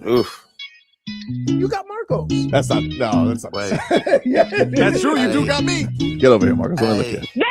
Oof. You got Marcos. That's not. Wait. Yeah, That's true. You do got me. Get over here, Marcos. Let me look at you.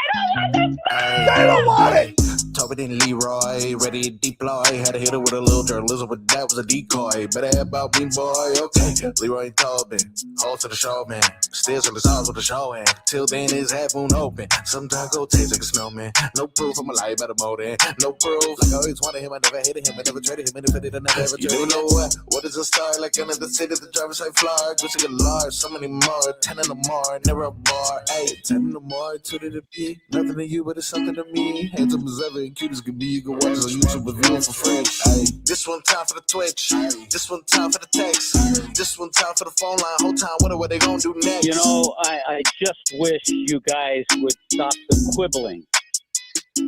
They don't want it. Tobin and Leroy, ready to deploy. Had to hit it with a little journalism, but that was a decoy. Better have about me, boy. Okay, Leroy and Tobin, hold to the show, man. Still in the sauce with the show, and till then his half moon open. Sometimes go taste like a snowman. No proof I'm alive by the motor. No proof. Like I always wanted him, I never hated him, I never traded him. And if I did, I never ever traded him. You know what is a star? Like another city, the driver's side fly. Gucci get large, so many more. 10 in the more, never a bar. Hey, 10 in the more, 2 to the P. Nothing to you, but it's something to me. Handsome as ever and cute as can be. You can watch it on YouTube with viewing for free. Hey, this one time for the Twitch. This one time for the text. This one time for the phone line. Whole time, what they gonna do next? You know, I just wish you guys would stop the quibbling.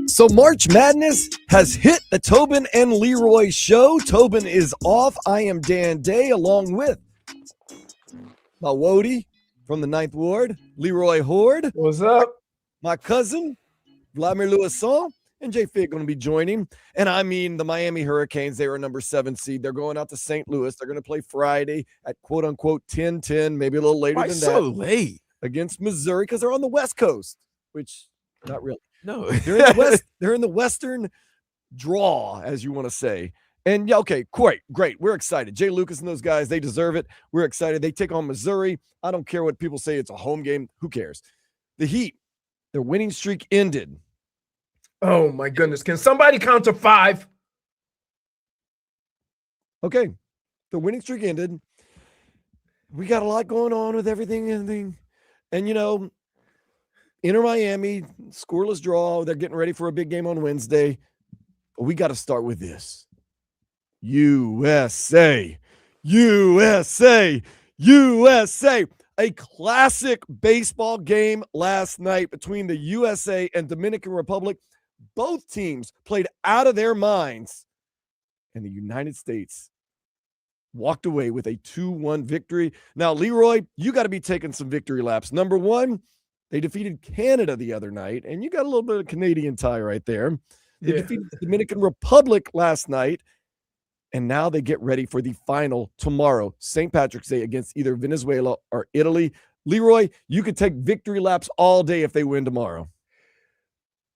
So March Madness has hit the Tobin and Leroy show. Tobin is off. I am Dan Day along with my Wody from the 9th Ward, Leroy Hoard. What's up? My cousin, Vladimir Louison, and JFig going to be joining. And I mean, the Miami Hurricanes, they were number 7 seed. They're going out to St. Louis. They're going to play Friday at quote-unquote 10-10, maybe a little later Why than so that. late? Against Missouri because they're on the West Coast, which not really. No. They're in the West. They're in the Western draw, as you want to say. And yeah, okay, great. We're excited. Jay Lucas and those guys, they deserve it. We're excited. They take on Missouri. I don't care what people say. It's a home game. Who cares? The Heat, their winning streak ended. Oh my goodness! Can somebody count to 5? Okay, the winning streak ended. We got a lot going on with everything, and you know, Inter Miami, scoreless draw. They're getting ready for a big game on Wednesday. But we got to start with this. USA. A classic baseball game last night between the USA and Dominican Republic. Both teams played out of their minds, and the United States walked away with a 2-1 victory. Now, Leroy, you got to be taking some victory laps. Number one, they defeated Canada the other night, and you got a little bit of Canadian tie right there. They defeated the Dominican Republic last night, and now they get ready for the final tomorrow, St. Patrick's Day, against either Venezuela or Italy. Leroy, you could take victory laps all day if they win tomorrow.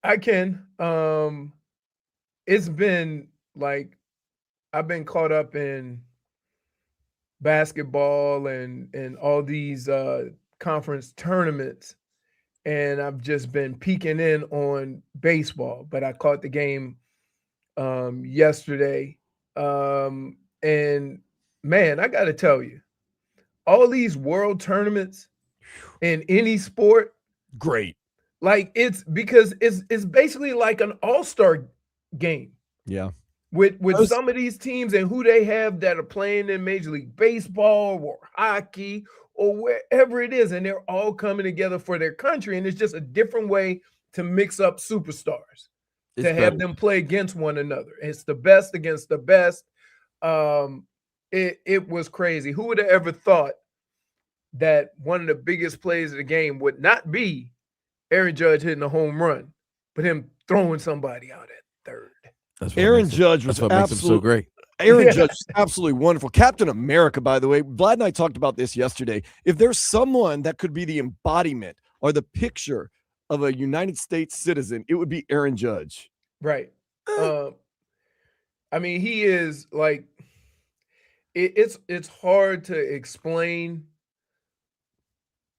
I can. It's been like I've been caught up in basketball and all these conference tournaments, and I've just been peeking in on baseball. But I caught the game yesterday, and man, I got to tell you, all these world tournaments in any sport, great. Like it's because it's basically like an all-star game. Yeah. With some of these teams and who they have that are playing in Major League Baseball or hockey or wherever it is, and they're all coming together for their country, and it's just a different way to mix up superstars, to have them play against one another. It's the best against the best. It was crazy. Who would have ever thought that one of the biggest plays of the game would not be Aaron Judge hitting a home run, but him throwing somebody out at third? Aaron Judge was that's what makes him so great. Aaron Judge is absolutely wonderful. Captain America, by the way. Vlad and I talked about this yesterday. If there's someone that could be the embodiment or the picture of a United States citizen, it would be Aaron Judge. Right. I mean, he is like it's hard to explain.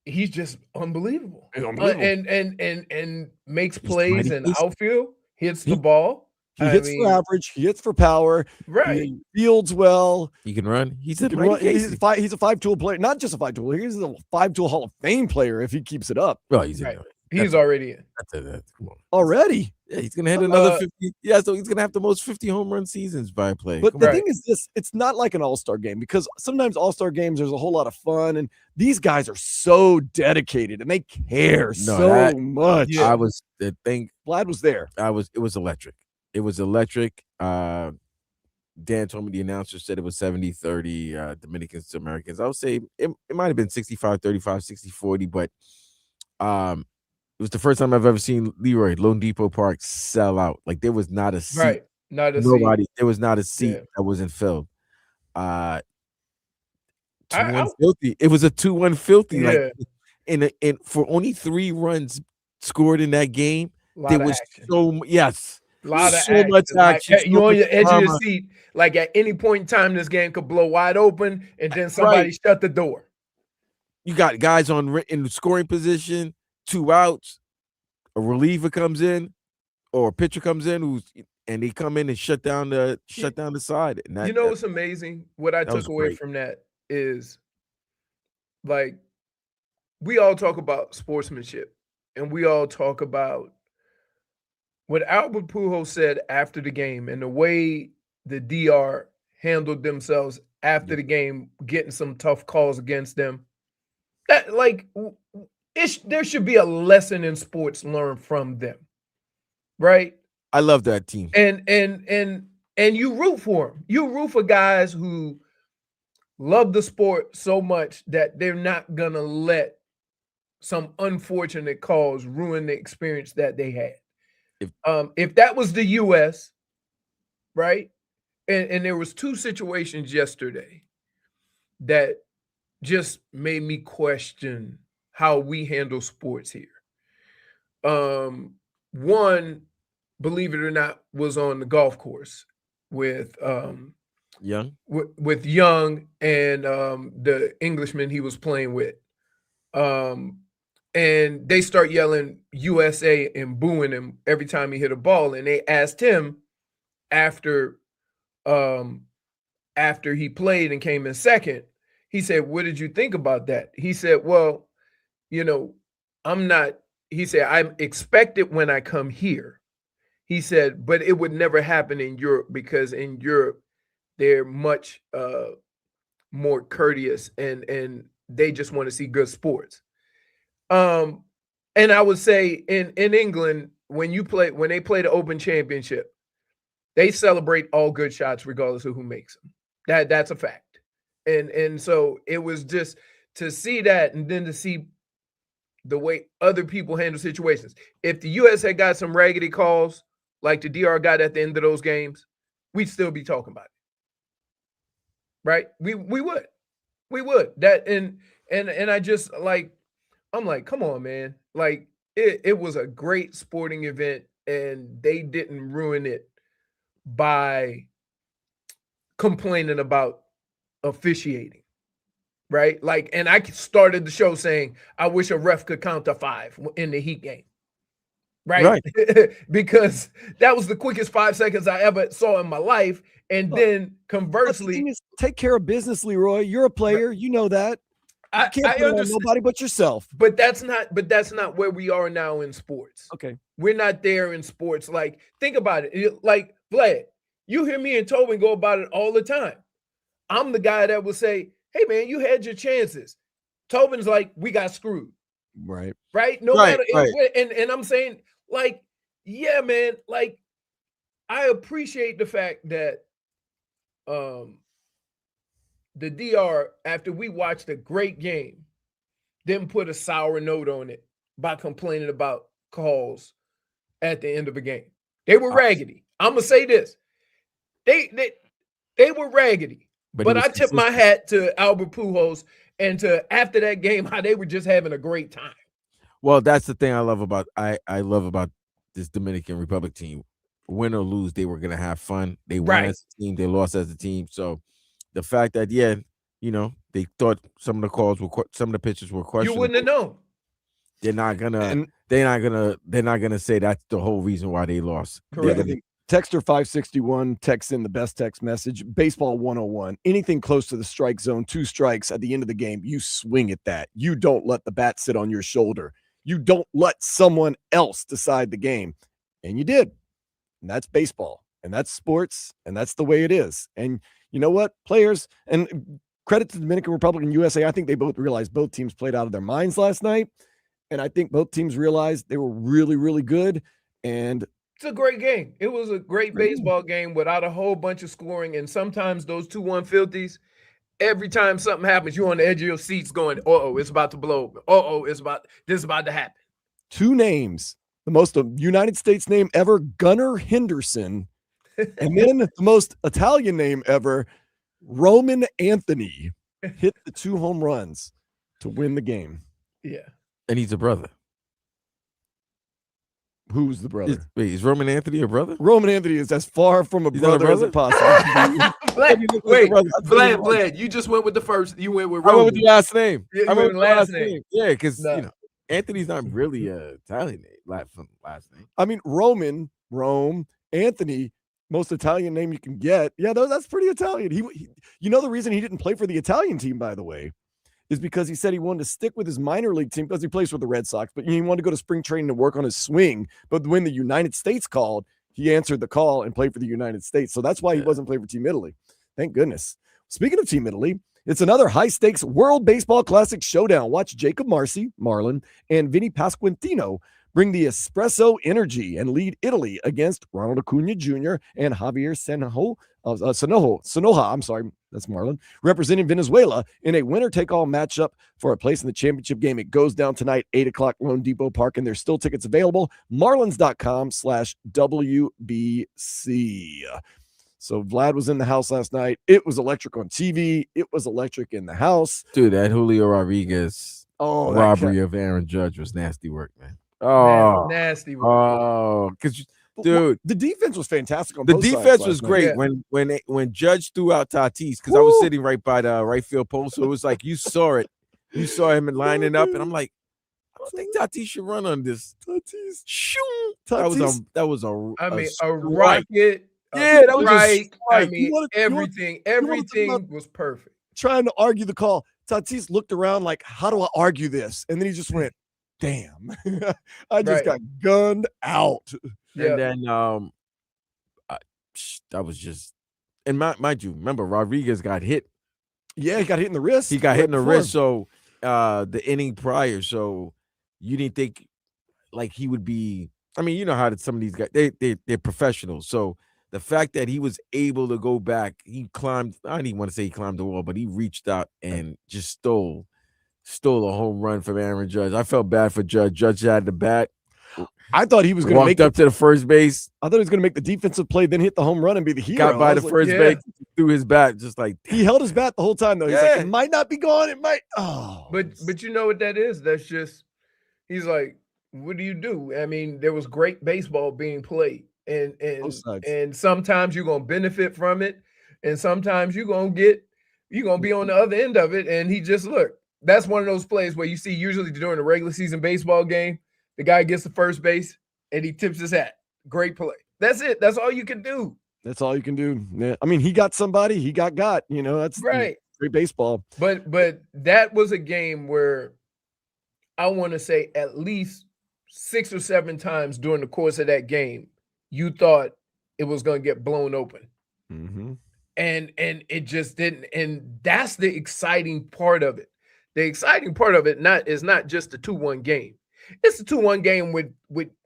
He's just unbelievable. And makes plays in outfield, hits the ball. He hits for average. He hits for power. Right. He fields well. He can run. He's a 5-tool player. Not just a 5-tool. He's a 5-tool Hall of Fame player if he keeps it up. Well, he's right. He's already in. Come on. Already? Yeah, he's going to hit another 50. Yeah, so he's going to have the most 50 home run seasons by play. But the thing is this, it's not like an all-star game because sometimes all-star games, there's a whole lot of fun, and these guys are so dedicated, and they care so much. Yeah. Vlad was there. It was electric. It was electric. Dan told me the announcer said it was 70-30 Dominicans to Americans. I would say it might have been 65-35, 60-40, but it was the first time I've ever seen Leroy Lone Depot Park sell out. Like there was not a seat. Right. Not a nobody. Seat. There was not a seat that wasn't filled. 2-1 filthy. It was a 2-1 filthy. Yeah. Like, and for only 3 runs scored in that game, there was action. so much action. much action. Like, you're on your edge of your seat. Like at any point in time, this game could blow wide open, and then somebody shut the door. You got guys in scoring position, 2 outs, a reliever comes in, or a pitcher comes in and they come in and shut down the side. And that, what's amazing? What I took away from that is, like, we all talk about sportsmanship, and we all talk about what Albert Pujols said after the game and the way the DR handled themselves after the game, getting some tough calls against them. That, like, there should be a lesson in sports learned from them, right? I love that team. And you root for them. You root for guys who love the sport so much that they're not gonna let some unfortunate calls ruin the experience that they had. If that was the US, right? And there was 2 situations yesterday that just made me question how we handle sports here. One, believe it or not, was on the golf course with Young and the Englishman he was playing with. And they start yelling USA and booing him every time he hit a ball. And they asked him after he played and came in second, he said, "What did you think about that?" He said, "Well, I expect it when I come here." He said, "But it would never happen in Europe because in Europe, they're much more courteous and they just want to see good sports." And I would say in England, when they play the Open Championship, they celebrate all good shots regardless of who makes them. That's a fact. And so it was just to see that, and then to see the way other people handle situations. If the US had got some raggedy calls like the DR got at the end of those games, we'd still be talking about it. Right? We would. That and I just, like, I'm like, come on, man. Like, it was a great sporting event, and they didn't ruin it by complaining about officiating, right? Like, and I started the show saying, I wish a ref could count to 5 in the Heat game, right? Because that was the quickest 5 seconds I ever saw in my life. And then conversely, take care of business, Leroy. You're a player, you know that. I understand nobody but yourself. But that's not where we are now in sports. Okay, we're not there in sports. Like, think about it. Like, Vlad, you hear me and Tobin go about it all the time. I'm the guy that will say, "Hey, man, you had your chances." Tobin's like, "We got screwed." Right. No matter. And I'm saying, like, yeah, man, like, I appreciate the fact that the DR, after we watched a great game, didn't put a sour note on it by complaining about calls at the end of a game. They were raggedy. I'm gonna say this. They were raggedy. But I tip my hat to Albert Pujols and to, after that game, how they were just having a great time. Well, that's the thing I love about this Dominican Republic team. Win or lose, they were gonna have fun. They won as a team, they lost as a team. So the fact that they thought some of the pitches were questionable. You wouldn't have known. They're not gonna say that's the whole reason why they lost. Correct. Texter 561 texts in the best text message. Baseball 101. Anything close to the strike zone, 2 strikes at the end of the game, you swing at that. You don't let the bat sit on your shoulder. You don't let someone else decide the game. And you did. And that's baseball. And that's sports. And that's the way it is. And you know what? Players, and credit to the Dominican Republic and USA, I think they both realized both teams played out of their minds last night. And I think both teams realized they were really, really good. And it's a great game. It was a great baseball game without a whole bunch of scoring. And sometimes those 2-1 filthies, every time something happens, you're on the edge of your seats going, uh-oh, it's about to blow. Uh-oh, this is about to happen. 2 names. The most United States name ever, Gunnar Henderson. And then the most Italian name ever, Roman Anthony. hit the 2 home runs to win the game. Yeah. And he's a brother. Who's the brother? Is Roman Anthony a brother? Roman Anthony is as far from a He's not a brother as it possibly can be. Vlad, you just went with the first. You went with I Roman. went with the last name. Yeah, I went with the last name. name. Yeah, because No. Anthony's not really a Italian name, last name. I mean, Rome, Anthony, most Italian name you can get. Yeah, that's pretty Italian. He, you know, the reason he didn't play for the Italian team, by the way, is because he said he wanted to stick with his minor league team because he plays for the Red Sox, but he wanted to go to spring training to work on his swing. But when the United States called, he answered the call and played for the United States. So that's why he wasn't playing for Team Italy. Thank goodness. Speaking of Team Italy, it's another high-stakes World Baseball Classic showdown. Watch Jacob Marlin, and Vinny Pasquantino bring the espresso energy and lead Italy against Ronald Acuna Jr. and Javier Sanoja. I'm sorry, that's Marlin, representing Venezuela in a winner-take-all matchup for a place in the championship game. It goes down tonight, 8 o'clock, Lone Depot Park, and there's still tickets available. Marlins.com/WBC. So Vlad was in the house last night. It was electric on TV. It was electric in the house. Dude, that Julio Rodriguez robbery of Aaron Judge was nasty work, man. Oh, nasty work. Oh, because dude, the defense was fantastic on the both sides defense was last great night. when Judge threw out Tatis, because I was sitting right by the right field post, so it was like you saw it. You saw him lining up, and I'm like, I don't think Tatis should run on this. Tatis. Shoo. Tatis. That was a rocket. Yeah, that was right. I mean, everything was perfect. Trying to argue the call. Tatis looked around like, how do I argue this? And then he just went, damn. I just got gunned out. And then that was just, and mind you, remember Rodriguez got hit. Yeah, he got hit in the wrist. He got hit in the wrist. So the inning prior, so you didn't think like he would be. I mean, you know how some of these guys they're professionals. So the fact that he was able to go back, he climbed. I didn't want to say he climbed the wall, but he reached out and just stole a home run from Aaron Judge. I felt bad for Judge. Judge had the bat. I thought he was going to walked up to the first base. I thought he was going to make the defensive play, then hit the home run and be the hero. Got by the first base, threw his bat, just like he held his bat the whole time though. He's like, it might not be gone. It might. Oh, but you know what that is? That's just he's like, what do you do? I mean, there was great baseball being played, and sometimes you're gonna benefit from it, and sometimes you're gonna be on the other end of it. And he just that's one of those plays where you see usually during a regular season baseball game, the guy gets the first base and he tips his hat. Great play. That's it. That's all you can do. That's all you can do. Yeah. I mean, he got somebody. He got. You know, that's right. Great baseball. But that was a game where I want to say at least 6 or 7 times during the course of that game, you thought it was going to get blown open. Mm-hmm. And it just didn't. And that's the exciting part of it. The exciting part of it is not just the 2-1 game. It's a 2-1 game with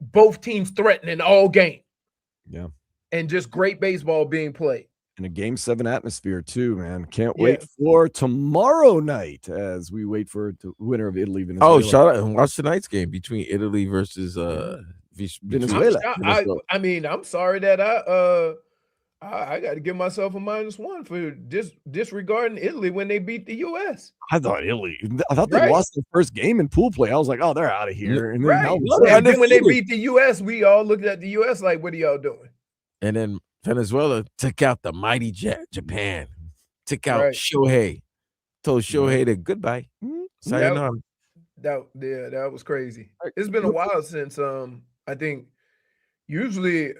both teams threatening all game. Yeah. And just great baseball being played. In a Game 7 atmosphere too, man. Can't wait for tomorrow night as we wait for the winner of Italy, Venezuela. Oh, shout out and watch tonight's game between Italy versus Venezuela. I mean, I'm sorry that I got to give myself a -1 for disregarding Italy when they beat the U.S. I thought they lost their first game in pool play. I was like, oh, they're out of here. And then when they beat the U.S., we all looked at the U.S. like, what are y'all doing? And then Venezuela took out the mighty Japan, took out Shohei, told Shohei to goodbye. Sayonara. That was crazy. It's been a while since I think usually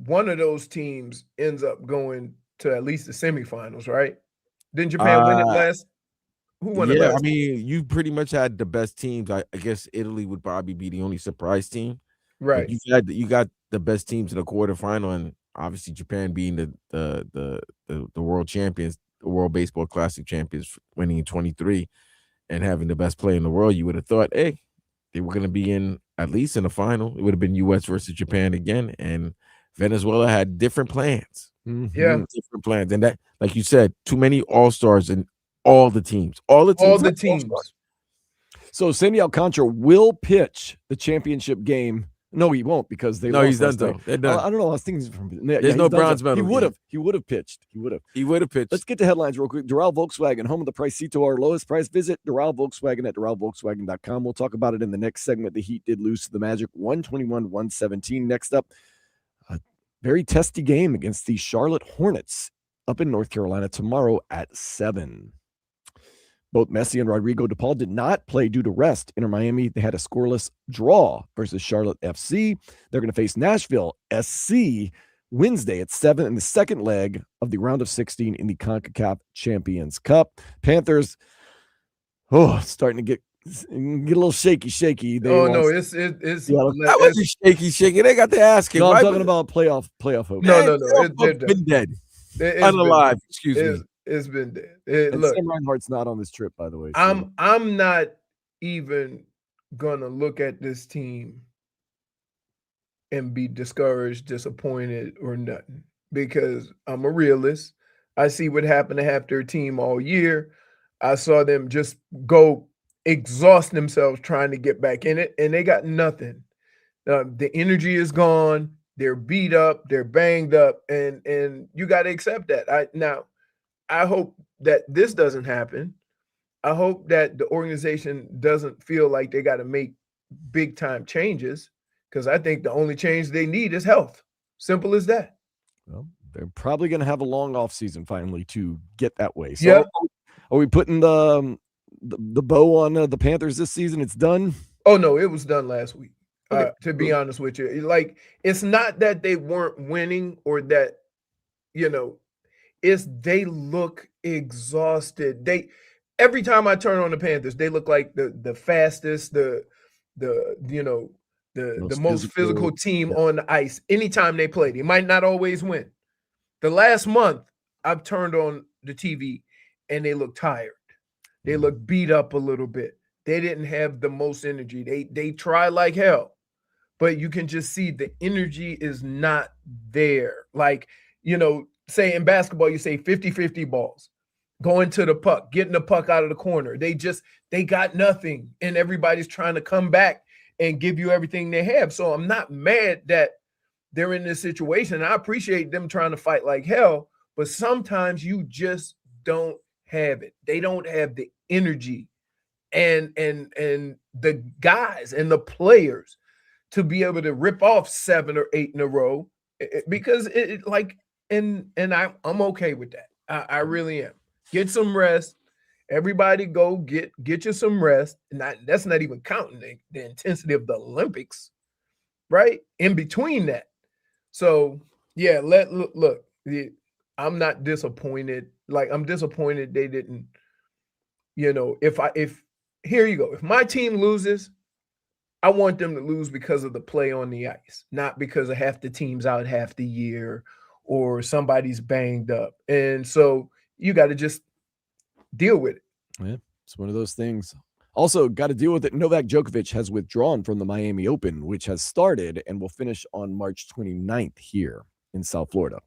one of those teams ends up going to at least the semifinals, right? Didn't Japan win it last? Who won it last? I mean, you pretty much had the best teams. I guess Italy would probably be the only surprise team. Right. You got the best teams in the quarterfinal, and obviously Japan being the world champions, the World Baseball Classic champions, winning in 23 and having the best player in the world. You would have thought, hey, they were going to be at least in the final. It would have been U.S. versus Japan again, and Venezuela had different plans. Mm-hmm. Yeah, different plans, and that, like you said, too many all-stars in all the teams. All the teams. So Sandy Alcantara will pitch the championship game No, he won't because they No, lost he's done last night. though. They're done. I don't know. I was thinking from There's he's no done. bronze medal. He would have pitched. He would have pitched. Let's get to headlines real quick. Doral Volkswagen, home of the Pricito, our lowest price. Visit Doral Volkswagen at DoralVolkswagen.com. We'll talk about it in the next segment. The Heat did lose to the Magic 121-117. Next up, a very testy game against the Charlotte Hornets up in North Carolina tomorrow at 7. Both Messi and Rodrigo DePaul did not play due to rest. Inter Miami, they had a scoreless draw versus Charlotte FC. They're going to face Nashville SC Wednesday at 7 in the second leg of the round of 16 in the CONCACAF Champions Cup. Panthers, starting to get a little shaky. It's that wasn't shaky. They got the ass kicked. No, I'm talking about playoff hope. No. It's been dead. Unalive. Excuse me. It's been dead. Look, Sam Reinhart's not on this trip, by the way. So. I'm not even gonna look at this team and be discouraged, disappointed, or nothing, because I'm a realist. I see what happened to half their team all year. I saw them just go exhaust themselves trying to get back in it, and they got nothing. The energy is gone. They're beat up. They're banged up, and you got to accept that. I hope that this doesn't happen. I hope that the organization doesn't feel like they got to make big time changes, because I think the only change they need is health. Simple as that. Well, they're probably going to have a long off season finally to get that way. So Are we putting the bow on the Panthers this season? It's done? Oh, no, it was done last week. Okay. To be honest with you, like, it's not that they weren't winning or that, it's they look exhausted. Every time I turn on the Panthers, they look like the fastest, the most physical team on the ice. Anytime they play, they might not always win. The last month, I've turned on the TV and they look tired. They look beat up a little bit. They didn't have the most energy. They try like hell, but you can just see the energy is not there. Like, say in basketball, you say 50-50 balls, going to the puck, getting the puck out of the corner. They got nothing, and everybody's trying to come back and give you everything they have. So I'm not mad that they're in this situation. I appreciate them trying to fight like hell, but sometimes you just don't have it. They don't have the energy and the guys and the players to be able to rip off 7 or 8 in a row, because I'm okay with that. I really am. Get some rest. Everybody go get you some rest. And that's not even counting the intensity of the Olympics, right? In between that. So yeah, look. I'm not disappointed. Like, I'm disappointed they didn't. If here you go. If my team loses, I want them to lose because of the play on the ice, not because of half the team's out half the year or somebody's banged up. And so you got to just deal with it. Yeah, it's one of those things. Also, got to deal with it. Novak Djokovic has withdrawn from the Miami Open, which has started and will finish on March 29th here in South Florida.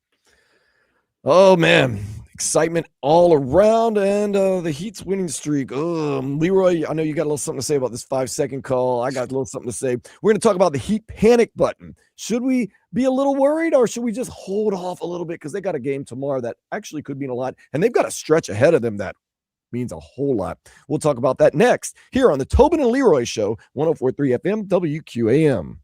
Oh, man. Excitement all around, and the Heat's winning streak. Leroy, I know you got a little something to say about this 5-second call. I got a little something to say. We're going to talk about the Heat panic button. Should we be a little worried, or should we just hold off a little bit, because they got a game tomorrow that actually could mean a lot, and they've got a stretch ahead of them that means a whole lot. We'll talk about that next here on the Tobin and Leroy Show, 104.3 FM, WQAM.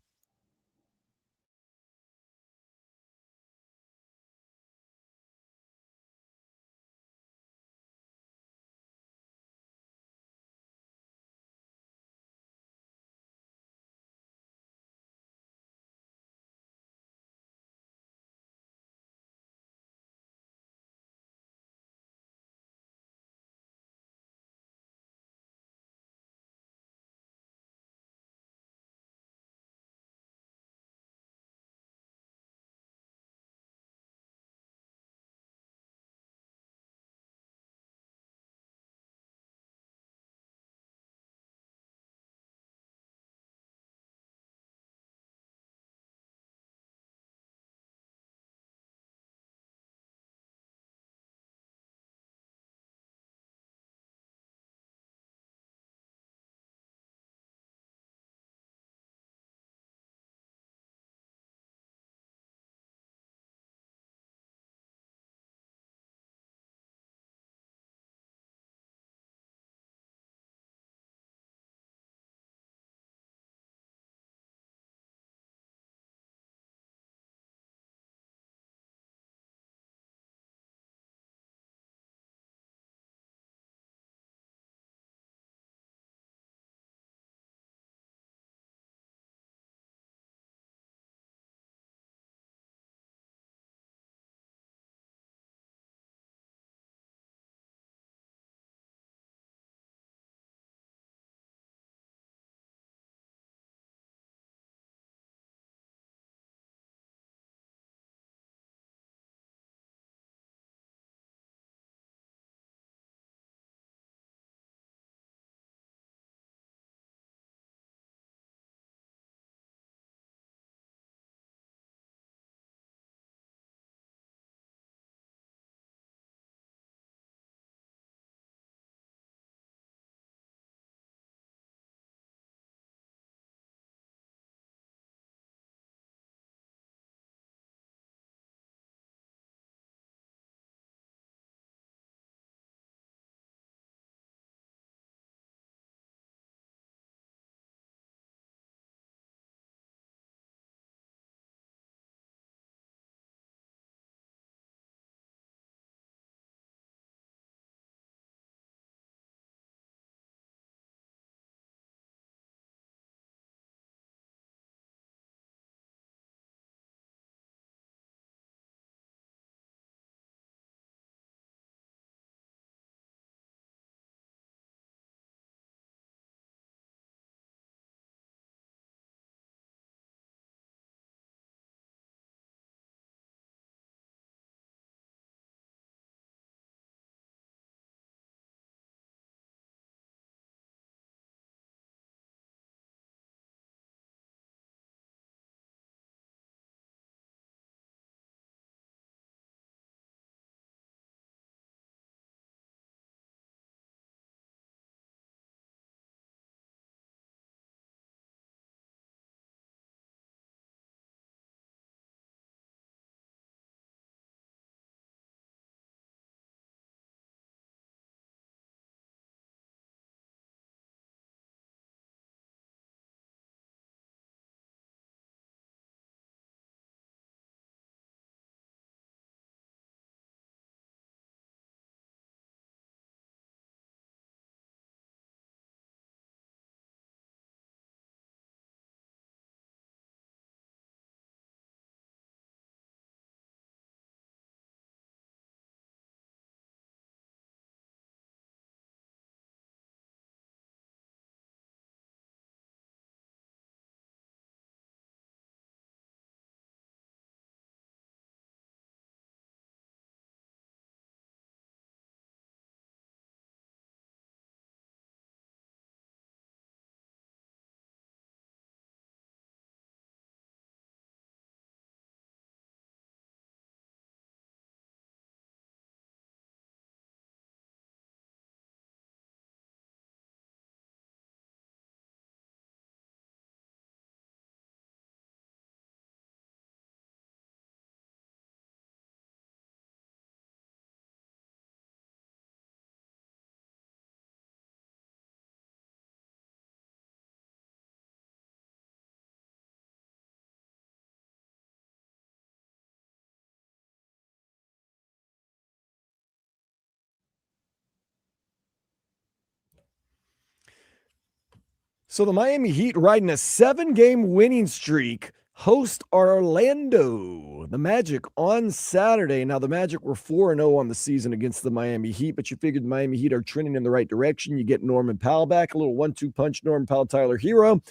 So the Miami Heat riding a 7-game winning streak host Orlando. The Magic on Saturday. Now, the Magic were 4-0 on the season against the Miami Heat, but you figured the Miami Heat are trending in the right direction. You get Norman Powell back, a little 1-2 punch, Norman Powell, Tyler Herro.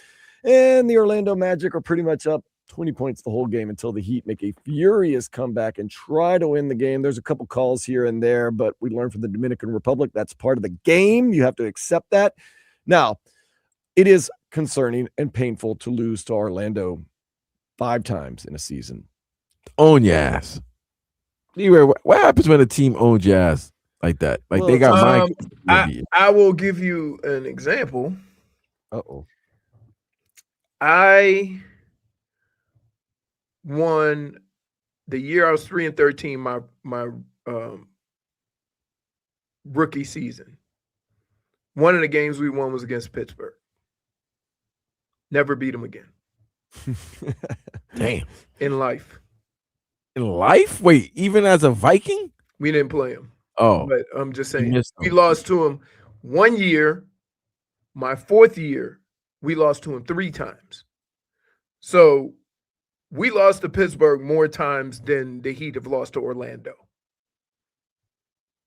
And the Orlando Magic are pretty much up 20 points the whole game until the Heat make a furious comeback and try to win the game. There's a couple calls here and there, but we learned from the Dominican Republic that's part of the game. You have to accept that. Now, it is concerning and painful to lose to Orlando 5 times in a season. Own your ass. Leroy, what happens when a team owns your ass like that? Like, Well, they got I will give you an example. Uh-oh. I won the year I was 3-13, my rookie season. One of the games we won was against Pittsburgh. Never beat them again. Damn. In life. In life? Wait, even as a Viking? We didn't play them. Oh. But I'm just saying, missed we them. lost to them 1 year. My 4th year, we lost to them 3 times. So we lost to Pittsburgh more times than the Heat have lost to Orlando.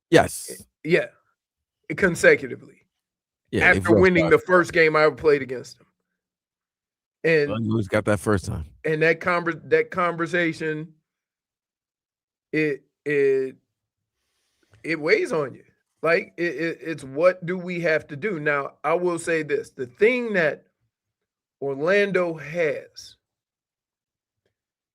Yes. Yeah. Consecutively. Yeah. After winning the first game I ever played against them. And you always got that first time. And that conversation, it weighs on you. Like it's what do we have to do? Now, I will say this. The thing that Orlando has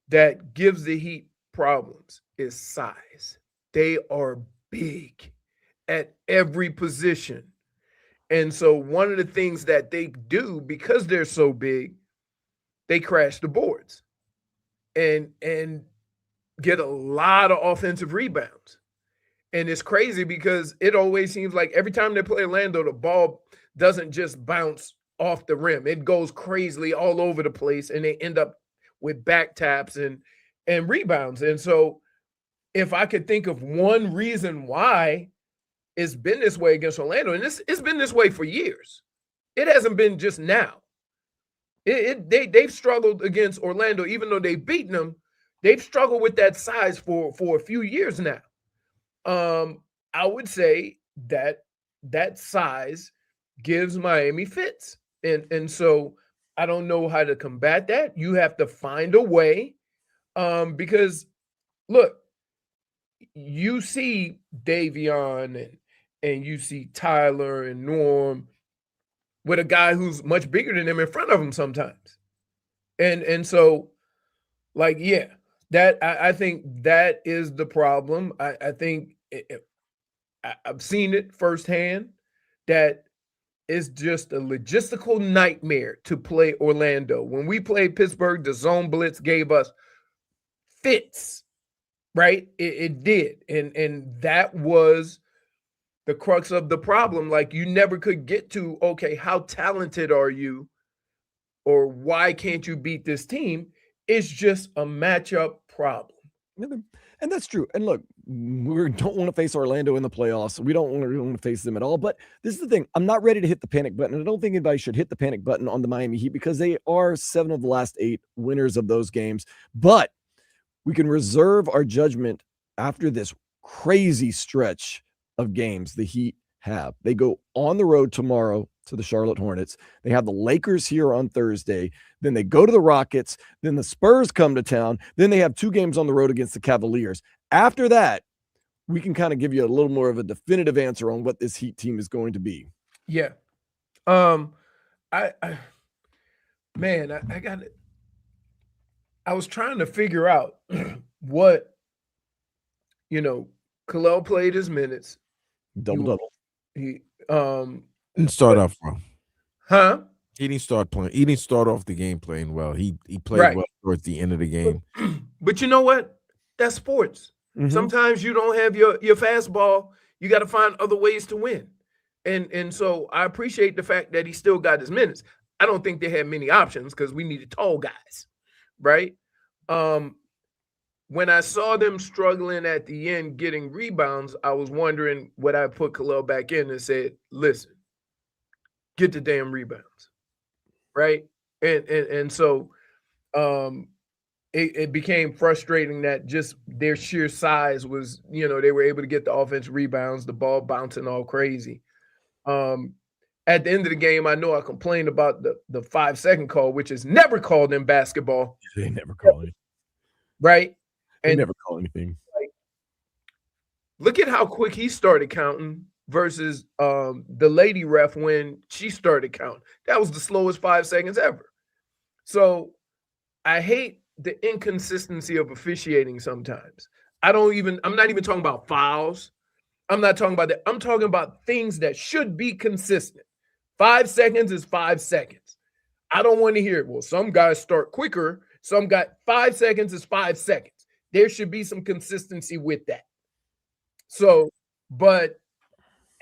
that gives the Heat problems is size. They are big at every position. And so one of the things that they do, because they're so big, they crash the boards and get a lot of offensive rebounds. And it's crazy because it always seems like every time they play Orlando, the ball doesn't just bounce off the rim. It goes crazily all over the place, and they end up with back taps and rebounds. And so if I could think of one reason why it's been this way against Orlando, and it's been this way for years. It hasn't been just now. They've struggled against Orlando, even though they've beaten them. They've struggled with that size for a few years now. I would say that size gives Miami fits. And so I don't know how to combat that. You have to find a way. Because look, you see Davion and you see Tyler and Norm with a guy who's much bigger than them in front of them sometimes. And so, like, yeah, that I think that is the problem. I think I've seen it firsthand that it's just a logistical nightmare to play Orlando. When we played Pittsburgh, the zone blitz gave us fits, right? It did. And that was the crux of the problem. Like, you never could get to, okay, how talented are you? Or why can't you beat this team? It's just a matchup problem. And that's true. And look, we don't want to face Orlando in the playoffs. We don't want to face them at all. But this is the thing. I'm not ready to hit the panic button. I don't think anybody should hit the panic button on the Miami Heat because they are 7 of the last 8 winners of those games. But we can reserve our judgment after this crazy stretch of games the Heat have. They go on the road tomorrow to the Charlotte Hornets. They have the Lakers here on Thursday. Then they go to the Rockets. Then the Spurs come to town. Then they have 2 games on the road against the Cavaliers. After that, we can kind of give you a little more of a definitive answer on what this Heat team is going to be. Yeah. I got it. I was trying to figure out what, Kalel played his minutes. Double. He Didn't start off wrong. Huh? He didn't start playing. He didn't start off the game playing well. He played Right. well towards the end of the game. But you know what? That's sports. Mhm. Sometimes you don't have your fastball. You got to find other ways to win. And so I appreciate the fact that he still got his minutes. I don't think they had many options because we needed tall guys, right? When I saw them struggling at the end getting rebounds, I was wondering would I put Kalel back in and said, listen, get the damn rebounds. right? And so it became frustrating that just their sheer size was, they were able to get the offensive rebounds, the ball bouncing all crazy. At the end of the game, I know I complained about the 5-second call, which is never called in basketball. They never call it. Right? They And never call anything. look at how quick he started counting versus the lady ref when she started counting. That was the slowest 5 seconds ever. So I hate the inconsistency of officiating sometimes. I'm not even talking about fouls. I'm not talking about that. I'm talking about things that should be consistent. 5 seconds is 5 seconds. I don't want to hear it. Well, some guys start quicker. Some got 5 seconds is 5 seconds. There should be some consistency with that. So, but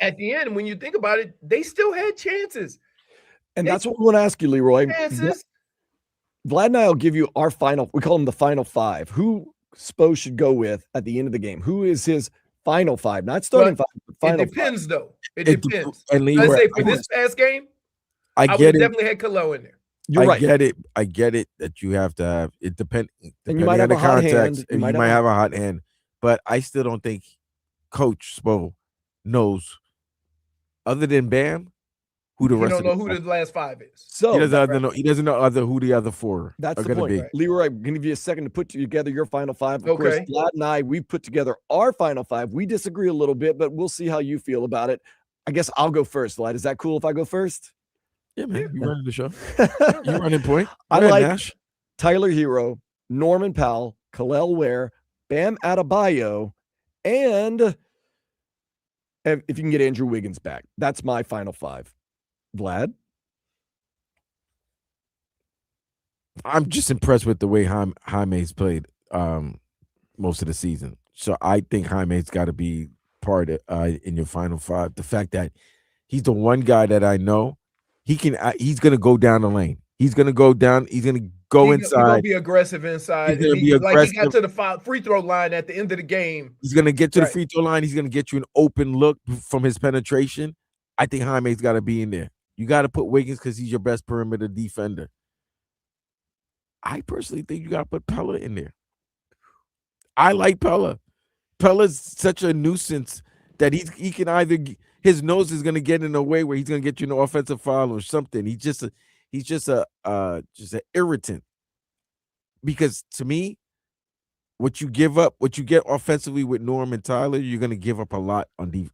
at the end, when you think about it, they still had chances. And that's what we want to ask you, Leroy. Chances. Vlad and I will give you our final. We call them the final five. Who Spo should go with at the end of the game? Who is his final five? Not starting five, but final It depends, though. It It depends. And Let's Leroy, say for this past game, I would get it. definitely had Kalo in there. You're right. I get it that you have to have it. Depending And you might have on a the hot context, hand. and you might have a hot hand. But I still don't think Coach Spo knows, other than Bam, who the You rest don't of know who the last five is. So he doesn't know. He doesn't know who the other four that's are the going to point. be. Right. Leroy, I'm going to give you a second to put together your final five. Of course, Okay. Vlad and I, we put together our final five. We disagree a little bit, but we'll see how you feel about it. I guess I'll go first, Vlad. Is that cool if I go first? Yeah, man. You running the show. You running point. I Go ahead, like Nash. Tyler Herro, Norman Powell, Kalel Ware, Bam Adebayo, and if you can get Andrew Wiggins back. That's my final five. Vlad? I'm just impressed with the way Jaime's played most of the season. So I think Jaime's got to be part of in your final five. The fact that he's the one guy that I know he's going to go down the lane. He's going to go down. He's going to go inside. He's going to be aggressive inside. He's going to be aggressive. Like he got to the free throw line at the end of the game. He's going to get to the free throw line. He's going to get you an open look from his penetration. I think Jaime's got to be in there. You got to put Wiggins because he's your best perimeter defender. I personally think you got to put Pella in there. I like Pella. Pella's such a nuisance that he can either his nose is going to get in a way where he's going to get you an offensive foul or something. He's just an irritant. Because to me, what you give up, what you get offensively with Norm and Tyler, you're going to give up a lot on the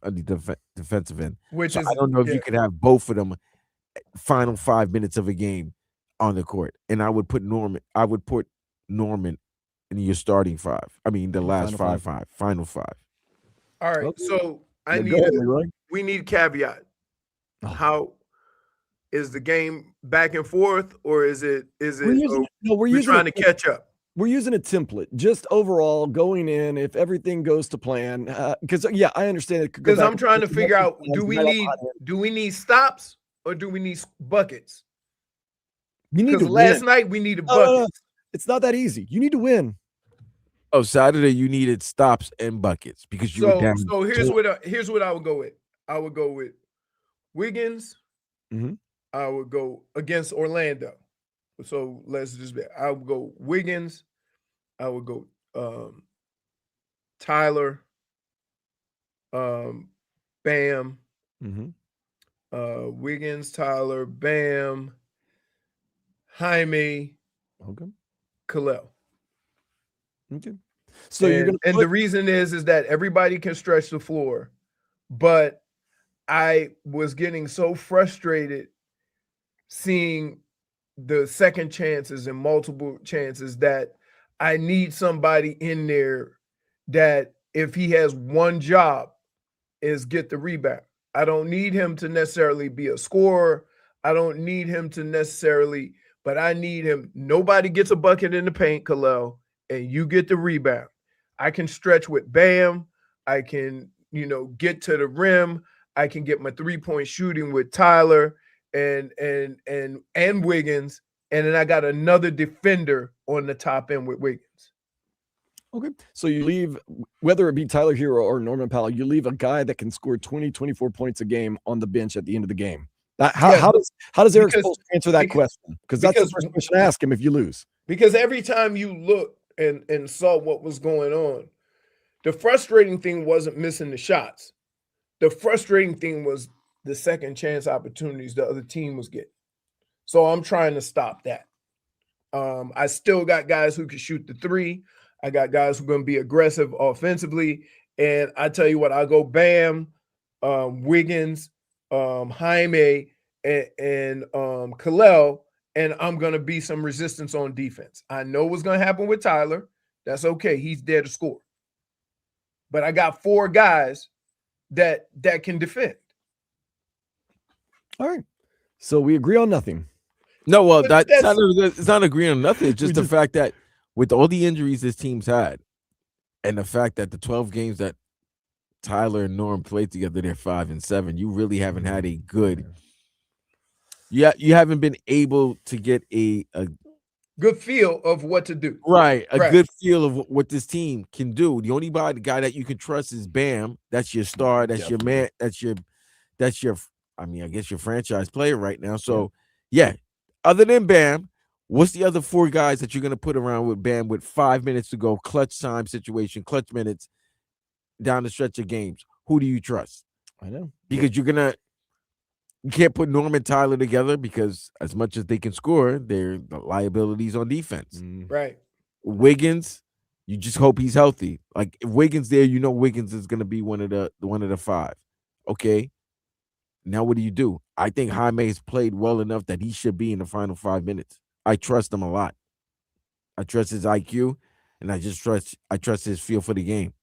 defensive end. I don't know if you can have both of them final 5 minutes of a game on the court. And I would put Norman in your starting five. I mean, the last final five. All right. Okay. So we need caveat. How is the game back and forth, or is it we're trying to catch up? We're using a template, just overall going in. If everything goes to plan, because I understand it. Because I'm trying to figure out: do we need stops or do we need buckets? Because last night we needed buckets. It's not that easy. You need to win. Oh, Saturday you needed stops and buckets because you were down. So here's what I would go with. I would go with Wiggins. Mm-hmm. I would go against Orlando. So I would go Wiggins. I would go Tyler. Bam. Mm-hmm. Wiggins, Tyler, Bam, Jaime, Kalel. Okay. So the reason is that everybody can stretch the floor, but I was getting so frustrated seeing the second chances and multiple chances that I need somebody in there that if he has one job is get the rebound. I don't need him to necessarily be a scorer. I don't need him to necessarily, but I need him. Nobody gets a bucket in the paint, Kalel, and you get the rebound. I can stretch with Bam. I can, get to the rim. I can get my 3-point shooting with Tyler and Wiggins. And then I got another defender on the top end with Wiggins. Okay. So you leave, whether it be Tyler Herro or Norman Powell, you leave a guy that can score 20, 24 points a game on the bench at the end of the game. How does Eric because- Spoelstra answer that question? Because that's the because- first question to ask him if you lose. Because every time you look and saw what was going on, the frustrating thing wasn't missing the shots. The frustrating thing was the second chance opportunities the other team was getting. So I'm trying to stop that. I still got guys who can shoot the three. I got guys who are going to be aggressive offensively. And I tell you what, I go Bam, Wiggins, Jaime, and Kalel, and I'm going to be some resistance on defense. I know what's going to happen with Tyler. That's okay. He's there to score. But I got 4 guys that can defend. All right. So we agree on nothing. No, well, But it's not agreeing on nothing. It's just the just- fact that with all the injuries this team's had, and the fact that the 12 games that Tyler and Norm played together, they're 5-7. You really haven't had a good. Yeah, you haven't been able to get a good feel of what to do. Right, a Right. good feel of what this team can do. The only guy that you can trust is Bam. That's your star. That's your man. That's your. I mean, I guess your franchise player right now. So, yeah. Other than Bam, what's the other 4 guys that you're gonna put around with Bam with 5 minutes to go, clutch time situation, clutch minutes down the stretch of games? Who do you trust? I know. Because you can't put Norm and Tyler together because as much as they can score, they're the liabilities on defense. Right. Wiggins, you just hope he's healthy. Like if Wiggins there, you know Wiggins is going to be one of the 5. Okay. Now what do? I think Jaime has played well enough that he should be in the final 5 minutes. I trust him a lot. I trust his IQ, and I trust his feel for the game.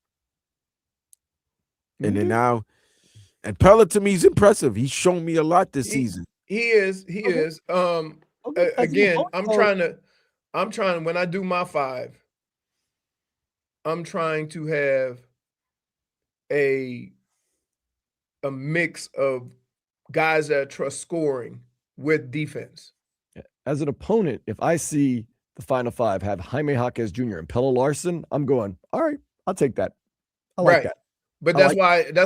And then now, and Pella to me is impressive. He's shown me a lot this season. He is. Again, I'm trying when I do my 5, I'm trying to have a mix of guys that I trust scoring with defense. As an opponent, if I see the final 5 have Jaime Jaquez Jr. and Pella Larson, I'm going, all right, I'll take that. I like that. But that's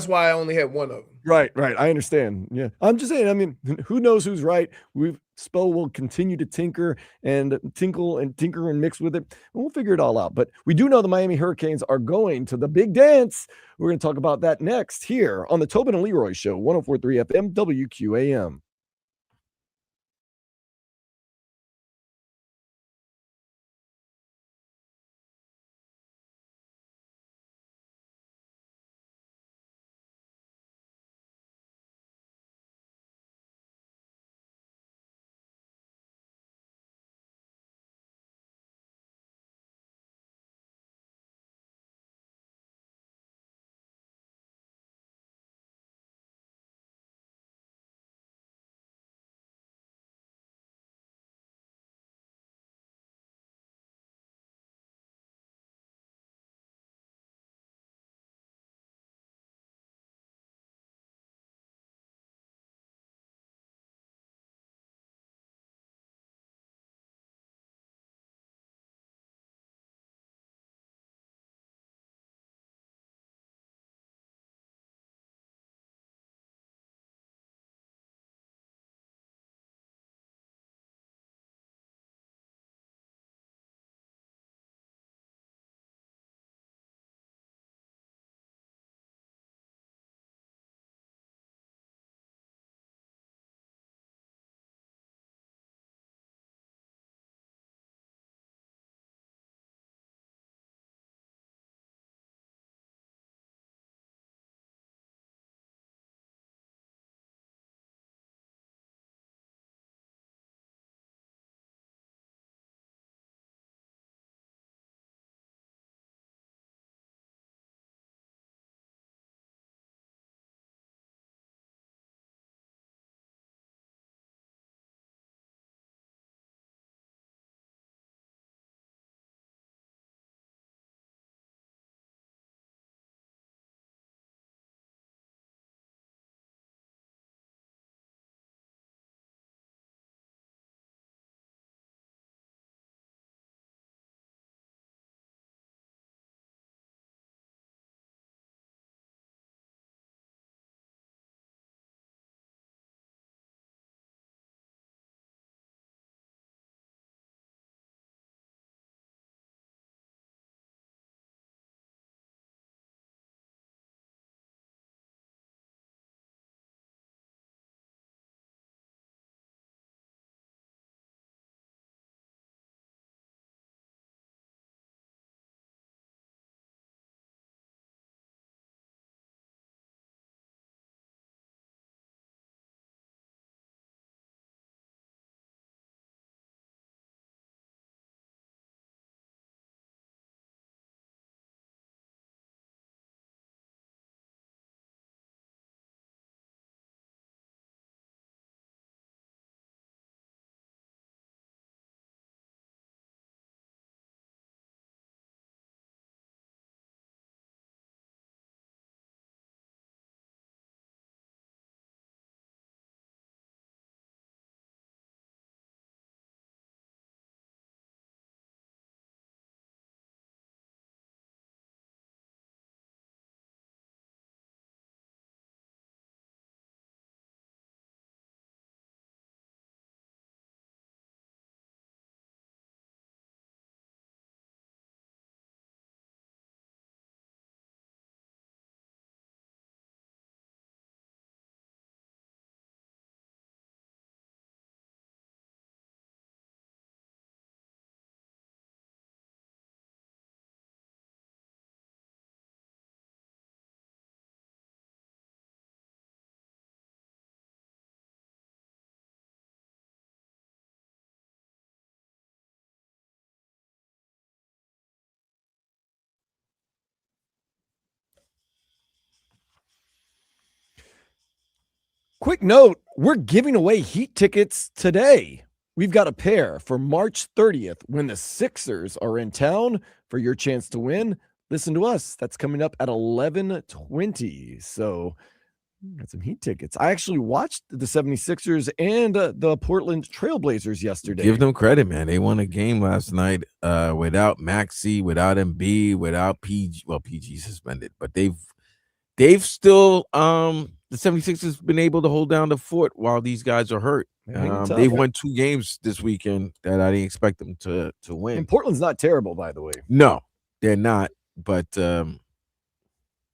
why I only had one of them. Right. I understand. Yeah. I'm just saying, I mean, who knows who's right? Spo will continue to tinker and tinker and mix with it. And we'll figure it all out. But we do know the Miami Hurricanes are going to the big dance. We're going to talk about that next here on the Tobin and Leroy Show, 104.3 FM, WQAM. Quick note, we're giving away Heat tickets today. We've got a pair for March 30th when the Sixers are in town for your chance to win. Listen to us. That's coming up at 11:20. So got some Heat tickets. I actually watched the 76ers and the Portland Trailblazers yesterday. Give them credit, man. They won a game last night without Maxey, without Embiid, without PG. Well, PG suspended, but they've still the 76ers been able to hold down the fort while these guys are hurt. They've won 2 games this weekend that I didn't expect them to win. And Portland's not terrible, by the way. No, they're not, but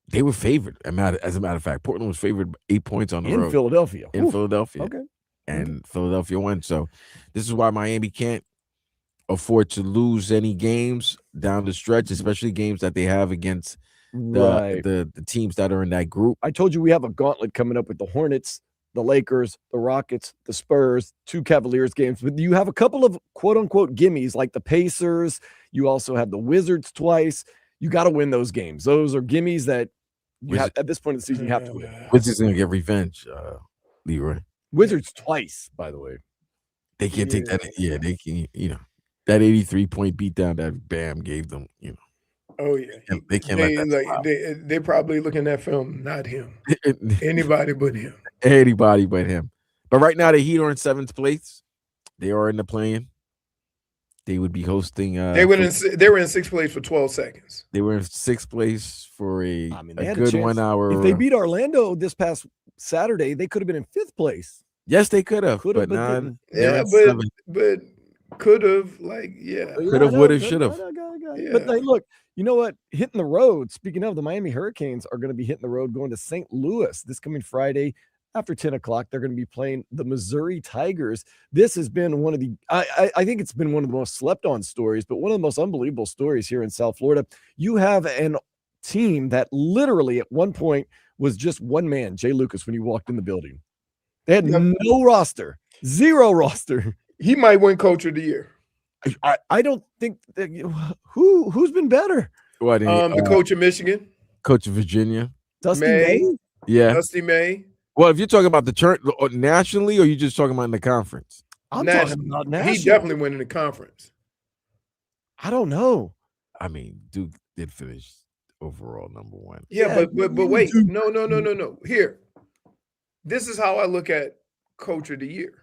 they were favored. As a matter of fact, Portland was favored 8 points on the road. In Philadelphia. In Philadelphia. Okay. And Philadelphia won. So this is why Miami can't afford to lose any games down the stretch, especially games that they have against the teams that are in that group. I told you we have a gauntlet coming up with the Hornets, the Lakers, the Rockets, the Spurs, 2 Cavaliers games. But you have a couple of quote-unquote gimmies like the Pacers. You also have the Wizards twice. You got to win those games. Those are gimmies that you have, at this point in the season you have to win. Wizards going to get revenge, Leroy. Wizards twice, by the way. They can't take that. Yeah, they can. That 83-point beatdown that Bam gave them. Oh yeah, they can't let that they probably looking at film, not him. Anybody but him. Anybody but him. But right now the Heat are in 7th place. They are in the play-in. They would be hosting. They were in 6th place for 12 seconds. They were in 6th place for a a good 1 hour. If they beat Orlando this past Saturday, they could have been in 5th place. Yes, they could have. But could have, could have, would have, should have. But look, you know what? Hitting the road. Speaking of, the Miami Hurricanes are going to be hitting the road going to St. Louis this coming Friday after 10 o'clock. They're going to be playing the Missouri Tigers. This has been one of the, I think it's been one of the most slept on stories, but one of the most unbelievable stories here in South Florida. You have an team that literally at one point was just one man, Jay Lucas, when he walked in the building. They had no roster, 0 roster. He might win Coach of the Year. I don't think that, who's been better. What? The coach of Michigan, coach of Virginia, Dusty May. Yeah, Dusty May. Well, if you're talking about the turn nationally, or you just talking about in the conference? I'm talking about nationally. He definitely went in the conference. I don't know. I mean, Duke did finish overall number 1. Yeah, but wait, no. Here, this is how I look at Coach of the Year.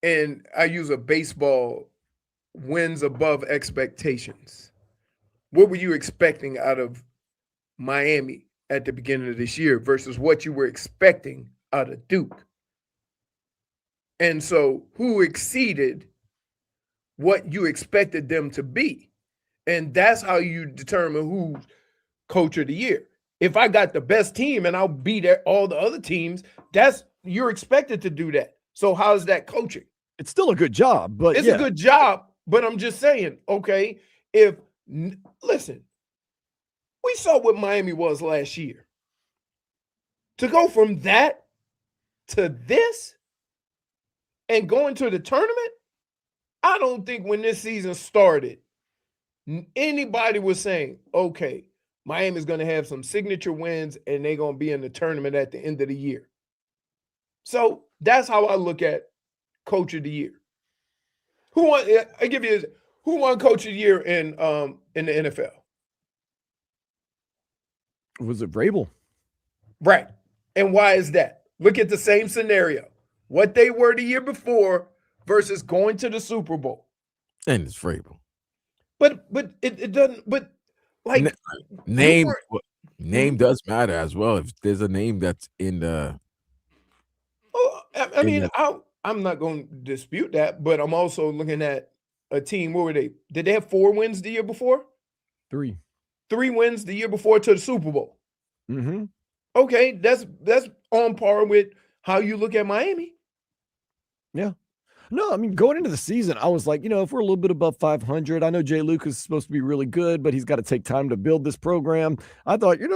And I use a baseball wins above expectations. What were you expecting out of Miami at the beginning of this year versus what you were expecting out of Duke? And so who exceeded what you expected them to be? And that's how you determine who's Coach of the Year. If I got the best team and I'll beat all the other teams, you're expected to do that. So how's that coaching? It's still a good job, but it's a good job. But I'm just saying, okay, listen, we saw what Miami was last year. To go from that to this and going to the tournament, I don't think when this season started, anybody was saying, okay, Miami's going to have some signature wins and they're going to be in the tournament at the end of the year. So that's how I look at Coach of the Year. Who won Coach of the Year in the NFL? Was it Vrabel? Right. And why is that? Look at the same scenario. What they were the year before versus going to the Super Bowl. And it's Vrabel. But it doesn't, but like name does matter as well. If there's a name that's in the I'm not going to dispute that, but I'm also looking at a team. What were they? Did they have 4 wins the year before? 3. 3 wins the year before to the Super Bowl. Mm-hmm. Okay, that's on par with how you look at Miami. Yeah. No, I mean, going into the season, I was like, if we're a little bit above 500, I know Jay Lucas is supposed to be really good, but he's got to take time to build this program. I thought, you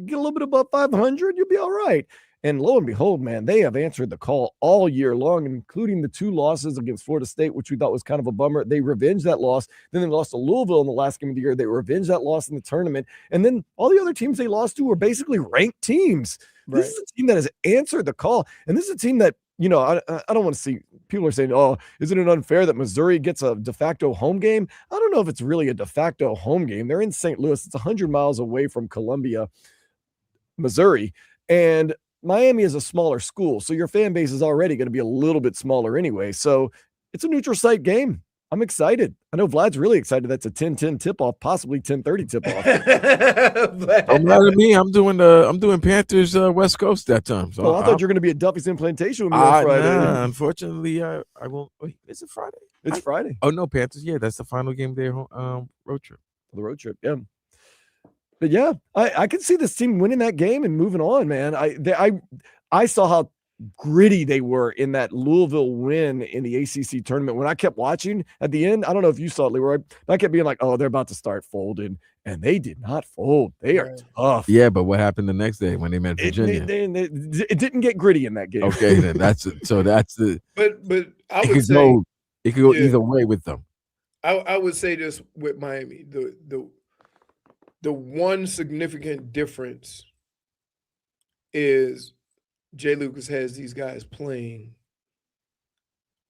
get a little bit above 500, you'll be all right. And lo and behold, man, they have answered the call all year long, including the 2 losses against Florida State, which we thought was kind of a bummer. They revenged that loss. Then they lost to Louisville in the last game of the year. They revenged that loss in the tournament. And then all the other teams they lost to were basically ranked teams. This is a team that has answered the call. And this is a team that, you know, I don't want to see people are saying, oh, isn't it unfair that Missouri gets a de facto home game? I don't know if it's really a de facto home game. They're in St. Louis. It's 100 miles away from Columbia, Missouri. And Miami is a smaller school, so your fan base is already going to be a little bit smaller anyway. So it's a neutral site game. I'm excited. I know Vlad's really excited. That's a 10-10 tip-off, possibly 10-30 tip-off. Don't matter to me. I'm doing Panthers West Coast that time. So I thought you were going to be at Duffy's Implantation with me on Friday. Nah, unfortunately, I won't. Wait, is it Friday? It's Friday. Oh no, Panthers. Yeah, that's the final game of their road trip. The road trip, yeah. But yeah, I can see this team winning that game and moving on, man. I saw how gritty they were in that Louisville win in the ACC tournament. When I kept watching at the end, I don't know if you saw it, Leroy, but I kept being like, oh, they're about to start folding. And they did not fold. They are tough. Yeah, but what happened the next day when they met Virginia? It didn't get gritty in that game. Okay, then that's it. So that's the. But I would say it could go either way with them. I would say this with Miami. The one significant difference is Jay Lucas has these guys playing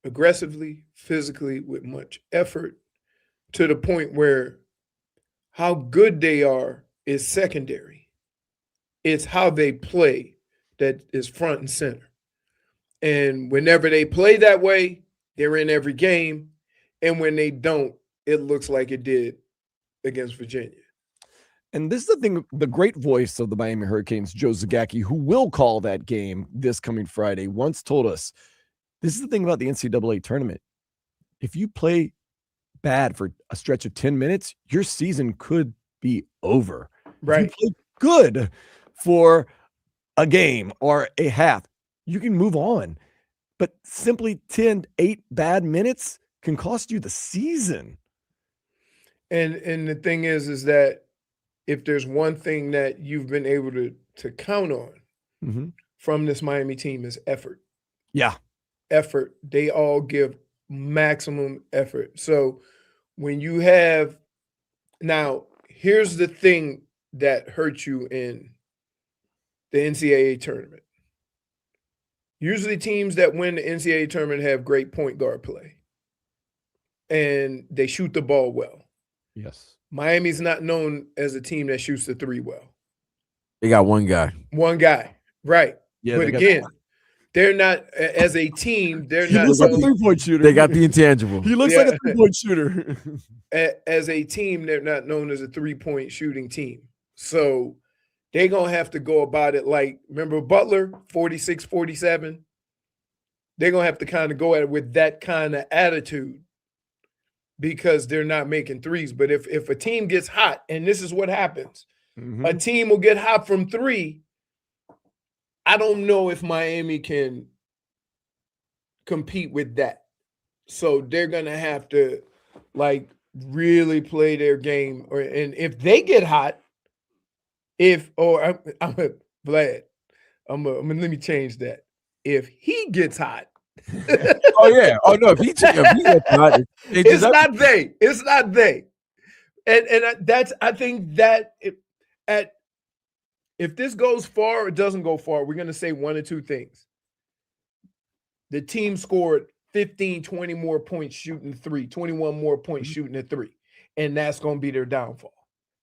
aggressively, physically, with much effort, to the point where how good they are is secondary. It's how they play that is front and center. And whenever they play that way, they're in every game. And when they don't, it looks like it did against Virginia. And this is the thing, the great voice of the Miami Hurricanes, Joe Zagacki, who will call that game this coming Friday, once told us, this is the thing about the NCAA tournament. If you play bad for a stretch of 10 minutes, your season could be over. Right. If you play good for a game or a half, you can move on. But simply 8 bad minutes can cost you the season. And the thing is that if there's one thing that you've been able to count on from this Miami team is effort. Yeah. Effort. They all give maximum effort. So when you have – now, here's the thing that hurts you in the NCAA tournament. Usually teams that win the NCAA tournament have great point guard play. And they shoot the ball well. Yes. Miami's not known as a team that shoots the 3 well. They got one guy. One guy, right. Yeah, but again, they're not, as a team, they're not. He looks like a 3-point shooter. They got the intangible. He looks like a 3-point shooter. As a team, they're not known as a 3-point shooting team. So they're going to have to go about it like, remember Butler, 46, 47? They're going to have to kind of go at it with that kind of attitude, because they're not making threes. But if a team gets hot, and this is what happens, a team will get hot from 3. I don't know if Miami can compete with that. So they're going to have to, like, really play their game. And if they get hot, I'm Vlad, let me change that. If he gets hot, oh yeah. Oh no. If he gets hot, it's not they. It's not they. And that's, I think that if this goes far or it doesn't go far, we're going to say one or two things. The team scored 15, 20 more points shooting 3, 21 more points shooting at 3. And that's going to be their downfall.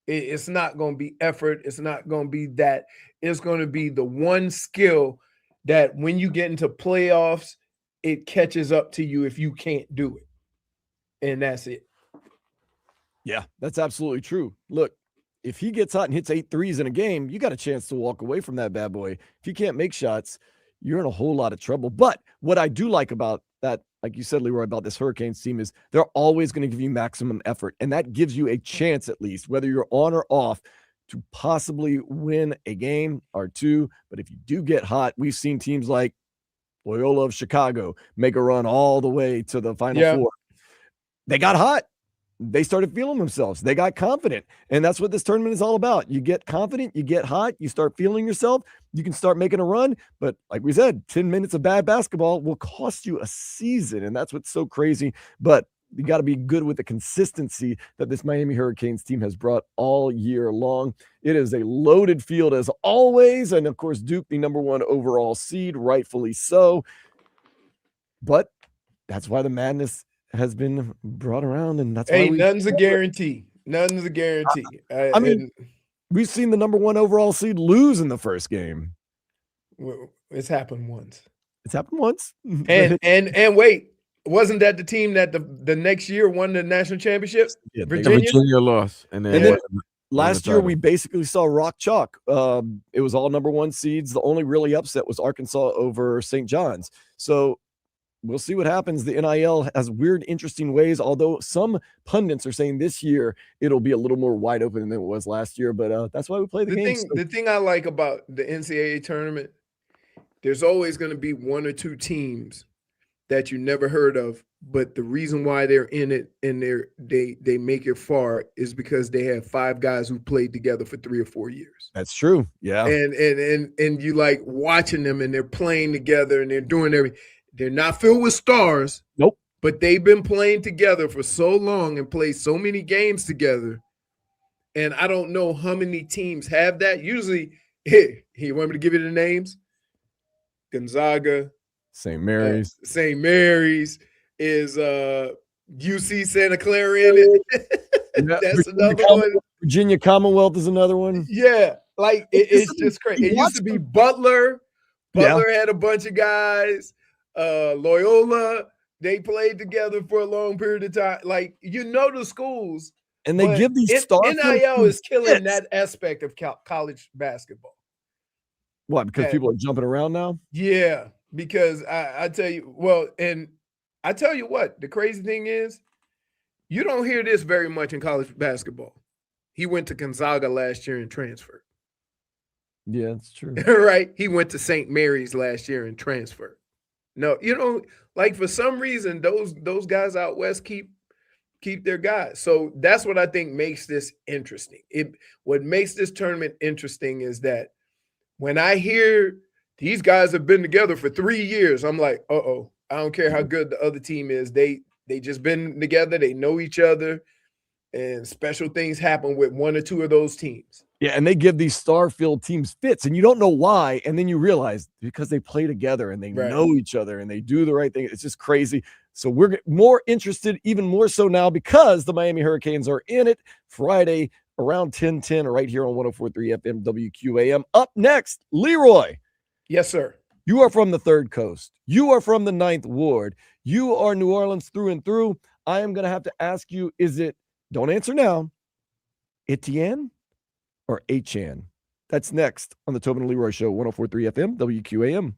It's not going to be effort. It's not going to be that. It's going to be the one skill that when you get into playoffs, it catches up to you if you can't do it. And that's it. Yeah, that's absolutely true. Look, if he gets hot and hits 8 threes in a game, you got a chance to walk away from that bad boy. If you can't make shots, you're in a whole lot of trouble. But what I do like about that, like you said, Leroy, about this Hurricanes team is they're always going to give you maximum effort. And that gives you a chance, at least, whether you're on or off, to possibly win a game or 2. But if you do get hot, we've seen teams like Loyola of Chicago make a run all the way to the Final Four. They got hot. they started feeling themselves. They got confident. And that's what this tournament is all about. You get confident, you get hot, you start feeling yourself, you can start making a run. But like we said, 10 minutes of bad basketball will cost you a season. And that's what's so crazy. But you got to be good with the consistency that this Miami Hurricanes team has brought all year long. It is a loaded field as always. And of course, Duke, the number 1 overall seed, rightfully so. But that's why the madness has been brought around, and that's why nothing's a guarantee. Nothing's a guarantee. I mean, we've seen the number 1 overall seed lose in the first game. It's happened once. It's happened once. And wait, wasn't that the team that the next year won the national championship? Yeah, Virginia lost, and then last year we basically saw rock chalk. It was all number 1 seeds. The only really upset was Arkansas over St. John's. So we'll see what happens. The NIL has weird, interesting ways, although some pundits are saying this year it'll be a little more wide open than it was last year. But that's why we play the game. The thing I like about the NCAA tournament, there's always going to be 1 or 2 teams that you never heard of, but the reason why they're in it and they make it far is because they have 5 guys who played together for 3 or 4 years. That's true. Yeah. And you like watching them, and they're playing together and they're doing everything. They're not filled with stars. Nope. But they've been playing together for so long and played so many games together. And I don't know how many teams have that. Usually, you want me to give you the names? Gonzaga, St. Mary's. St. Mary's is UC Santa Clara in it. That's another one. Virginia Commonwealth is another one. Yeah, like it's just crazy. It used to be Butler. Butler had a bunch of guys. Loyola, they played together for a long period of time. Like, the schools. And they give these stars. NIL is killing that aspect of college basketball. What, because people are jumping around now? Yeah, because I tell you, and I tell you what, the crazy thing is, you don't hear this very much in college basketball. He went to Gonzaga last year and transferred. Yeah, that's true. Right? He went to St. Mary's last year and transferred. No, like for some reason, those guys out west keep their guys. So that's what I think makes this interesting. What makes this tournament interesting is that when I hear these guys have been together for 3 years, I'm like, uh-oh, I don't care how good the other team is. They just been together. They know each other, and special things happen with 1 or 2 of those teams. Yeah, and they give these star-filled teams fits, and you don't know why, and then you realize because they play together and they know each other and they do the right thing. It's just crazy. So we're more interested, even more so now, because the Miami Hurricanes are in it Friday around 10:10 right here on 104.3 FM WQAM. Up next, Leroy. Yes, sir. You are from the Third Coast. You are from the 9th Ward. You are New Orleans through and through. I am going to have to ask you, don't answer now, Etienne or Achane? That's next on the Tobin and Leroy Show, 104.3 FM, WQAM.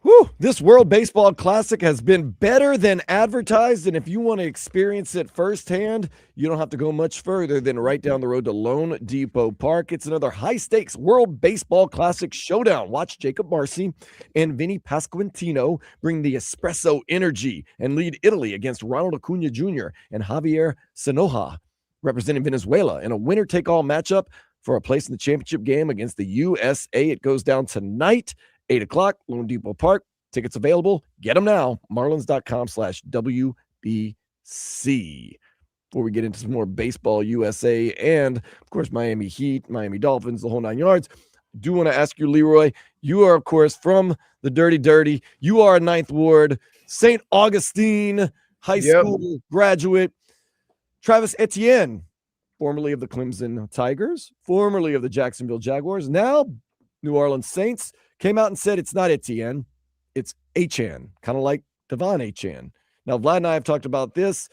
Whew, this World Baseball Classic has been better than advertised, and if you want to experience it firsthand, you don't have to go much further than right down the road to Lone Depot Park. It's another high-stakes World Baseball Classic showdown. Watch Jacob Marcy and Vinny Pasquantino bring the espresso energy and lead Italy against Ronald Acuna Jr. and Javier Sanoja, representing Venezuela, in a winner-take-all matchup for a place in the championship game against the USA. It goes down tonight. 8 o'clock, Lone Depot Park. Tickets available. Get them now. Marlins.com/WBC. Before we get into some more baseball USA and, of course, Miami Heat, Miami Dolphins, the whole 9 yards, I do want to ask you, Leroy, you are, of course, from the Dirty. You are a Ninth Ward, St. Augustine High School graduate. Travis Etienne, formerly of the Clemson Tigers, formerly of the Jacksonville Jaguars, now New Orleans Saints, came out and said it's not Etienne, it's Achane, kind of like Devon Achane. Now, Vlad and I have talked about this.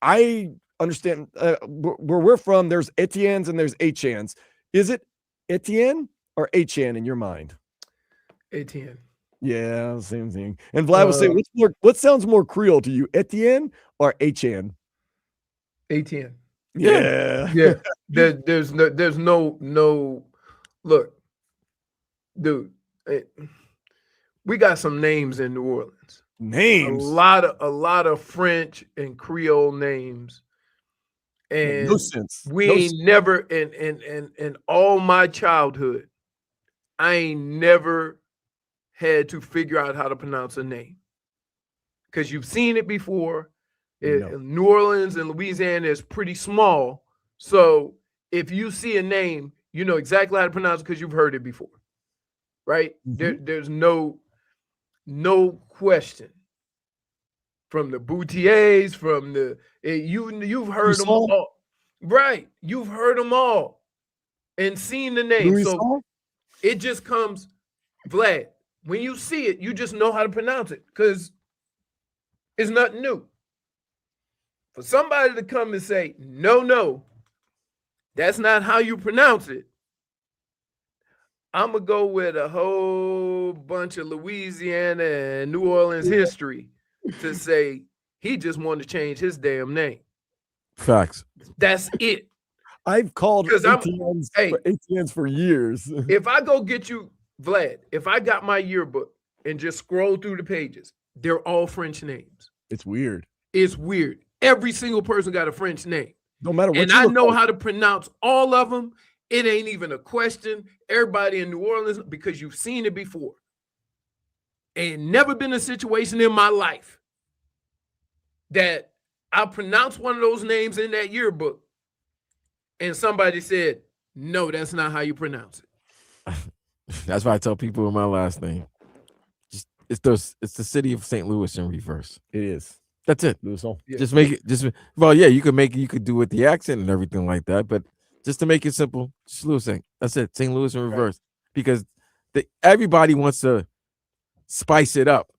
I understand where we're from, there's Etiennes and there's Achanes. Is it Etienne or Achane in your mind? Etienne. Yeah, same thing. And Vlad was saying, what sounds more Creole to you, Etienne or Achane? Etienne. Yeah. There's no look, dude. We got some names in New Orleans. Names. A lot of French and Creole names. And no sense. We ain't never in all my childhood, I ain't never had to figure out how to pronounce a name. Because you've seen it before. New Orleans and Louisiana is pretty small. So if you see a name, you know exactly how to pronounce it because you've heard it before. Right? Mm-hmm. There's no question. From the Boutiers, from the you've heard them all. Right. You've heard them all and seen the name. So it just comes, Vlad, when you see it, you just know how to pronounce it because it's nothing new. For somebody to come and say, no, that's not how you pronounce it, I'm going to go with a whole bunch of Louisiana and New Orleans history to say he just wanted to change his damn name. Facts. That's it. I've called ATNs for years. If I go get you, Vlad, if I got my yearbook and just scroll through the pages, they're all French names. It's weird. It's weird. Every single person got a French name. No matter what. And I know how to pronounce all of them. It ain't even a question. Everybody in New Orleans, because you've seen it before. Ain't never been a situation in my life that I pronounced one of those names in that yearbook and somebody said, no, that's not how you pronounce it. That's why I tell people in my last name. It's the city of St. Louis in reverse. It is. That's it. Yeah. Just make it you could do with the accent and everything like that, but just to make it simple, just Louis St. That's it. St. Louis in reverse. Right. Because everybody wants to spice it up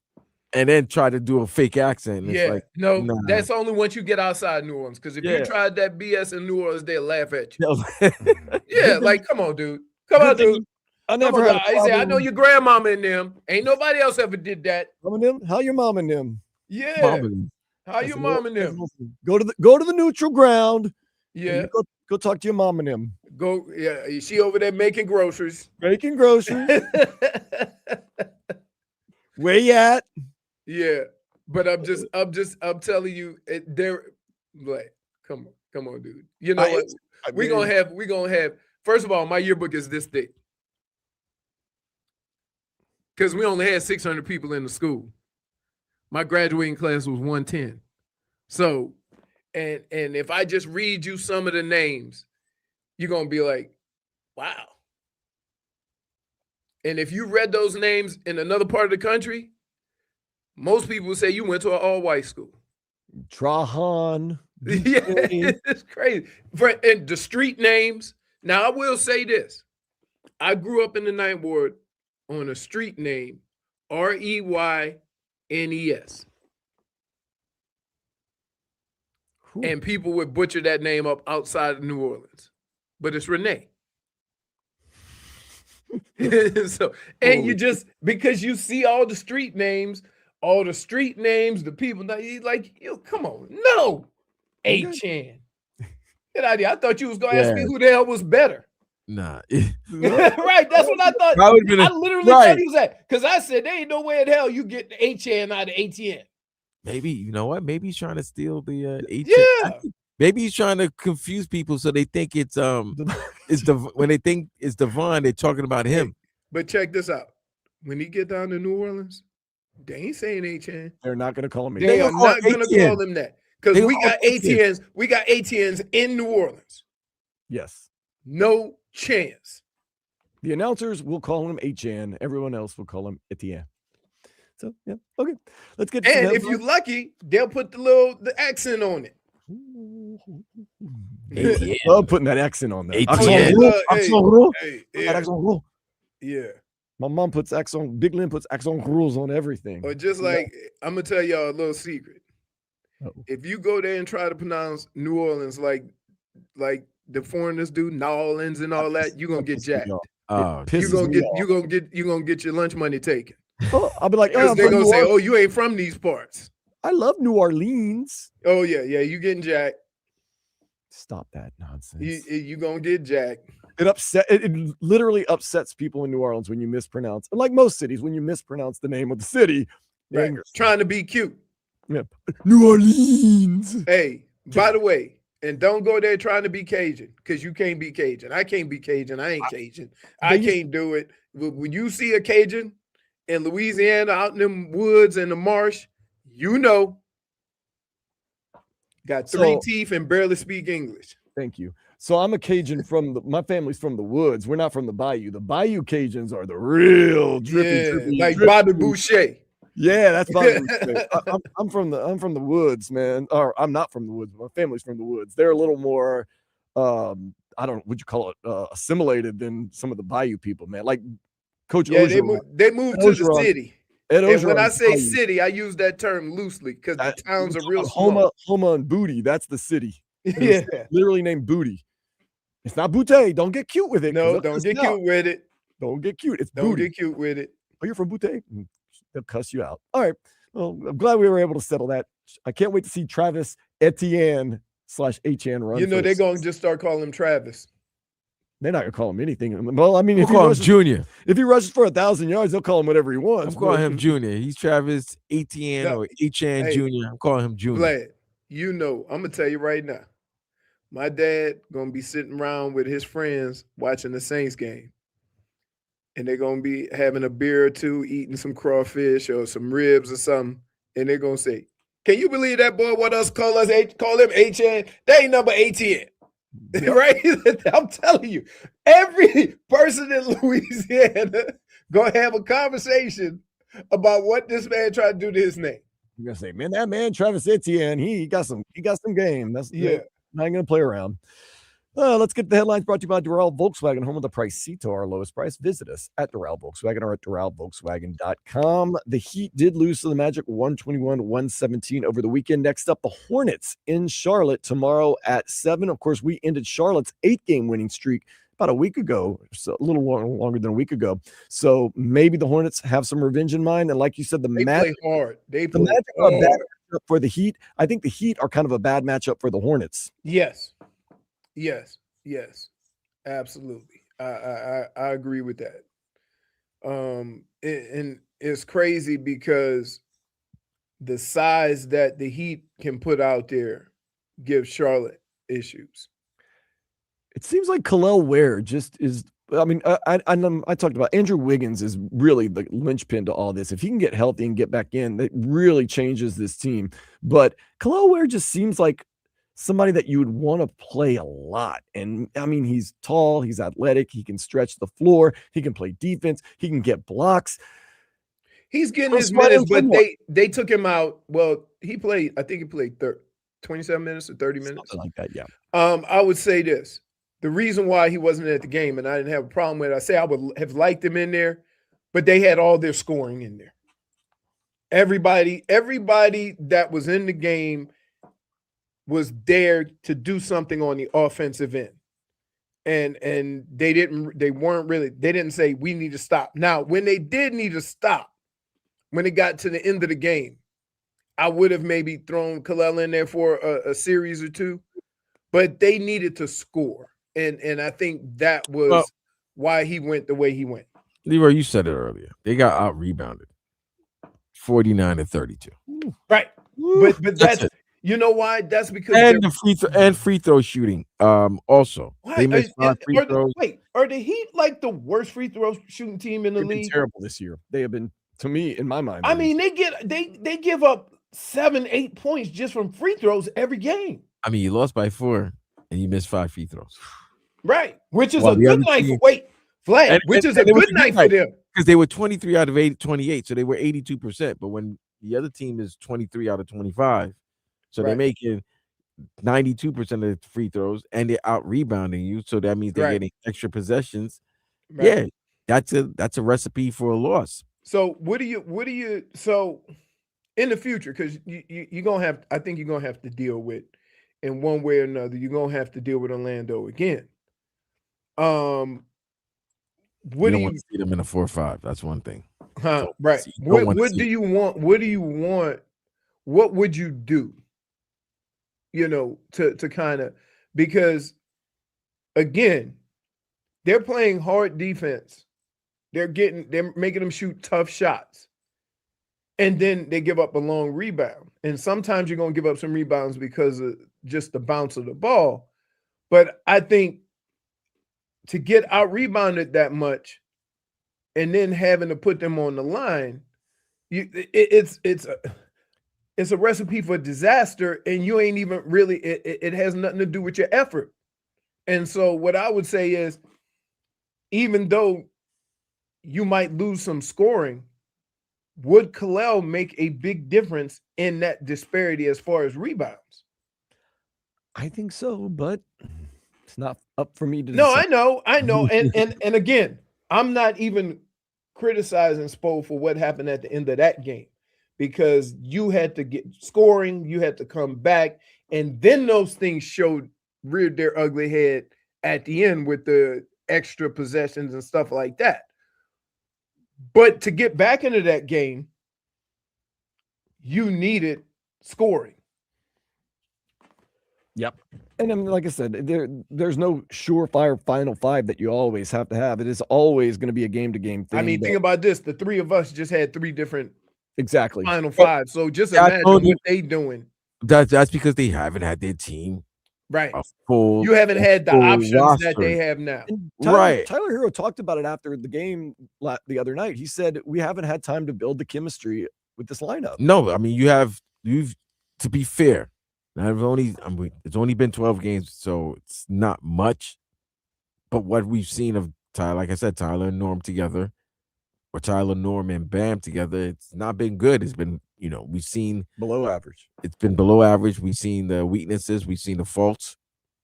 and then try to do a fake accent. Nah. That's only once you get outside New Orleans. Because if you tried that BS in New Orleans, they'll laugh at you. Come on, dude. Come on, dude. I never had I know your grandmama and them. Ain't nobody else ever did that. Mom and them? How your mom and them? Yeah. How your mom and them? Go to the neutral ground. Yeah. Go talk to your mom and them. She over there making groceries. Where you at? Yeah. But I'm telling you, they're like, come on, dude. You know what? We're gonna have, first of all, my yearbook is this thick. Because we only had 600 people in the school. My graduating class was 110. So, and if I just read you some of the names, you're going to be like, wow. And if you read those names in another part of the country, most people would say you went to an all-white school. Trahan. Yeah, it's crazy. And the street names. Now, I will say this. I grew up in the Ninth Ward on a street name, Reynes. And people would butcher that name up outside of New Orleans. But it's Renee. So, and you just because you see all the street names, the people like you. Come on, no, Okay. Achane. Get out of here. I thought you was gonna ask me who the hell was better. Nah. Right, that's what I thought. That would've been I literally thought he was at, because I said there ain't no way in hell you get the Achane out of Etienne. Maybe, you know what? Maybe he's trying to steal the Yeah. Maybe he's trying to confuse people so they think it's when they think it's Devon, they're talking about him. But check this out. When he get down to New Orleans, they ain't saying Achane. They're not going to call him. They are not going to call him that, because we got Etienne's. We got Etienne's in New Orleans. Yes. No chance. The announcers will call him Achane. Everyone else will call him Etienne. So yeah, okay. Let's get. And if you're lucky, they'll put the accent on it. Etienne. Love putting that accent on there. Yeah. My mom puts accent. Big Lynn puts accent rules on everything. Or just like I'm gonna tell y'all a little secret. If you go there and try to pronounce New Orleans like the foreigners do, New Orleans and all that, you're gonna get jacked. You're gonna get your lunch money taken. Oh, I'll be like, they're gonna say, "Oh, you ain't from these parts." I love New Orleans. Oh yeah, you getting jacked. Stop that nonsense. You gonna get jacked. It literally upsets people in New Orleans when you mispronounce. And like most cities, when you mispronounce the name of the city, right? Trying to be cute. Yeah. New Orleans. Hey, by the way, and don't go there trying to be Cajun, because you can't be Cajun. I can't be Cajun. I ain't Cajun. I can't do it. When you see a Cajun in Louisiana out in them woods and the marsh, you know, got three teeth and barely speak English. Thank you. So I'm a Cajun my family's from the woods. We're not from the bayou. The bayou Cajuns are the real drippy, like Bobby Boucher. Yeah, that's Bobby Boucher. I'm from the woods, man. Or I'm not from the woods. But my family's from the woods. They're a little more, I don't know, would you call it, assimilated than some of the bayou people, man. Like Coach Ogeron. They moved to the city. And when I say bayou. City, I use that term loosely because the towns are real small. Homa and Booty, that's the city. Yeah, literally named Booty. It's not Butte. Don't get cute with it. No, don't get cute with it. Don't get cute. It's don't Booty. Get cute with it. Oh, you're from Butte? They'll cuss you out. All right. Well, I'm glad we were able to settle that. I can't wait to see Travis Etienne /Achane run. You know, they're going to just start calling him Travis. They're not going to call him anything. Well, I mean, if he rushes, Junior. If he rushes for 1,000 yards, they'll call him whatever he wants. I'm calling him Junior. He's Travis Etienne or Achane Jr. I'm calling him Junior. Vlad, you know, I'm going to tell you right now. My dad going to be sitting around with his friends watching the Saints game. And they're going to be having a beer or two, eating some crawfish or some ribs or something. And they're going to say, "Can you believe that boy? What else call him Achane? They ain't number 18." Yeah. Right? I'm telling you, every person in Louisiana going to have a conversation about what this man tried to do to his name. You're going to say, man, that man, Travis Etienne, he got some game. That's not going to play around. Let's get the headlines brought to you by Doral Volkswagen, home of the price seat to our lowest price. Visit us at Doral Volkswagen or at DoralVolkswagen.com. The Heat did lose to the Magic 121-117 over the weekend. Next up, the Hornets in Charlotte tomorrow at 7. Of course, we ended Charlotte's 8-game winning streak about a week ago, so a little longer than a week ago. So maybe the Hornets have some revenge in mind. And like you said, the Magic play hard. The Magic are a bad matchup for the Heat. I think the Heat are kind of a bad matchup for the Hornets. Yes, absolutely. I agree with that. And it's crazy because the size that the Heat can put out there gives Charlotte issues. It seems like Khalil Ware just is. I mean, I talked about Andrew Wiggins is really the linchpin to all this. If he can get healthy and get back in, that really changes this team. But Khalil Ware just seems like somebody that you would want to play a lot. And I mean, he's tall, he's athletic, he can stretch the floor, he can play defense, he can get blocks. He's getting his minutes, but they took him out. Well, I think he played 27 minutes or 30 minutes. Something like that, yeah. I would say this. The reason why he wasn't at the game, and I didn't have a problem with it, I say I would have liked him in there, but they had all their scoring in there. Everybody that was in the game was there to do something on the offensive end. and they didn't say we need to stop. Now, when they did need to stop, when it got to the end of the game, I would have maybe thrown Kalel in there for a series or two, but they needed to score. And I think that was why he went the way he went. Leroy, you said it earlier. They got out rebounded 49-32. Right. But that's you know why? That's because and free throw shooting. Also, what? They missed 5 free throws. Are the Heat like the worst free throw shooting team in the league? Terrible this year. They have been, to me, in my mind. I mean, they give up 7-8 points just from free throws every game. I mean, you lost by 4 and you missed 5 free throws. Right, which is a good night for Vlad, which is a good night for them. Because they were 23 out of 28, so they were 82%. But when the other team is 23 out of 25, so they're making 92% of the free throws, and they're out rebounding you. So that means they're getting extra possessions. Right. Yeah, that's a recipe for a loss. So what do you so in the future, because you're gonna have, I think you're gonna have to deal with, in one way or another, you're gonna have to deal with Orlando again. What do you want to see them in a 4-5? That's one thing. Right. What do you want? What do you want? What would you do? You know, to kind of, because again, they're playing hard defense. They're making them shoot tough shots. And then they give up a long rebound. And sometimes you're going to give up some rebounds because of just the bounce of the ball. But I think to get out rebounded that much and then having to put them on the line, it's a recipe for disaster, and you ain't even really, it has nothing to do with your effort. And so what I would say is, even though you might lose some scoring, would Kalel make a big difference in that disparity as far as rebounds? I think so, but it's not up for me to No, decide. I know. And again, I'm not even criticizing Spo for what happened at the end of that game, because you had to get scoring, you had to come back, and then those things reared their ugly head at the end with the extra possessions and stuff like that. But to get back into that game, you needed scoring. Yep. And I mean, like I said, there's no surefire final 5 that you always have to have. It is always going to be a game-to-game thing. I mean, think about this. The 3 of us just had 3 different final 5. So just imagine what they doing. That's because they haven't had their team. Right. You haven't had the options roster that they have now. Tyler Herro talked about it after the game the other night. He said, we haven't had time to build the chemistry with this lineup. No, I mean, you've to be fair, it's only been 12 games, so it's not much. But what we've seen of Tyler, like I said, Tyler and Norm together, or Tyler, Norm, and Bam together, it's not been good. It's been, we've seen below average. It's been below average. We've seen the weaknesses. We've seen the faults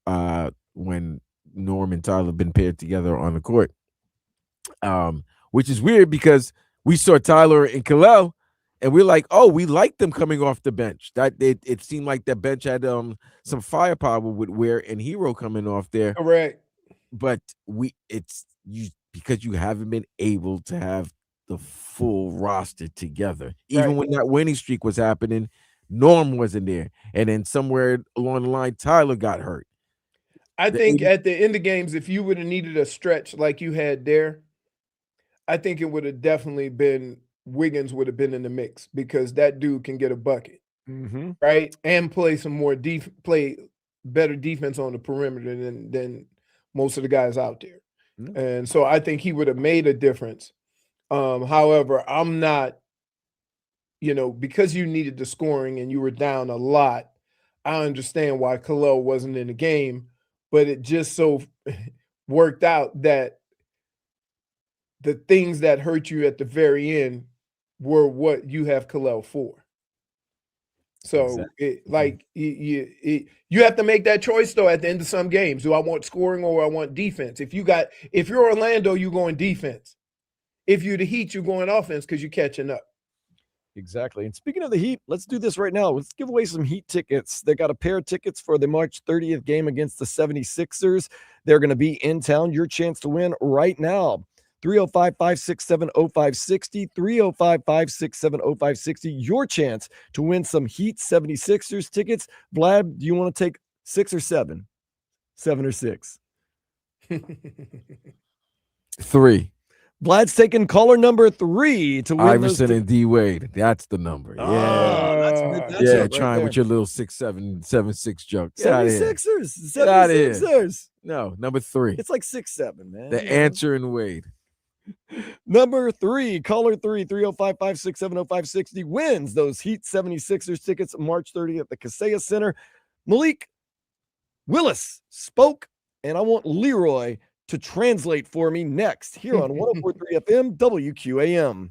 when Norm and Tyler have been paired together on the court. Which is weird because we saw Tyler and Kalel, and we're like, oh, we like them coming off the bench. That it seemed like that bench had some firepower with Ware and Herro coming off there. Correct. But because you haven't been able to have the full roster together. Even when that winning streak was happening, Norm wasn't there. And then somewhere along the line, Tyler got hurt. I think at the end of games, if you would have needed a stretch like you had there, I think it would have definitely been Wiggins would have been in the mix, because that dude can get a bucket, right? And play some more play better defense on the perimeter than most of the guys out there. And so I think he would have made a difference. However, I'm not, because you needed the scoring and you were down a lot, I understand why Kalel wasn't in the game, but it just so worked out that the things that hurt you at the very end were what you have Kalel for. So you have to make that choice though at the end of some games. Do I want scoring or I want defense? If you're Orlando, you're going defense. If you're the Heat, you're going offense because you're catching up. Exactly. And speaking of the Heat, let's do this right now. Let's give away some Heat tickets. They got a pair of tickets for the March 30th game against the 76ers. They're going to be in town. Your chance to win right now. 305-567-0560, 305-567-0560. Your chance to win some Heat 76ers tickets. Vlad, do you want to take 6 or 7? 7 or 6? 3. Vlad's taking caller number 3 to win Iverson and D Wade. That's the number. Yeah. That's a good matchup Yeah, right trying there. with your little 6'7", 7'6" joke. Get out of here. 76ers. Get outta here. 76ers. No, number 3. It's like 6'7", man. The answer in Wade. Number 3, caller 3, 305-567-0560 wins those Heat 76ers tickets March 30th at the Kaseya Center. Malik Willis spoke, and I want Leroy to translate for me next here on 104.3 FM WQAM.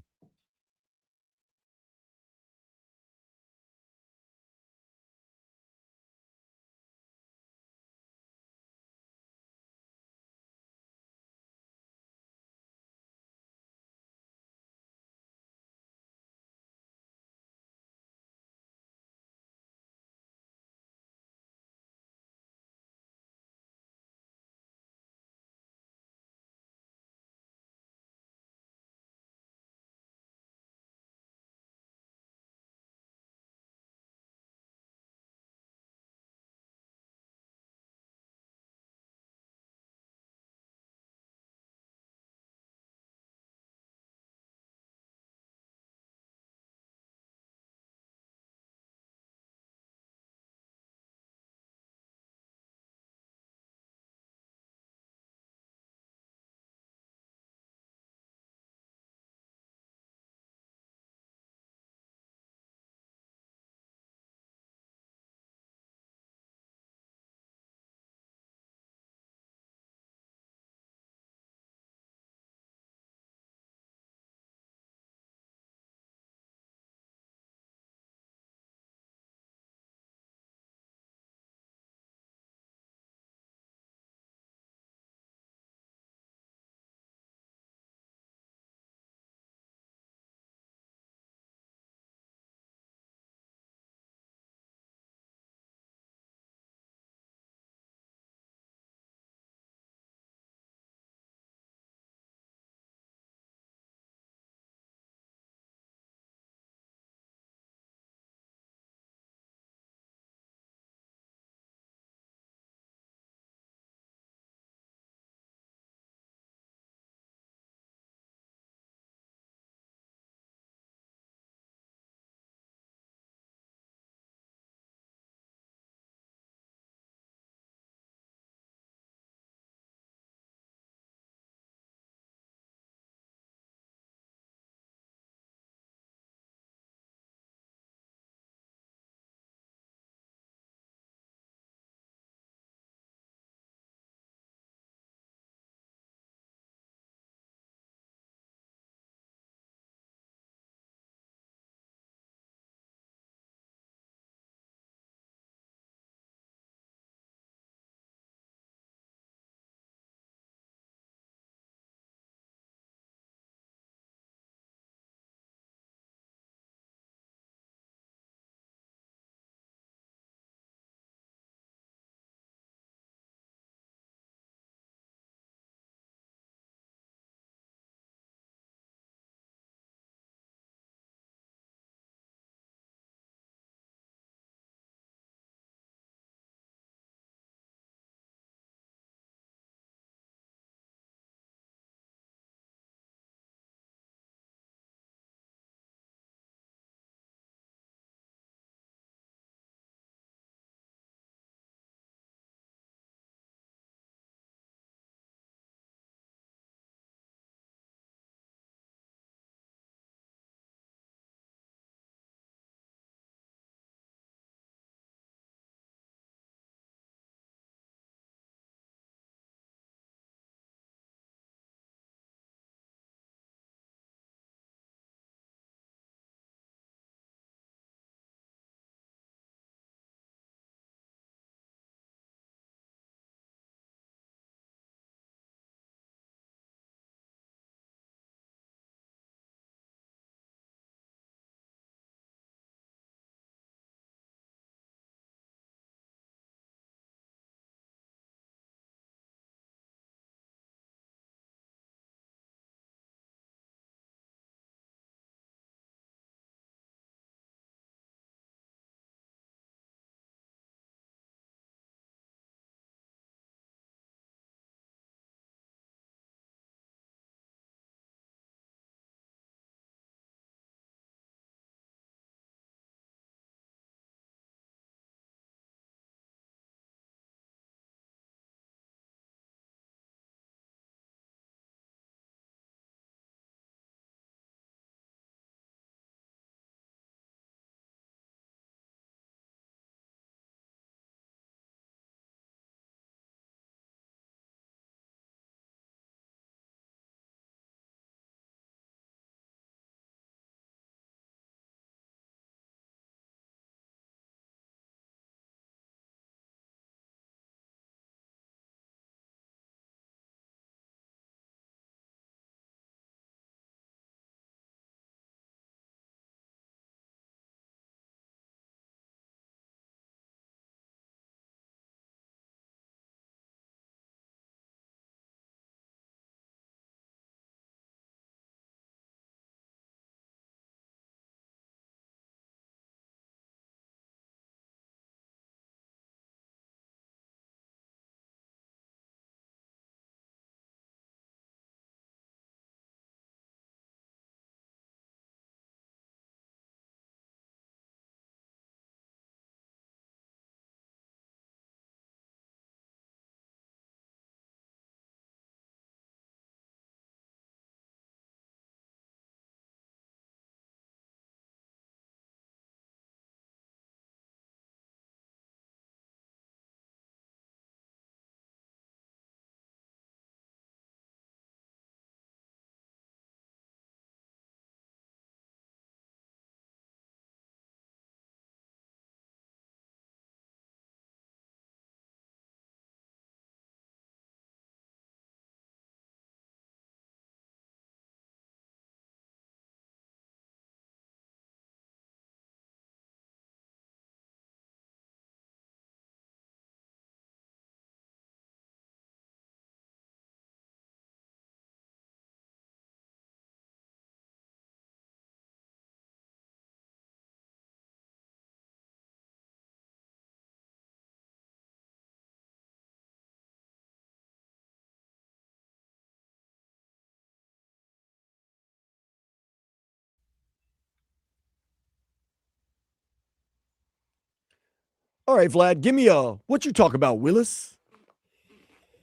All right, Vlad, give me what you talk about, Willis?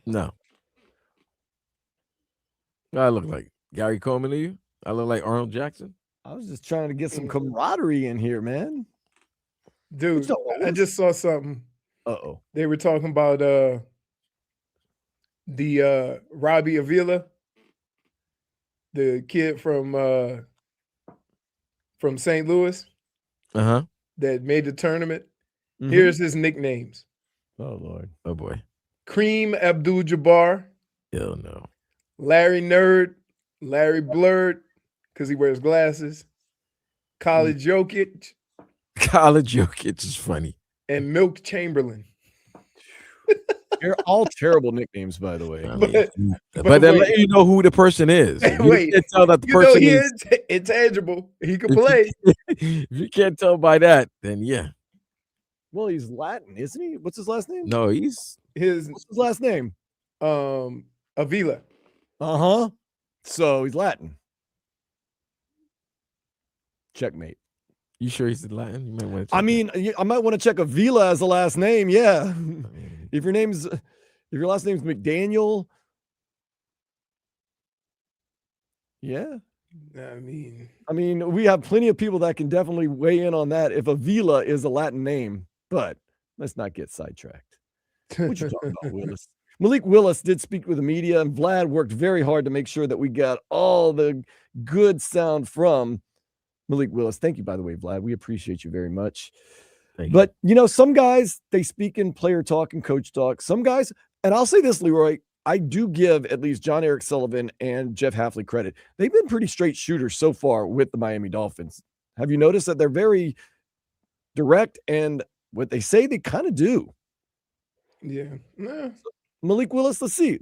No. I look like Gary Coleman to you? I look like Arnold Jackson? I was just trying to get some camaraderie in here, man. Dude, I just saw something. Uh-oh. They were talking about the Robbie Avila, the kid from St. Louis that made the tournament. Mhm. Here's his nicknames. Oh, Lord. Oh, boy. Kareem Abdul-Jabbar, Hell no. Larry Nerd, Larry Blurred, because he wears glasses, College Jokic, College Jokic is funny. and Milk Chamberlain. They're all terrible nicknames, by the way. I mean, But but they're wait. letting you know who the person is. If you Wait, can't tell that the You know person he is. is intangible. He can play. If you can't tell by that, then yeah. Well, he's Latin, isn't he? What's his last name? No, he's His What's his last name? Avila. Uh-huh. So he's Latin. Checkmate. you sure he's Latin? You might want to I mean, I might want to check Avila as a last name. Yeah. If your last name's McDaniel. Yeah. I mean, we have plenty of people that can definitely weigh in on that if Avila is a Latin name, but let's not get sidetracked. What you talking about, Willis? Malik Willis did speak with the media, and Vlad worked very hard to make sure that we got all the good sound from Malik Willis. Thank you, by the way, Vlad. We appreciate you very much. But, some guys, they speak in player talk and coach talk. Some guys, and I'll say this, Leroy, I do give at least Jon-Eric Sullivan and Jeff Hafley credit. They've been pretty straight shooters so far with the Miami Dolphins. Have you noticed that they're very direct, and what they say they kind of do? Yeah. Nah. Malik Willis, let's see.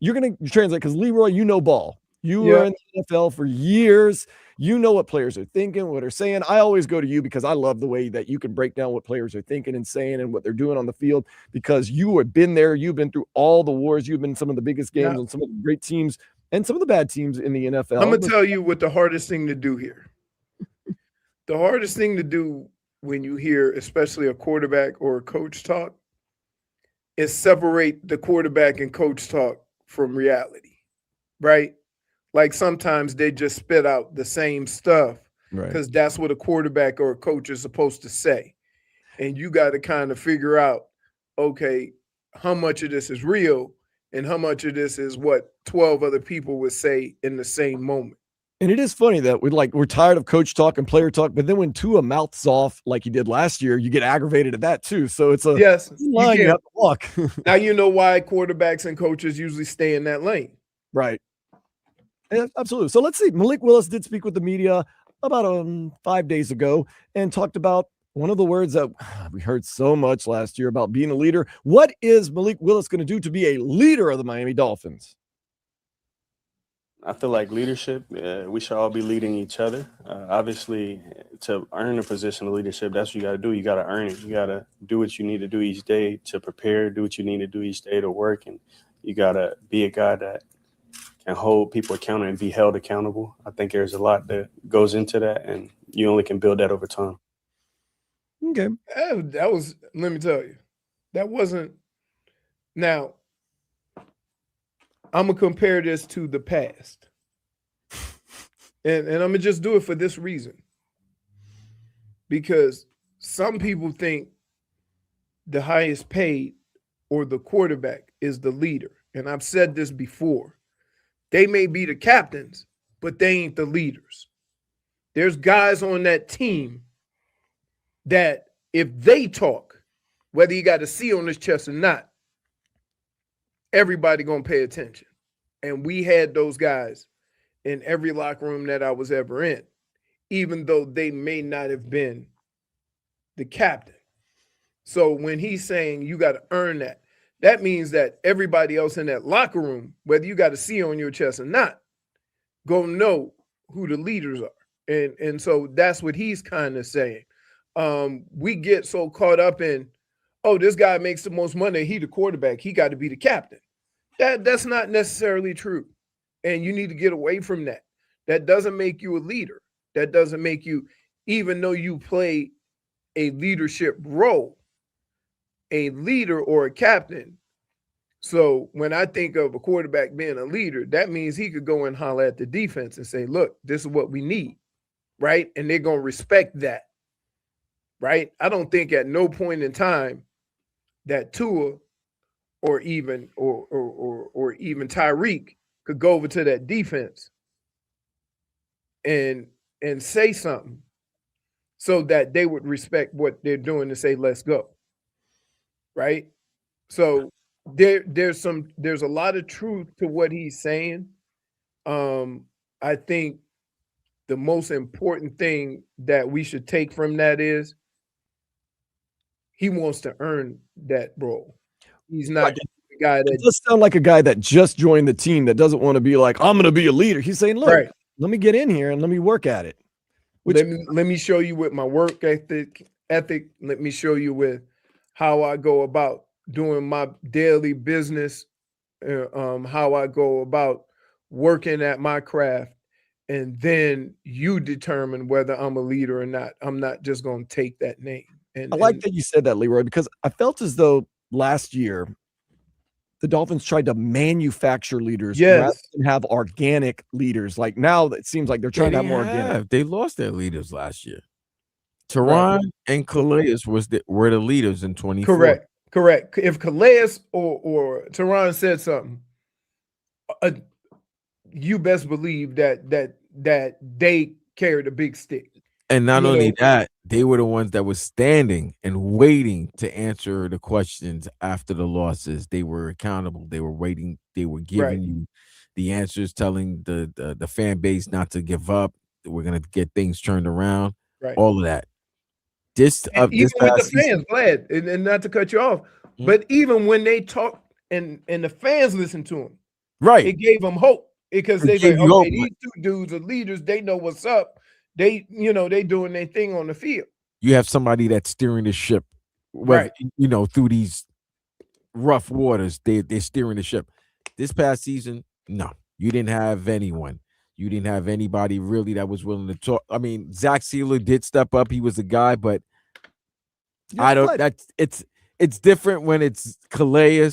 You're going to translate because, Leroy, you know ball. You were in the NFL for years. You know what players are thinking, what they're saying. I always go to you because I love the way that you can break down what players are thinking and saying and what they're doing on the field because you have been there. You've been through all the wars. You've been in some of the biggest games on some of the great teams and some of the bad teams in the NFL. I'm going to tell you what the hardest thing to do here. The hardest thing to do when you hear especially a quarterback or a coach talk is separate the quarterback and coach talk from reality, right? Like sometimes they just spit out the same stuff because that's what a quarterback or a coach is supposed to say. And you got to kind of figure out, okay, how much of this is real and how much of this is what 12 other people would say in the same moment. And it is funny that we're tired of coach talk and player talk, but then when Tua mouths off like he did last year, you get aggravated at that too. So it's a line you have to walk. Now you know why quarterbacks and coaches usually stay in that lane. Right. Yeah, absolutely. So let's see. Malik Willis did speak with the media about 5 days ago and talked about one of the words that we heard so much last year about being a leader. What is Malik Willis going to do to be a leader of the Miami Dolphins? I feel like leadership, we should all be leading each other. Obviously, to earn a position of leadership, that's what you got to do. You got to earn it. You got to do what you need to do each day to prepare, do what you need to do each day to work. And you got to be a guy that can hold people accountable and be held accountable. I think there's a lot that goes into that, and you only can build that over time. Okay. That was, let me tell you, that wasn't. Now, I'm going to compare this to the past. And I'm going to just do it for this reason. Because some people think the highest paid or the quarterback is the leader. And I've said this before. They may be the captains, but they ain't the leaders. There's guys on that team that if they talk, whether you got a C on his chest or not, everybody going to pay attention. And we had those guys in every locker room that I was ever in, even though they may not have been the captain. So when he's saying you got to earn that, that means that everybody else in that locker room, whether you got a C on your chest or not, go know who the leaders are. And so that's what he's kind of saying. We get so caught up in, oh, this guy makes the most money. He the quarterback. He got to be the captain. That's not necessarily true. And you need to get away from that. That doesn't make you a leader. That doesn't make you, even though you play a leadership role, a leader or a captain. So when I think of a quarterback being a leader, that means he could go and holler at the defense and say, look, this is what we need, right? And they're going to respect that, right? I don't think at no point in time that Tua or even Tyreek could go over to that defense and say something so that they would respect what they're doing and say, let's go, right? So there's a lot of truth to what he's saying. I think the most important thing that we should take from that is he wants to earn that role. He's not the guy that it does sound like a guy that just joined the team that doesn't want to be like, I'm going to be a leader. He's saying, look, let me get in here and let me work at it. Let me show you with my work ethic. Let me show you with how I go about doing my daily business, how I go about working at my craft, and then you determine whether I'm a leader or not. I'm not just going to take that name. And I like that you said that, Leroy, because I felt as though last year the Dolphins tried to manufacture leaders rather than have organic leaders. Like now it seems like they're trying to have more organic. They lost their leaders last year. Teron and Calais were the leaders in 2024. Correct. If Calais or Teron said something, you best believe that they carried a big stick. And not only that, they were the ones that were standing and waiting to answer the questions after the losses. They were accountable. They were waiting. They were giving you the answers, telling the fan base not to give up. We're going to get things turned around. Right. All of that. Even with the fans, Vlad, and not to cut you off, but even when they talk and the fans listen to them, it gave them hope because they say, okay, these two dudes are leaders. They know what's up. They doing their thing on the field. You have somebody that's steering the ship, through these rough waters. They're steering the ship. This past season, no, you didn't have anyone. You didn't have anybody really that was willing to talk. I mean, Zach Sealer did step up. He was a guy, but it's different when it's Calais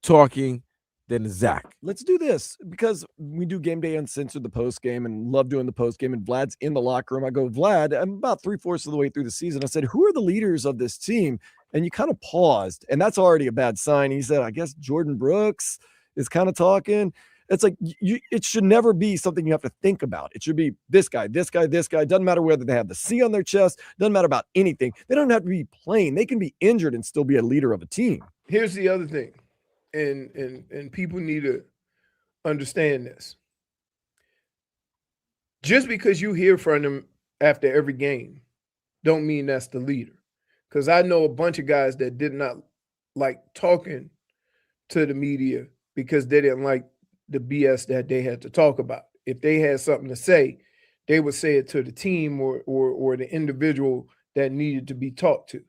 talking than Zach. Let's do this because we do Game Day Uncensored, the post game, and love doing the post game. And Vlad's in the locker room. I go, Vlad, I'm about 3/4 of the way through the season. I said, who are the leaders of this team? And you kind of paused, and that's already a bad sign. He said, I guess Jordan Brooks is kind of talking. It's like it should never be something you have to think about. It should be this guy, this guy, this guy. Doesn't matter whether they have the C on their chest. Doesn't matter about anything. They don't have to be playing. They can be injured and still be a leader of a team. Here's the other thing, and people need to understand this. Just because you hear from them after every game, don't mean that's the leader. Because I know a bunch of guys that did not like talking to the media because they didn't like the BS that they had to talk about. If they had something to say, they would say it to the team or the individual that needed to be talked to.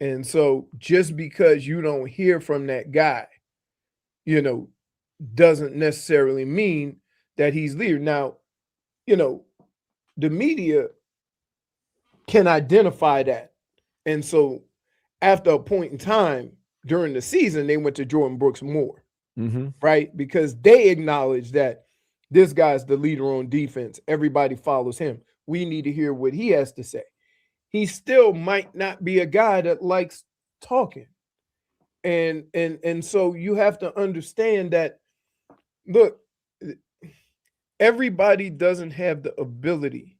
And so just because you don't hear from that guy, doesn't necessarily mean that he's leader. Now, the media can identify that. And so after a point in time during the season, they went to Jordan Brooks more. Right? Because they acknowledge that this guy's the leader on defense. Everybody follows him. We need to hear what he has to say. He still might not be a guy that likes talking. And so you have to understand that, look, everybody doesn't have the ability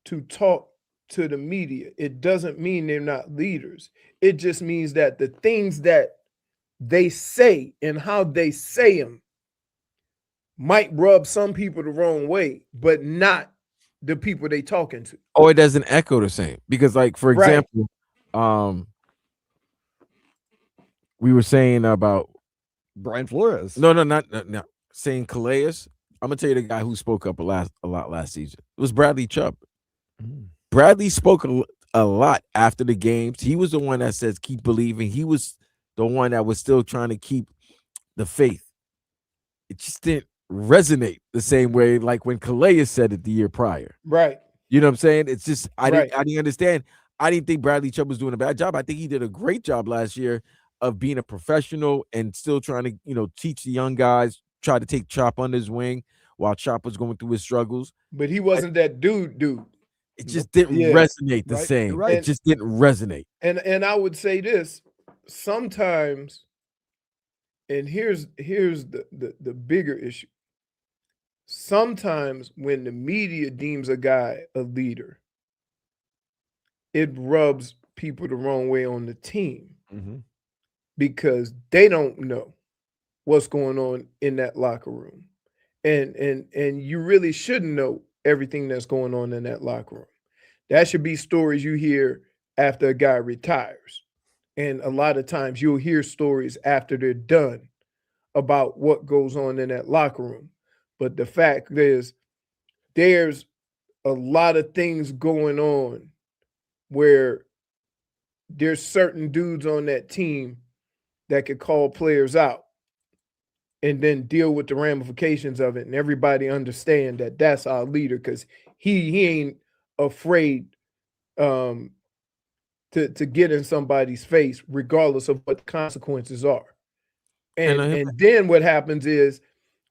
to talk to the media. It doesn't mean they're not leaders. It just means that the things that they say and how they say them might rub some people the wrong way, but not the people they talking to. Or it doesn't echo the same. Because, like, for example, we were saying about Brian Flores. No, not saying Calais. I'm gonna tell you the guy who spoke up a lot last season. It was Bradley Chubb. Bradley spoke a lot after the games. He was the one that says keep believing. He was the one that was still trying to keep the faith. It just didn't resonate the same way like when Calais said it the year prior. Right. You know what I'm saying? It's just I didn't understand. I didn't think Bradley Chubb was doing a bad job. I think he did a great job last year of being a professional and still trying to, teach the young guys, try to take Chop under his wing while Chop was going through his struggles. But he wasn't that dude. It just didn't Yeah, resonate the right, same. you're right. It just didn't resonate. And I would say this sometimes, and here's the bigger issue. Sometimes when the media deems a guy a leader, it rubs people the wrong way on the team because they don't know what's going on in that locker room. And you really shouldn't know everything that's going on in that locker room. That should be stories you hear after a guy retires. And a lot of times you'll hear stories after they're done about what goes on in that locker room. But the fact is, there's a lot of things going on where there's certain dudes on that team that could call players out and then deal with the ramifications of it. And everybody understand that that's our leader because he ain't afraid to get in somebody's face regardless of what the consequences are. And then what happens is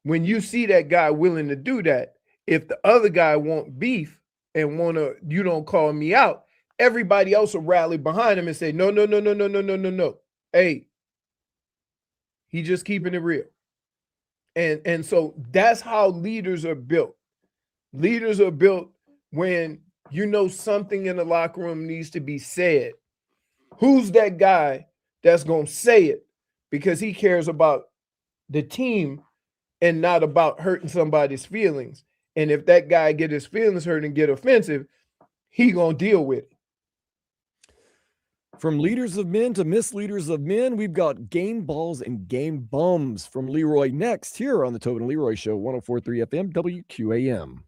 when you see that guy willing to do that, if the other guy want beef and you don't call me out, everybody else will rally behind him and say, no. Hey, he just keeping it real. And so that's how leaders are built. Leaders are built when something in the locker room needs to be said. Who's that guy that's going to say it because he cares about the team and not about hurting somebody's feelings? And if that guy get his feelings hurt and get offensive, he going to deal with it. From leaders of men to misleaders of men, we've got game balls and game bums from Leroy next here on the Tobin and Leroy Show, 104.3 FM, WQAM.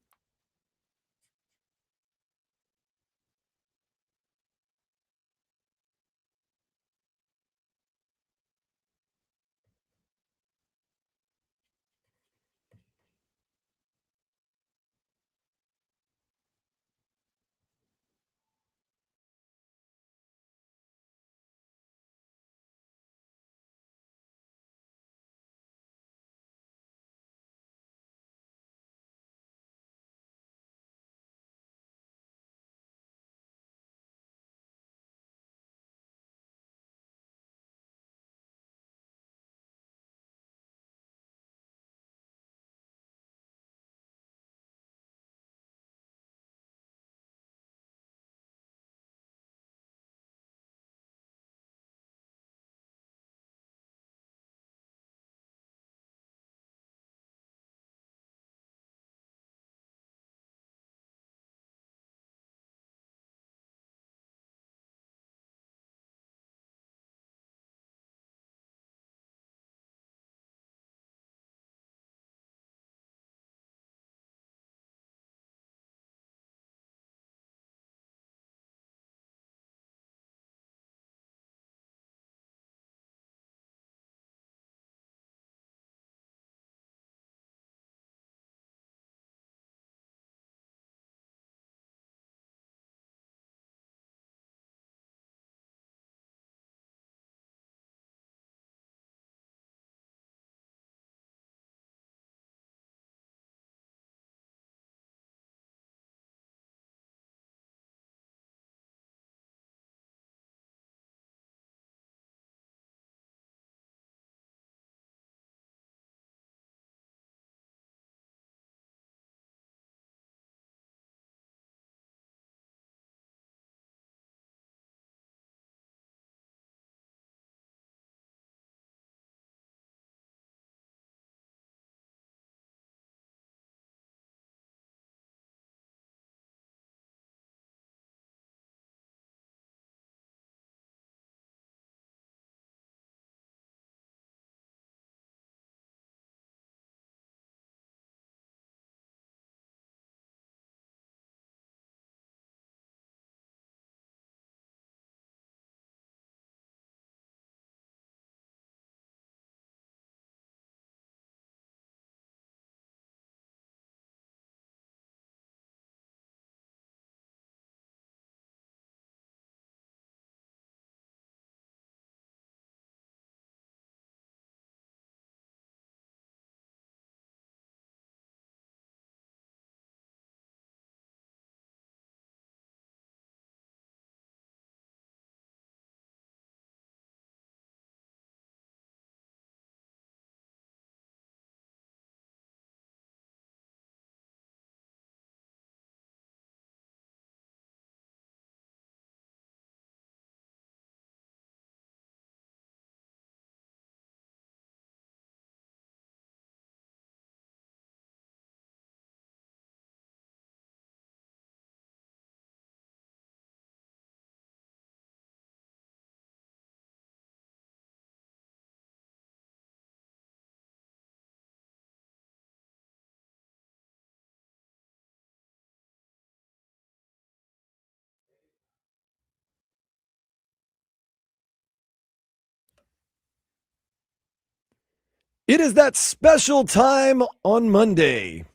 It is that special time on Monday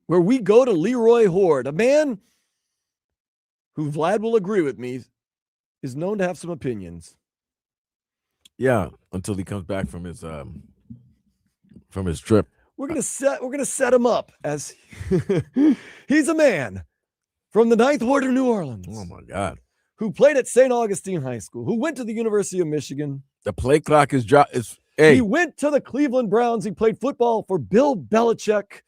where we go to Leroy Hoard, a man who Vlad will agree with me is known to have some opinions. Yeah, until he comes back from his trip. We're gonna set him up as he's a man from the Ninth Ward of New Orleans. Oh my God! Who played at St. Augustine High School? Who went to the University of Michigan? The play clock is dropped. He went to the Cleveland Browns. He played football for Bill Belichick.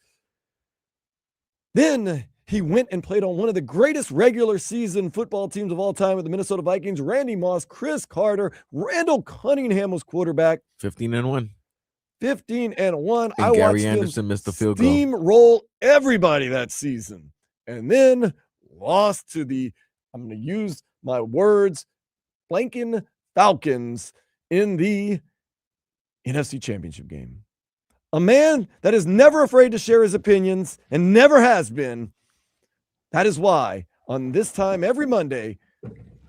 Then he went and played on one of the greatest regular season football teams of all time with the Minnesota Vikings. Randy Moss, Chris Carter, Randall Cunningham was quarterback. 15-1. 15-1. And Gary Anderson missed the field goal. Steamroll everybody that season. And then lost to the, I'm going to use my words, Blanken Falcons in the NFC Championship game. A man that is never afraid to share his opinions and never has been. That is why on this time every Monday,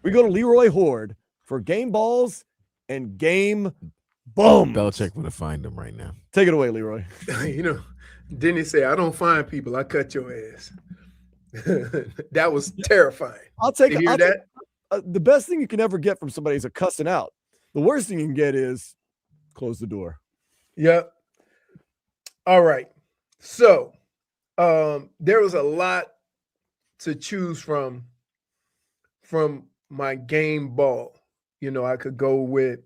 we go to Leroy Hoard for game balls and game bums. Belichick would have fined him right now. Take it away, Leroy. Didn't he say, I don't find people, I cut your ass. That was terrifying. I'll take that. The best thing you can ever get from somebody is a cussing out. The worst thing you can get is close the door. Yep. All right. So there was a lot to choose from my game ball. I could go with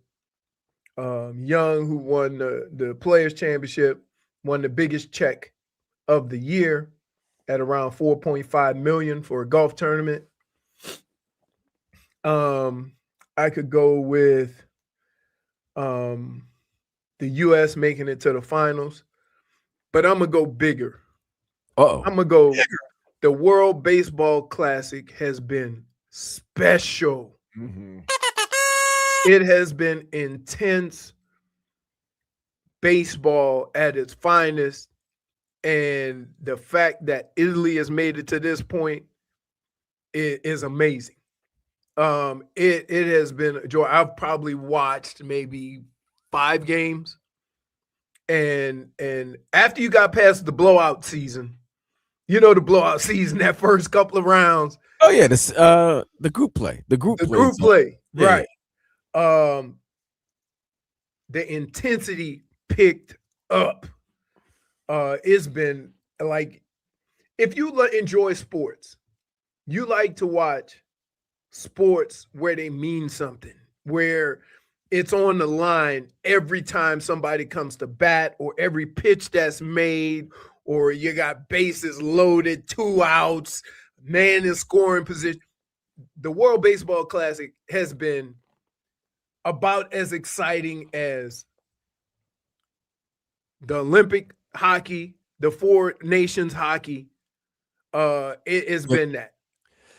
Young, who won the Players Championship, won the biggest check of the year at around $4.5 million for a golf tournament. I could go with the U.S. making it to the finals, but I'm going to go bigger. I'm going to go bigger. The World Baseball Classic has been special. Mm-hmm. It has been intense baseball at its finest. And the fact that Italy has made it to this point is amazing. It has been a joy. I've probably watched maybe 5 games. And after you got past the blowout season, the blowout season, that first couple of rounds. Oh yeah, the group play. The group play. Yeah. Right. The intensity picked up. It's been like, if you enjoy sports, you like to watch sports where they mean something, where it's on the line every time somebody comes to bat, or every pitch that's made, or you got bases loaded, 2 outs, man in scoring position. The World Baseball Classic has been about as exciting as the Olympic hockey, the 4 nations hockey. It has been that.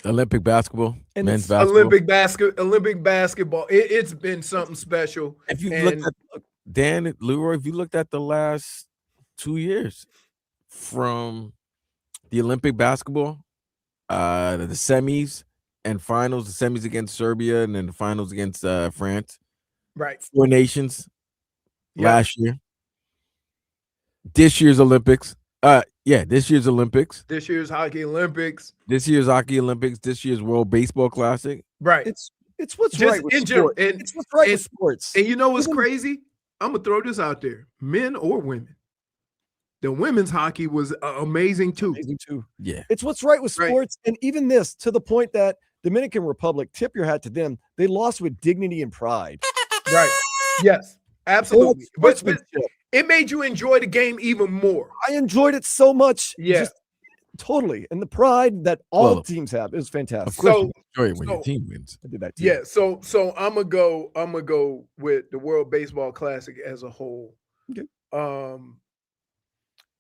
Olympic basketball, And men's basketball. Olympic basketball. It's been something special. If you looked at Dan, Leroy, if you looked at the last 2 years from the Olympic basketball, the semis and finals, the semis against Serbia and then the finals against France. Right. 4 nations last year. This year's Olympics. This year's Olympics. This year's Hockey Olympics. This year's Hockey Olympics. This year's World Baseball Classic. Right. It's what's right with sports. It's what's right with sports. And you know what's crazy? I'm going to throw this out there. Men or women. The women's hockey was amazing too. Yeah. It's what's right with sports. Right. And even this, to the point that Dominican Republic, tip your hat to them, they lost with dignity and pride. Right. Yes, absolutely. But it made you enjoy the game even more. I enjoyed it so much. Yeah. Totally. And the pride that all teams have is fantastic. Of course you enjoy it when your team wins. I did that too. Yeah. So I'm gonna go with the World Baseball Classic as a whole. Okay.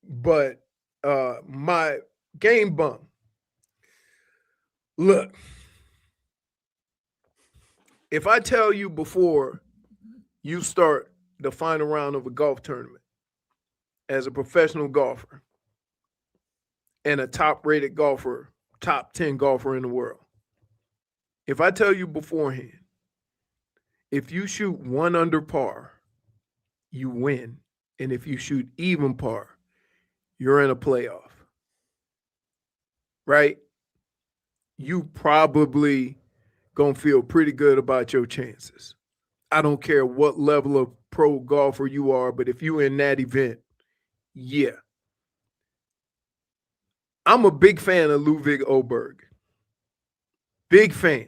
But my game bum. Look, if I tell you before you start the final round of a golf tournament as a professional golfer and a top-rated golfer, top 10 golfer in the world, if I tell you beforehand, if you shoot 1 under par, you win and if you shoot even par, you're in a playoff, right? You probably gonna feel pretty good about your chances. I don't care what level of pro golfer you are, but if you're in that event, yeah. I'm a big fan of Ludwig Oberg. Big fan.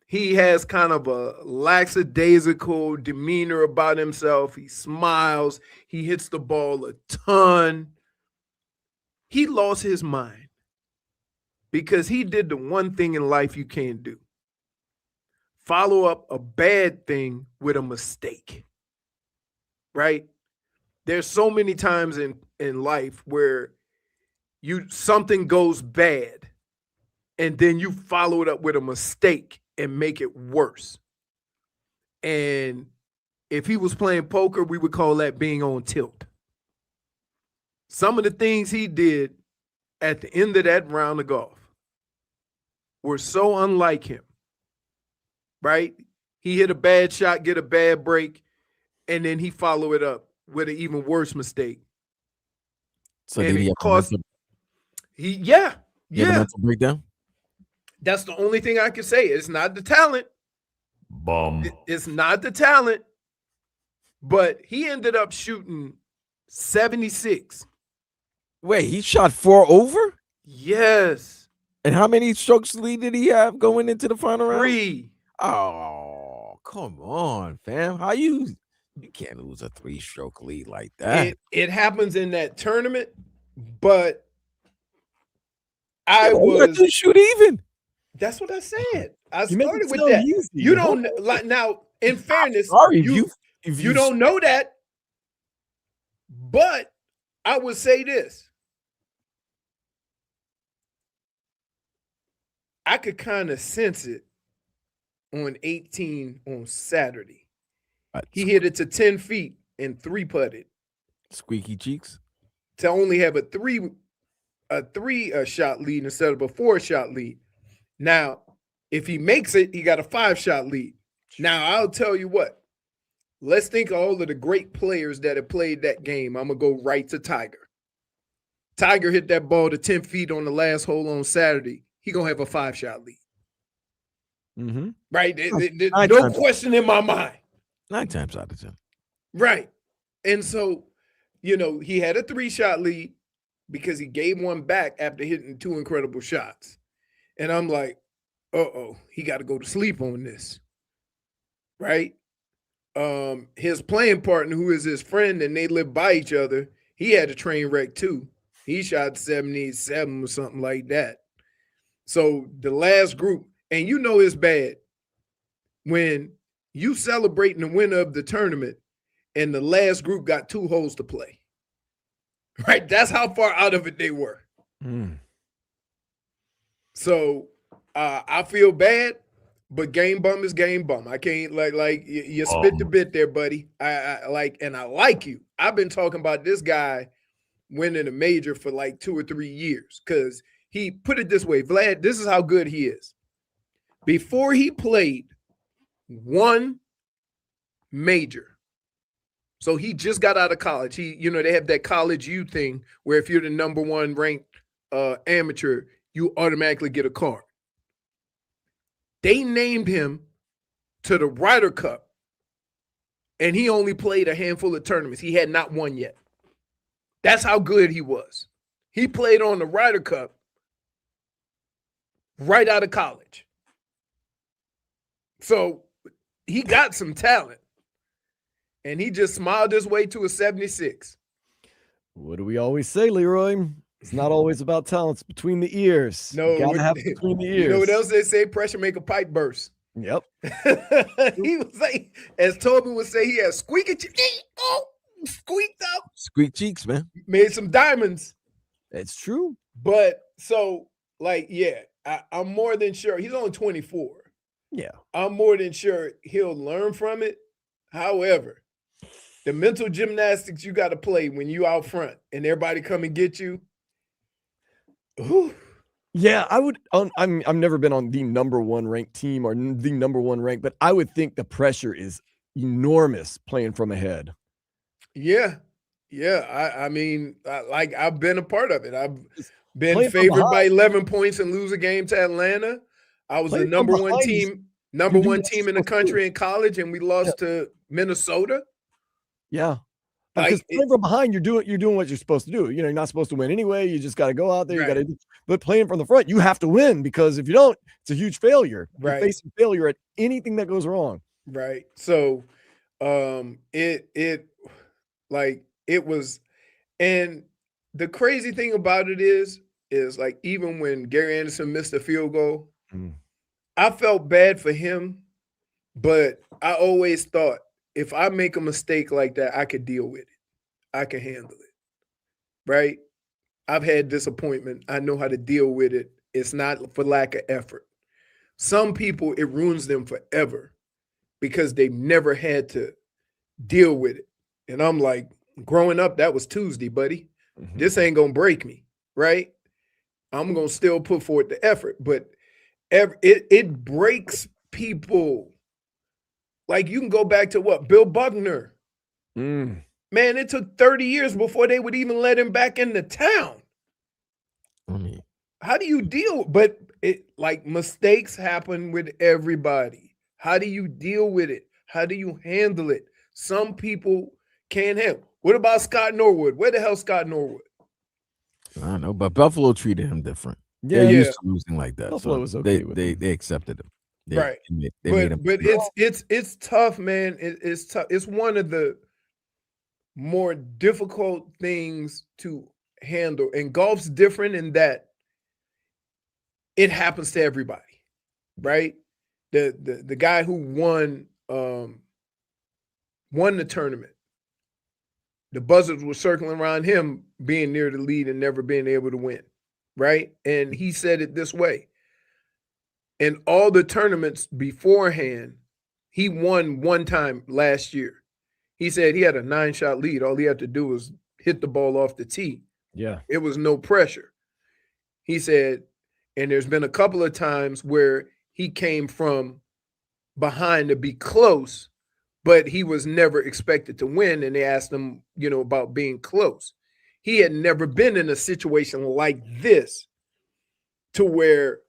He has kind of a lackadaisical demeanor about himself. He smiles. He hits the ball a ton. He lost his mind because he did the one thing in life you can't do. Follow up a bad thing with a mistake, right? There's so many times in life where something goes bad and then you follow it up with a mistake and make it worse. And if he was playing poker, we would call that being on tilt. Some of the things he did at the end of that round of golf were so unlike him, right? He hit a bad shot, get a bad break, and then he followed it up with an even worse mistake. So and did he it have cost, he had a mental breakdown? That's the only thing I can say. It's not the talent. It's not the talent. But he ended up shooting 76. Wait, he shot 4 over? Yes. And how many strokes lead did he have going into the final round? 3. Oh, come on, fam. How you can't lose a 3-stroke lead like that. It happens in that tournament, but to shoot even. That's what I said. I You make started it with so that. easy. You don't like now. In fairness, Sorry, if you don't know that, but I would say this: I could kind of sense it on 18 on Saturday. He hit it to 10 feet and 3-putted. Squeaky cheeks to only have a three shot lead instead of a 4-shot lead. Now, if he makes it, he got a 5-shot lead. Now, I'll tell you what. Let's think of all of the great players that have played that game. I'm going to go right to Tiger. Tiger hit that ball to 10 feet on the last hole on Saturday. He going to have a 5-shot lead. Mm-hmm. Right? No question in my mind. 9 times out of 10. Right. And so, he had a 3-shot lead because he gave one back after hitting 2 incredible shots. And I'm like, he got to go to sleep on this. Right? His playing partner, who is his friend, and they live by each other, he had a train wreck too. He shot 77 or something like that. So the last group, and it's bad when you celebrating the winner of the tournament and the last group got 2 holes to play. Right? That's how far out of it they were. So I feel bad, but game bum is game bum. I can't like you spit the bit there, buddy. I like you. I've been talking about this guy winning a major for like 2 or 3 years because he put it this way, Vlad, this is how good he is. Before he played 1 major. So he just got out of college. They have that college U thing where if you're the number 1 ranked amateur, you automatically get a card. They named him to the Ryder Cup, and he only played a handful of tournaments. He had not won yet. That's how good he was. He played on the Ryder Cup right out of college. So he got some talent, and he just smiled his way to a 76. What do we always say, Leroy? It's not always about talent. It's between the ears. No, you gotta have it between the ears. You know what else they say? Pressure make a pipe burst. Yep. He was like, as Tobin would say, he had squeaky cheeks. Oh, squeaked up. Squeak cheeks, man. Made some diamonds. It's true. But so, I'm more than sure. He's only 24. Yeah. I'm more than sure he'll learn from it. However, the mental gymnastics you got to play when you out front and everybody come and get you. Ooh. Yeah, I would. I've never been on the number 1 ranked team or the number 1 ranked, but I would think the pressure is enormous playing from ahead. Yeah. I mean, like I've been a part of it. I've been Playing from favored by behind. 11 points and lose a game to Atlanta. I was the Playing from number one behind, team you're doing what you're in the supposed to do. country in college, and we Yeah. lost to Minnesota. Yeah. Because Like playing from behind, you're doing what you're supposed to do. You know, you're not supposed to win anyway. You just got to go out there. You got right, to, but playing from the front, you have to win because if you don't, it's a huge failure. You're right, facing failure at anything that goes wrong. right. So, it like it was, and the crazy thing about it is like even when Gary Anderson missed a field goal, Mm. I felt bad for him, but I always thought if I make a mistake like that, I could deal with it. I can handle it. Right? I've had disappointment. I know how to deal with it. It's not for lack of effort. Some people, it ruins them forever because they've never had to deal with it. And I'm like, growing up, that was Tuesday, buddy. Mhm. This ain't going to break me. Right? I'm going to still put forth the effort. But it breaks people. Like you can go back to what? Bill Buckner. Mm. Man, it took 30 years before they would even let him back into town. I mean, How do you deal? But it like mistakes happen with everybody. How do you deal with it? How do you handle it? Some people can't handle. What about Scott Norwood? Where the hell Scott Norwood? I don't know, but Buffalo treated him different. Yeah. They're Yeah. used to losing like that. Buffalo So was okay with him. they accepted him. Right. They made him. But it's tough, man. It's tough. It's one of the more difficult things to handle. And golf's different in that it happens to everybody, right? The guy who won the tournament, the buzzards were circling around him being near the lead and never being able to win, right? And he said it this way. In all the tournaments beforehand, he won one time last year. He said he had a 9-shot lead. All he had to do was hit the ball off the tee. Yeah. It was no pressure. He said, and there's been a couple of times where he came from behind to be close, but he was never expected to win. And they asked him, about being close. He had never been in a situation like this to where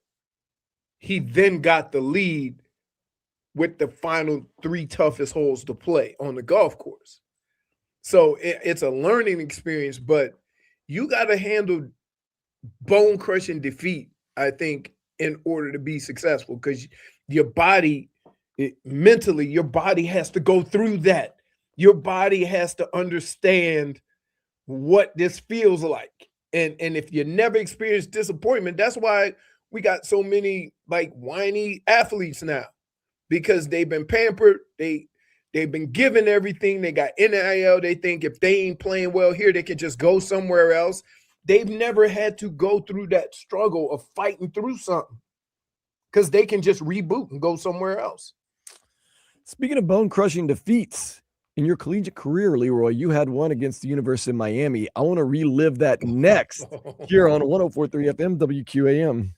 he then got the lead with the final 3 toughest holes to play on the golf course. So it's a learning experience, but you got to handle bone-crushing defeat, I think, in order to be successful, because your body, mentally, your body has to go through that. Your body has to understand what this feels like. And if you never experienced disappointment, that's why we got so many like whiny athletes now, because they've been pampered. They've been given everything. They got NIL. They think if they ain't playing well here, they can just go somewhere else. They've never had to go through that struggle of fighting through something because they can just reboot and go somewhere else. Speaking of bone-crushing defeats, in your collegiate career, Leroy, you had one against the University of Miami. I want to relive that next here on 104.3 FM WQAM.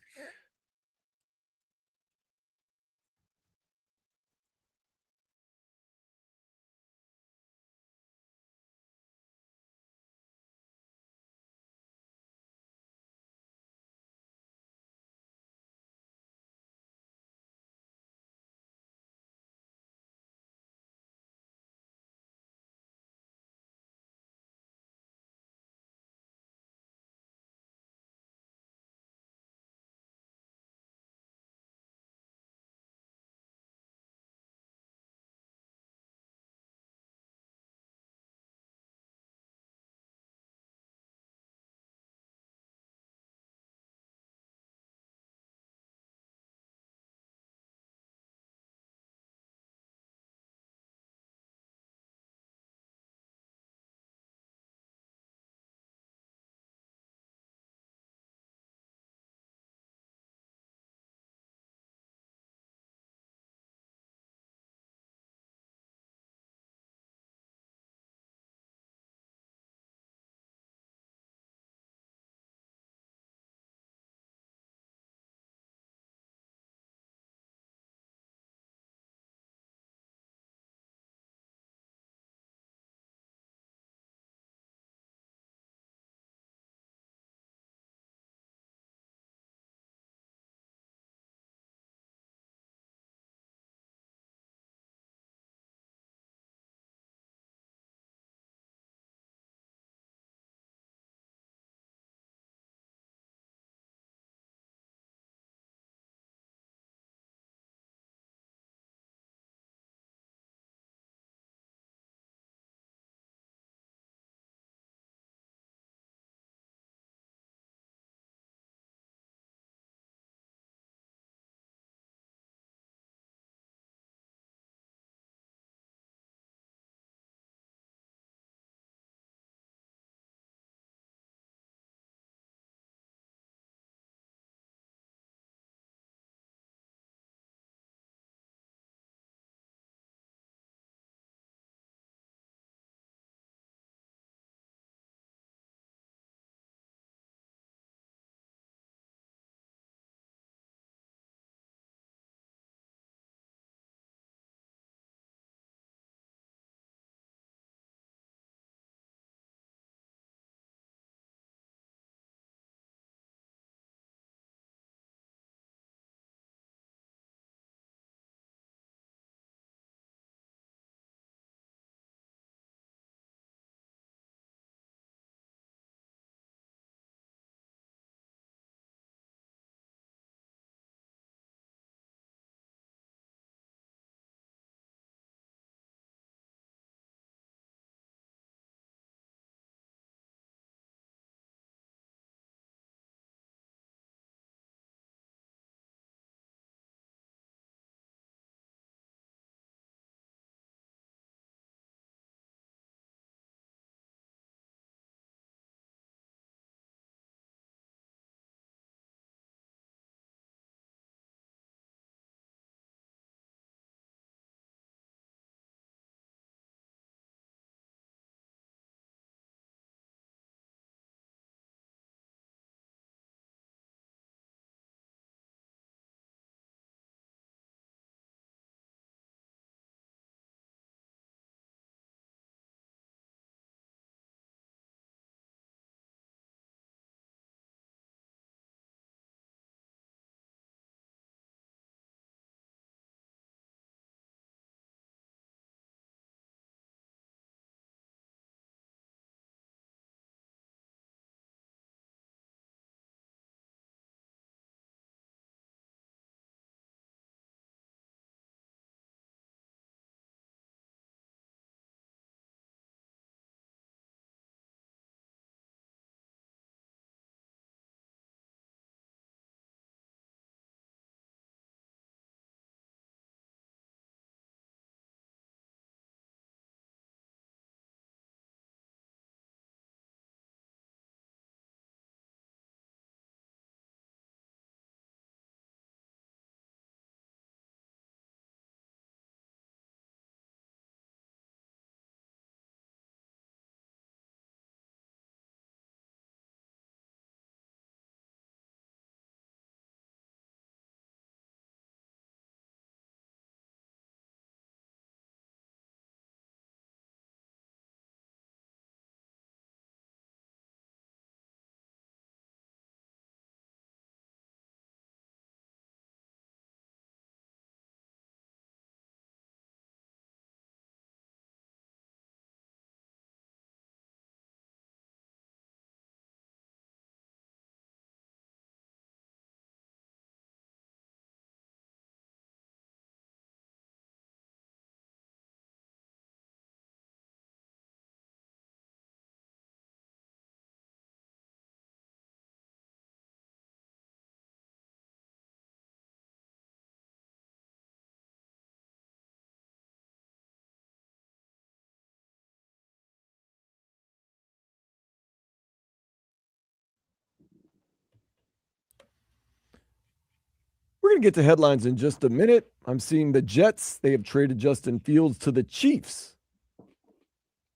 We're going to get to headlines in just a minute. I'm seeing the Jets. They have traded Justin Fields to the Chiefs.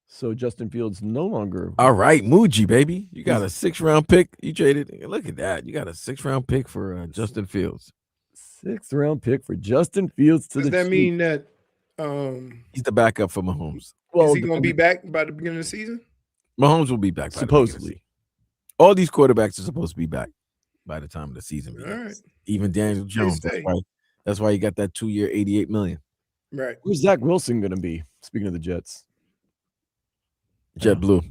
So Justin Fields no longer. All right, Muji, baby. You got a 6th-round pick. You traded. Look at that. You got a 6th-round pick for Justin Fields. 6th-round pick for Justin Fields to the Does that Chiefs. mean that He's the backup for Mahomes. Well, is he going to be back by the beginning of the season? Mahomes will be back by supposedly. All these quarterbacks are supposed to be back by the time of the season begins. All right. Even Daniel Jones. That's why he got that 2-year, $88 million. Right. Who's Zach Wilson going to be? Speaking of the Jets. JetBlue.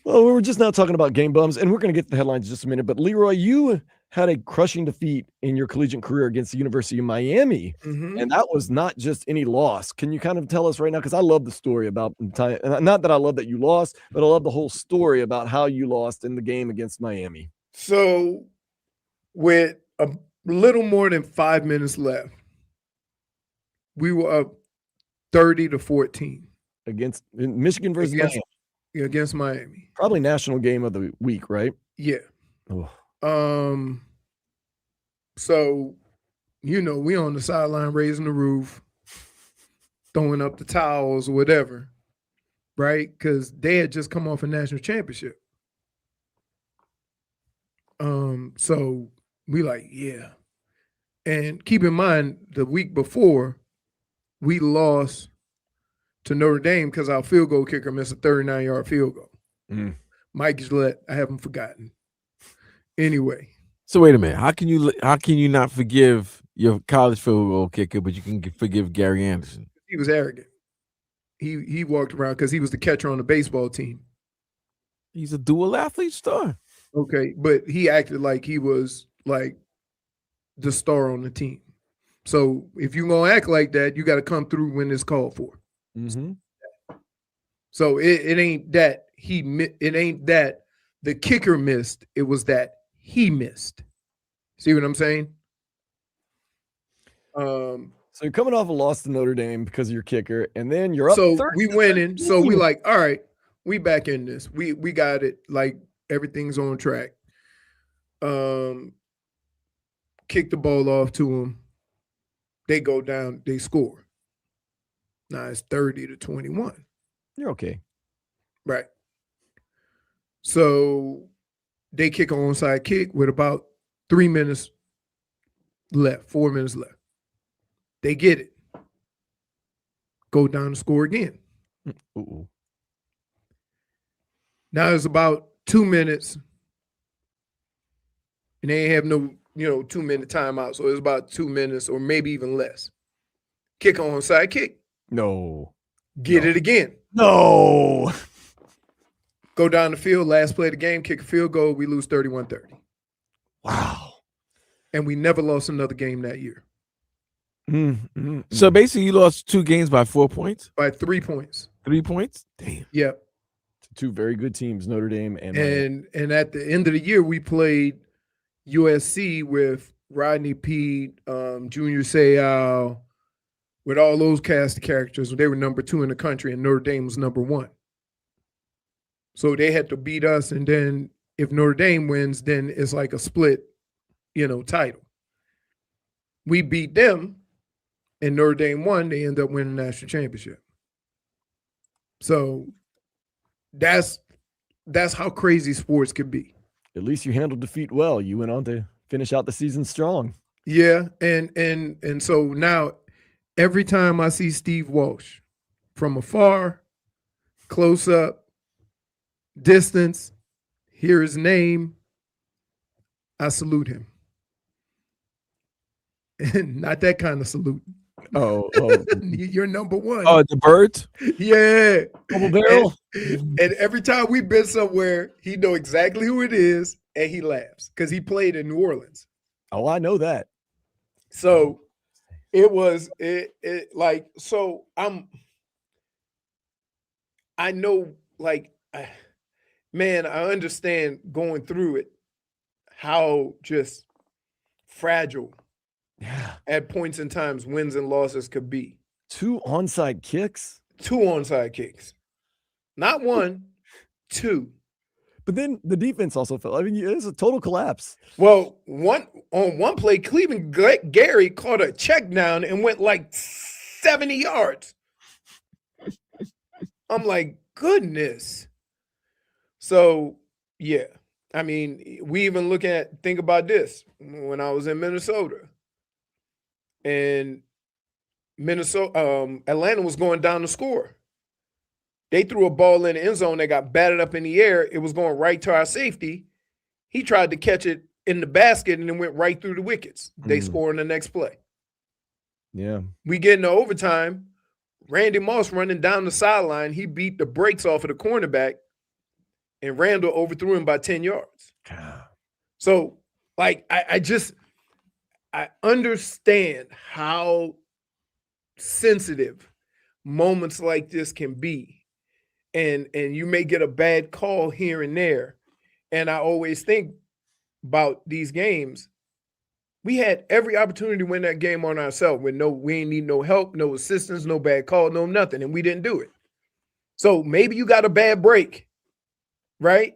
Well, we were just now talking about game bums, and we're going to get to the headlines in just a minute. But Leroy, you had a crushing defeat in your collegiate career against the University of Miami, and that was not just any loss. Can you kind of tell us right now? Because I love the story about time. Not that I love that you lost, but I love the whole story about how you lost in the game against Miami. So, with a little more than 5 minutes left, we were up 30-14 against Michigan versus Miami. Against Miami. Probably national game of the week, right? Yeah. Oh. So, we on the sideline raising the roof, throwing up the towels or whatever, right? Because they had just come off a national championship. So we like, yeah. And keep in mind, the week before, we lost to Notre Dame because our field goal kicker missed a 39-yard field goal. Mike Gillette, I haven't forgotten. Anyway. So wait a minute. How can you not forgive your college field goal kicker, but you can forgive Gary Anderson? He was arrogant. He walked around because he was the catcher on the baseball team. He's a dual athlete star. Okay, but he acted like he was like the star on the team. So if you're gonna act like that, you got to come through when it's called for. So it ain't that it ain't that the kicker missed. It was that he missed. See what I'm saying? So you're coming off a loss to Notre Dame because of your kicker, and then you're up. So we went in. So we like, all right, we back in this. We got it. Like everything's on track. Kick the ball off to them. They go down. They score. Now it's 30-21. You're okay. Right. So they kick an onside kick with about 3 minutes left, 4 minutes left. They get it. Go down and score again. Now it's about 2 minutes. And they ain't have no, 2-minute timeout. So it's about 2 minutes or maybe even less. Kick on onside kick. No. Get it again. No. Go down the field, last play of the game, kick a field goal, we lose 31-30. Wow. And we never lost another game that year. So basically you lost 2 games by 4 points? By 3 points. 3 points? Damn. Yep. Two very good teams, Notre Dame and at the end of the year, we played USC with Rodney Peete, Junior Seau, with all those cast of characters. They were number 2 in the country, and Notre Dame was number 1. So they had to beat us, and then if Notre Dame wins, then it's like a split, title. We beat them, and Notre Dame won. They end up winning the national championship. So that's how crazy sports can be. At least you handled defeat well. You went on to finish out the season strong. Yeah, and so now every time I see Steve Walsh from afar, close up, distance, hear his name, I salute him. And not that kind of salute. Oh. You're number 1. Oh, the birds? Yeah. Double barrel. And every time we've been somewhere, he know exactly who it is, and he laughs because he played in New Orleans. Oh, I know that. So I understand going through it, how just fragile at points in times wins and losses could be. 2 onside kicks? 2 onside kicks. Not 1, 2. But then the defense also fell. I mean, it's a total collapse. Well, on one play, Cleveland Gary caught a check down and went like 70 yards. I'm like, goodness. So, yeah. I mean, we even think about this. When I was in Minnesota, and Atlanta was going down to score. They threw a ball in the end zone that got batted up in the air. It was going right to our safety. He tried to catch it in the basket and it went right through the wickets. They score in the next play. Yeah. We get into overtime. Randy Moss running down the sideline. He beat the brakes off of the cornerback, and Randall overthrew him by 10 yards. So, like, I understand how sensitive moments like this can be. And you may get a bad call here and there. And I always think about these games. We had every opportunity to win that game on ourselves with we ain't need no help, no assistance, no bad call, no nothing. And we didn't do it. So maybe you got a bad break, right?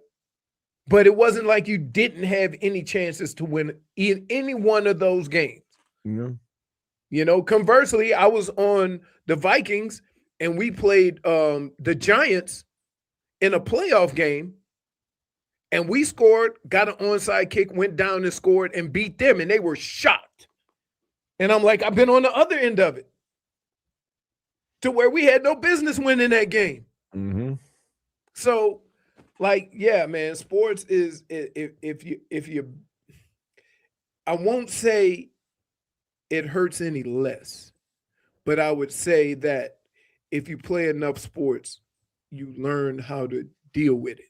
But it wasn't like you didn't have any chances to win in any one of those games. Yeah. You know, conversely, I was on the Vikings and we played the Giants in a playoff game, and we scored, got an onside kick, went down and scored and beat them, and they were shocked. And I'm like, I've been on the other end of it to where we had no business winning that game. Mm-hmm. So, like, yeah, man, sports is, if you, I won't say it hurts any less, but I would say that if you play enough sports, you learn how to deal with it.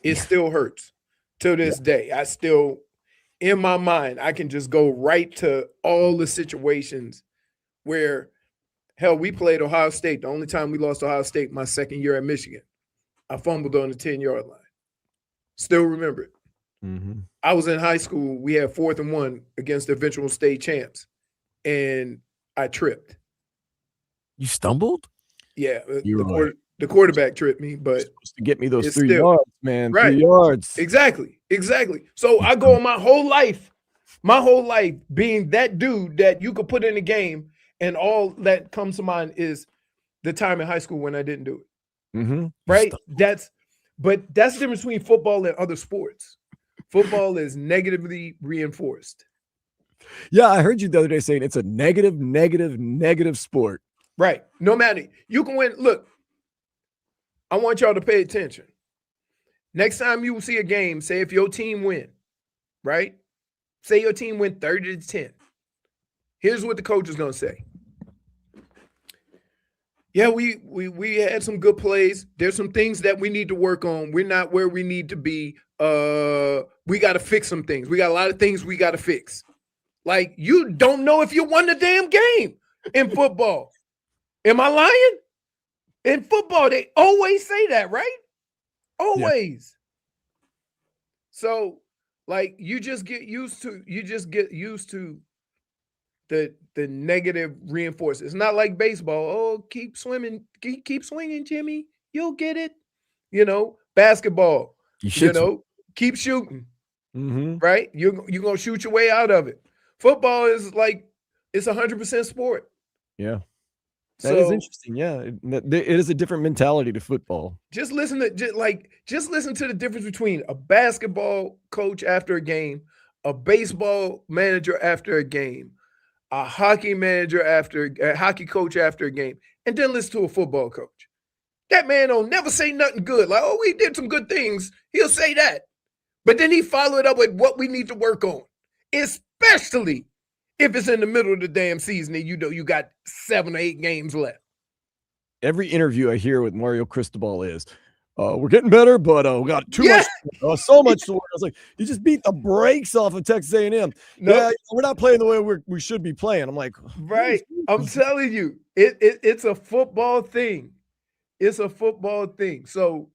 It still hurts to this day. I still, in my mind, I can just go right to all the situations where, hell, we played Ohio State. The only time we lost Ohio State, my second year at Michigan. I fumbled on the 10-yard line. Still remember it. Mm-hmm. I was in high school. We had 4th and 1 against the eventual state champs, and I tripped. You stumbled? Yeah, the quarterback tripped me, but supposed to get me those 3 still, yards, man. Right. 3 yards. Exactly. So I go my whole life being that dude that you could put in a game, and all that comes to mind is the time in high school when I didn't do it. Mm-hmm. Right? That's the difference between football and other sports. Football is negatively reinforced. Yeah, I heard you the other day saying it's a negative sport. Right. No matter, you can win. Look, I want y'all to pay attention. Next time you see a game, say if your team win, right? Say your team win 30-10. Here's what the coach is going to say. Yeah, we had some good plays. There's some things that we need to work on. We're not where we need to be. We got to fix some things. We got a lot of things we got to fix. Like, you don't know if you won the damn game in football. Am I lying? In football, they always say that, right? Always. Yeah. So, like, you just get used to the negative reinforcement. It's not like baseball. Oh, keep swinging, Jimmy. You'll get it. You know, basketball. You know, keep shooting. Mm-hmm. Right? You're gonna shoot your way out of it. Football is like, it's 100% sport. Yeah. That is interesting. Yeah, it is a different mentality to football. Just listen to the difference between a basketball coach after a game, a baseball manager after a game, a hockey coach after a game, and then listen to a football coach. That man don't never say nothing good. Like, oh, we did some good things. He'll say that, but then he follow it up with what we need to work on, especially if it's in the middle of the damn season and you know you got 7 or 8 games left. Every interview I hear with Mario Cristobal is, we're getting better, but we got so much to work. I was like, you just beat the brakes off of Texas A&M. Nope. Yeah, we're not playing the way we should be playing. I'm like, right. I'm telling you, it's a football thing. It's a football thing. So,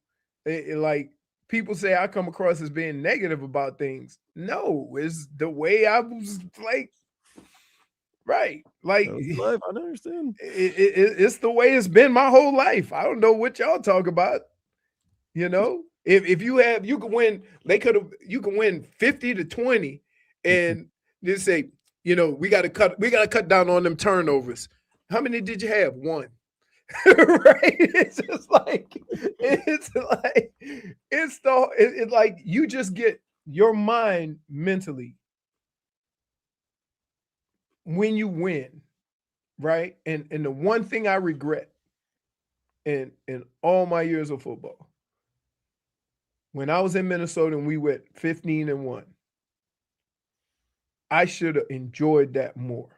like, people say I come across as being negative about things. No, it's the way I was like. Right. Like, life, I understand. It's the way it's been my whole life. I don't know what y'all talk about, you know? If you have, you can win. You can win 50-20, and just say, we got to cut down on them turnovers. How many did you have? One. Right? It's like you just get your mind mentally when you win, right? And the one thing I regret in all my years of football, when I was in Minnesota and we went 15-1, I should have enjoyed that more.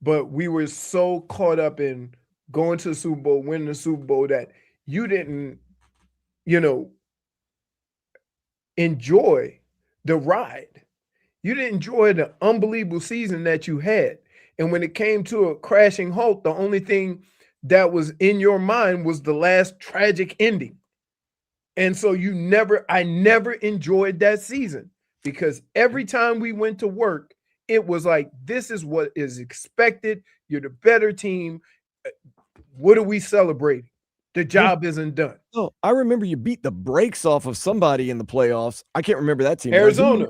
But we were so caught up in going to the Super Bowl, winning the Super Bowl, that you didn't, enjoy the ride. You didn't enjoy the unbelievable season that you had. And when it came to a crashing halt, the only thing that was in your mind was the last tragic ending. And so I never enjoyed that season, because every time we went to work, it was like, this is what is expected. You're the better team. What are we celebrating? The job isn't done. Oh, I remember you beat the brakes off of somebody in the playoffs. I can't remember that team. Arizona.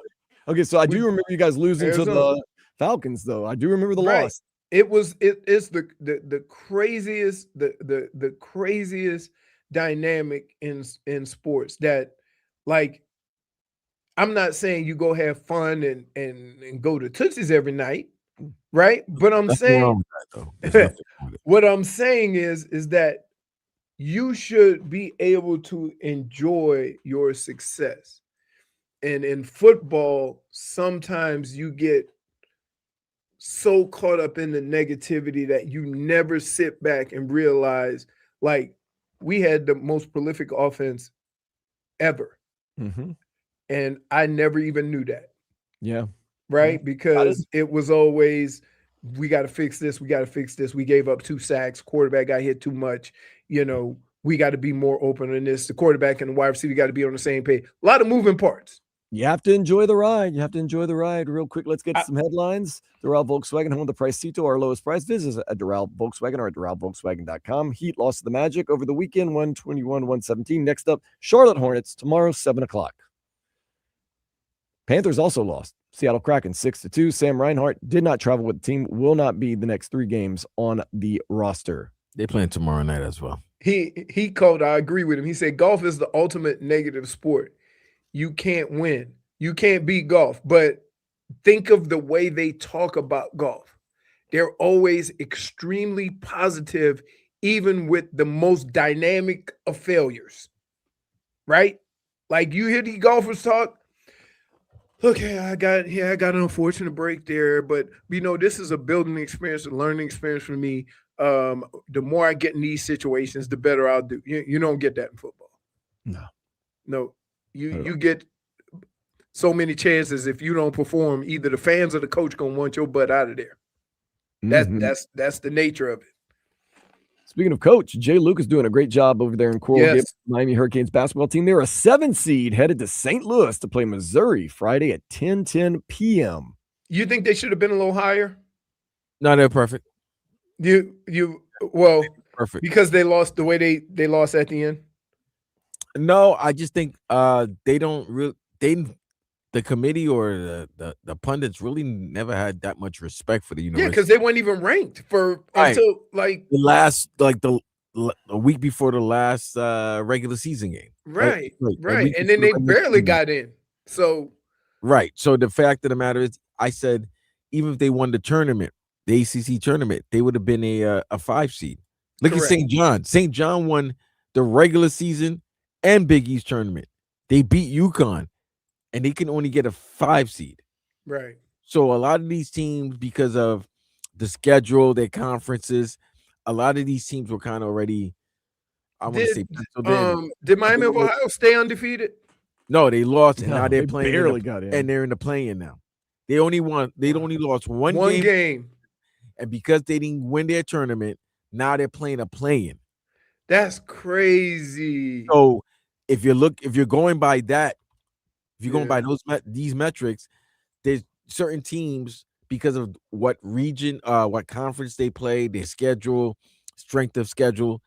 Okay, so I do remember you guys losing to the Falcons, though. I do remember the loss. It's the craziest, the craziest dynamic in sports, that, like, I'm not saying you go have fun and go to Tootsie's every night, right? But I'm saying what I'm saying is that you should be able to enjoy your success. And in football, sometimes you get so caught up in the negativity that you never sit back and realize, like, we had the most prolific offense ever. And I never even knew that. Yeah. Right? Because it was always, we got to fix this. We got to fix this. We gave up 2 sacks. Quarterback got hit too much. We got to be more open on this. The quarterback and the wide receiver got to be on the same page. A lot of moving parts. You have to enjoy the ride. Real quick, let's get to some headlines. Doral Volkswagen, home of the Pricito, our lowest price. Visit us at Doral Volkswagen or at DoralVolkswagen.com. Heat lost to the Magic over the weekend, 121-117. Next up, Charlotte Hornets, tomorrow, 7 o'clock. Panthers also lost. Seattle Kraken, 6-2. Sam Reinhart did not travel with the team, will not be the next 3 games on the roster. They're playing tomorrow night as well. He called, I agree with him. He said golf is the ultimate negative sport. You can't win. You can't beat golf. But think of the way they talk about golf. They're always extremely positive, even with the most dynamic of failures. Right? Like, you hear the golfers talk. Okay, I got an unfortunate break there, but this is a building experience, a learning experience for me. The more I get in these situations, the better I'll do. You don't get that in football. No. You get so many chances. If you don't perform, either the fans or the coach gonna want your butt out of there. That's the nature of it. Speaking of coach, Jay Luke is doing a great job over there in Coral Gables, Miami Hurricanes basketball team. They're a 7 seed headed to St. Louis to play Missouri Friday at 10:10 p.m. You think they should have been a little higher? No, they're perfect. Perfect, because they lost the way they lost at the end. No, I just think they don't really. The committee or the pundits really never had that much respect for the university. Yeah, because they weren't even ranked until like the last, like the week before the last regular season game. Right. And then they barely got in. So So the fact of the matter is, I said, even if they won the tournament, the ACC tournament, they would have been a 5 seed. Look at St. John. St. John won the regular season and Big East tournament. They beat UConn. And they can only get a 5 seed. Right. So a lot of these teams, because of the schedule, their conferences, a lot of these teams were kind of already, I want to say, did Miami of Ohio stay undefeated? No, they lost, and now they're playing. Barely got in. And they're in the play-in now. They only lost one game. And because they didn't win their tournament, now they're playing a play-in. That's crazy. So if you're going by that, if you're going by these metrics, there's certain teams, because of what region, what conference they play, their schedule, strength of schedule,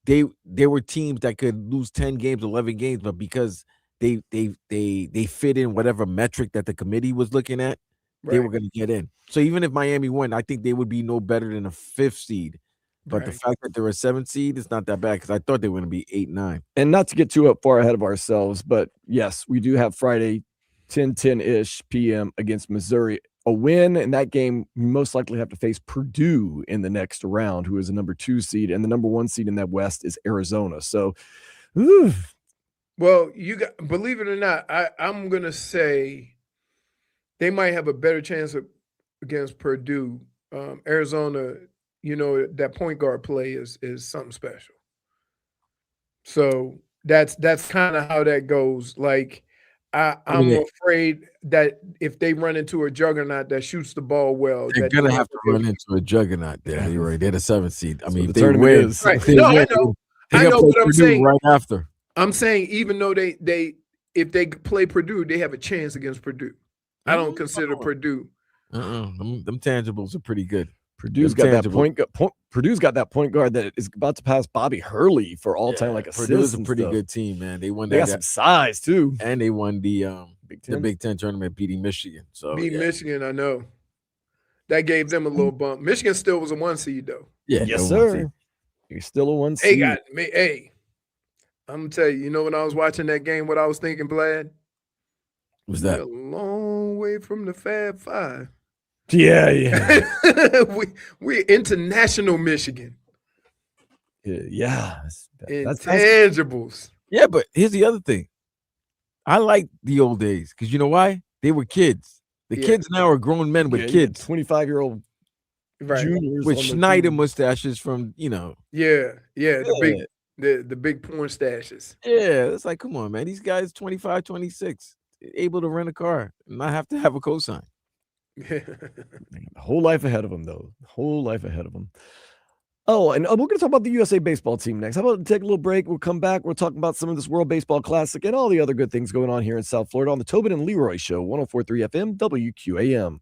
they were teams that could lose 10 games, 11 games, but because they fit in whatever metric that the committee was looking at, they were going to get in. So even if Miami won, I think they would be no better than a 5th seed. But the fact that they're a 7th seed is not that bad because I thought they were going to be 8, 9. And not to get too far ahead of ourselves, but yes, we do have Friday 10:10-ish p.m. against Missouri. A win in that game, you most likely have to face Purdue in the next round, who is a number 2 seed, and the number 1 seed in that West is Arizona. So, well, believe it or not, I'm gonna say they might have a better chance against Purdue. Arizona, that point guard play is something special. So that's kind of how that goes. Like I'm afraid that if they run into a juggernaut that shoots the ball well, they're gonna have to run into a juggernaut there. Leroy. They're the 7th seed. I mean, if they win, right? No, I know. But I'm saying right after. I'm saying even though if they play Purdue, they have a chance against Purdue. I don't consider Purdue. Them tangibles are pretty good. Purdue's got that point guard that is about to pass Bobby Hurley for all time assists. Purdue is a pretty good team, man. They won. They got some size too, and they won the Big Ten tournament, beating Michigan. So Michigan, I know. That gave them a little bump. Michigan still was a 1 seed though. Yeah, yes, sir. You're still a 1 seed. Hey, I'm gonna tell you. When I was watching that game, what I was thinking, Vlad. Was that a long way from the Fab Five? Yeah. we're international Michigan. Yeah. Intangibles. Yeah, but here's the other thing. I like the old days because you know why? They were kids. The kids now are grown men with kids. 25-year-old juniors with Schneider mustaches from, the big porn stashes. Yeah, it's like, come on, man. These guys 25, 26, able to rent a car and not have to have a cosign. A whole life ahead of them, though. Whole life ahead of them. Oh, and we're going to talk about the USA baseball team next. How about take a little break? We'll come back. We'll talk about some of this World Baseball Classic and all the other good things going on here in South Florida on the Tobin and Leroy Show, 104.3 FM, WQAM.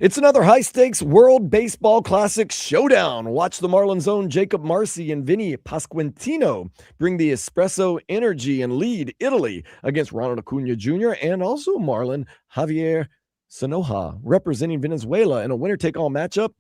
It's another high-stakes World Baseball Classic showdown. Watch the Marlins' own Jacob Marcy and Vinny Pasquantino bring the espresso energy and lead Italy against Ronald Acuna Jr. and also Marlin Javier Sanoja, representing Venezuela in a winner-take-all matchup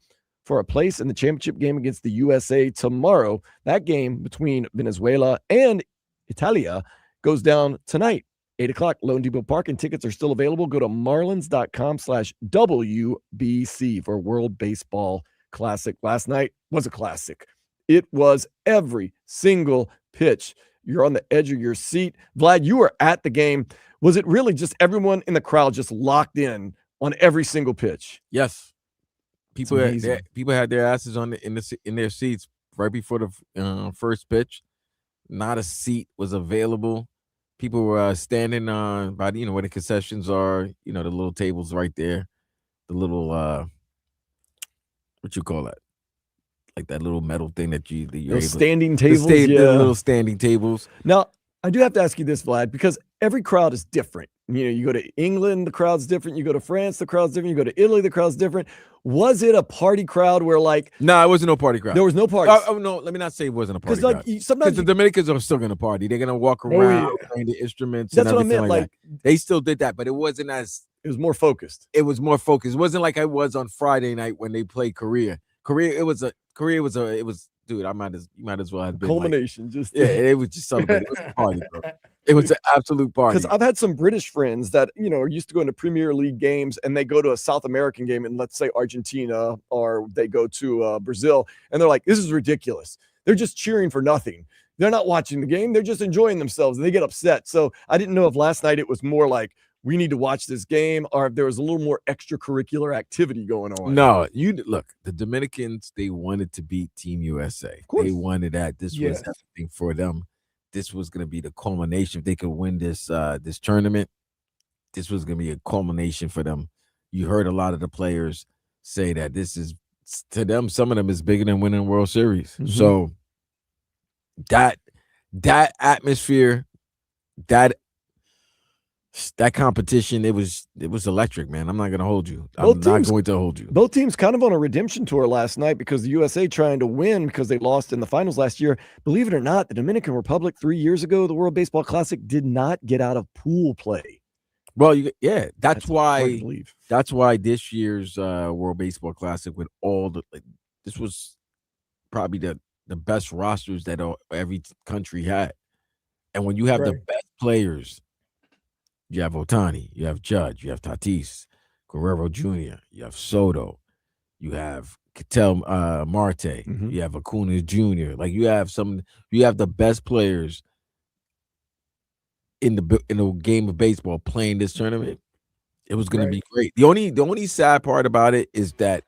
for a place in the championship game against the USA tomorrow. That game between Venezuela and Italia goes down tonight. 8 o'clock, Lone Depot Park, and tickets are still available. Go to marlins.com/WBC for World Baseball Classic. Last night was a classic. It was every single pitch. You're on the edge of your seat. Vlad, you were at the game. Was it really just everyone in the crowd just locked in on every single pitch? Yes. People had their asses in their seats right before the first pitch. Not a seat was available. People were standing by where the concessions are, the little tables right there, the little what you call that, like that little metal thing that you're standing tables, the little standing tables. Now, I do have to ask you this, Vlad, because every crowd is different. You go to England, the crowd's different. You go to France, the crowd's different. You go to Italy, the crowd's different. Was it a party crowd where No, it wasn't no party crowd. There was no party. Oh, no, let me not say it wasn't a party crowd. Sometimes the Dominicans are still going to party. They're going to walk around playing the instruments. That's what I meant. They still did that, but it wasn't as. It was more focused. It was more focused. It wasn't like I was on Friday night when they played Korea. It was. Dude, you might as well have been culmination. It was just something. It was a party, bro. It was an absolute party. Because I've had some British friends that are used to going to Premier League games, and they go to a South American game in, let's say, Argentina, or they go to Brazil, and they're like, "This is ridiculous." They're just cheering for nothing. They're not watching the game. They're just enjoying themselves, and they get upset. So I didn't know if last night it was more like, we need to watch this game, or if there was a little more extracurricular activity going on. No, look, the Dominicans, they wanted to beat Team USA. They wanted that. This was everything for them. This was going to be the culmination. If they could win this tournament, this was going to be a culmination for them. You heard a lot of the players say that this is, to them, some of them is bigger than winning World Series. Mm-hmm. So that atmosphere, that competition, it was electric, man. I'm not going to hold you. I'm not going to hold you. Both teams kind of on a redemption tour last night because the USA trying to win because they lost in the finals last year. Believe it or not, the Dominican Republic 3 years ago, the World Baseball Classic, did not get out of pool play. Well, that's why this year's World Baseball Classic, with all this was probably the best rosters that every country had. And when you have the best players, you have Ohtani, you have Judge, you have Tatis, Guerrero Jr., you have Soto, you have Ketel Marte, you have Acuna Jr. Like you have the best players in the game of baseball playing this tournament. It was going to be great. The only sad part about it is that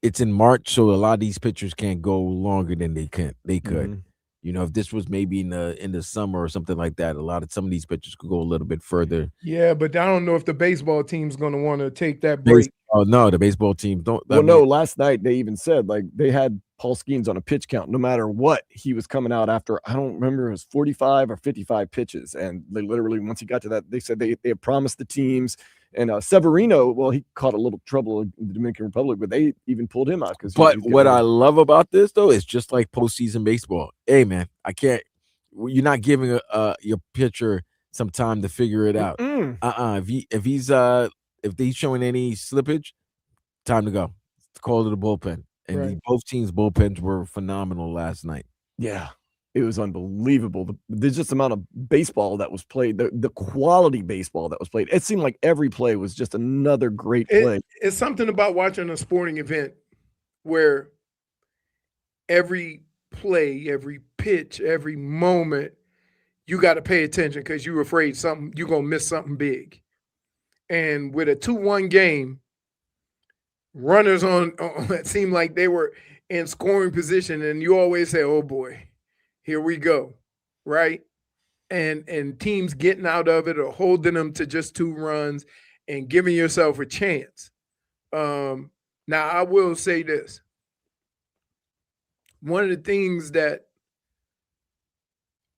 it's in March, so a lot of these pitchers can't go longer than they could. Mm-hmm. If this was maybe in the summer or something like that, some of these pitchers could go a little bit further. Yeah, but I don't know if the baseball team's going to want to take that break. No, the baseball team don't. Last night they even said they had Paul Skeens on a pitch count. No matter what, he was coming out after, I don't remember, it was 45 or 55 pitches, and they literally, once he got to that, they said they had promised the teams. And Severino, well, he caught a little trouble in the Dominican Republic, but they even pulled him out. But what I love about this, though, is just like postseason baseball. Hey, man, you're not giving your pitcher some time to figure it out. If he's showing any slippage, time to go. Call to the bullpen. And both teams' bullpens were phenomenal last night. Yeah. It was unbelievable. There's just the amount of baseball that was played, the quality baseball that was played. It seemed like every play was just another great play. It's something about watching a sporting event where every play, every pitch, every moment, you got to pay attention because you're afraid you're going to miss something big. And with a 2-1 game, runners on it seemed like they were in scoring position, and you always say, oh boy, here we go, right? And teams getting out of it or holding them to just 2 runs and giving yourself a chance. Now, I will say this. One of the things that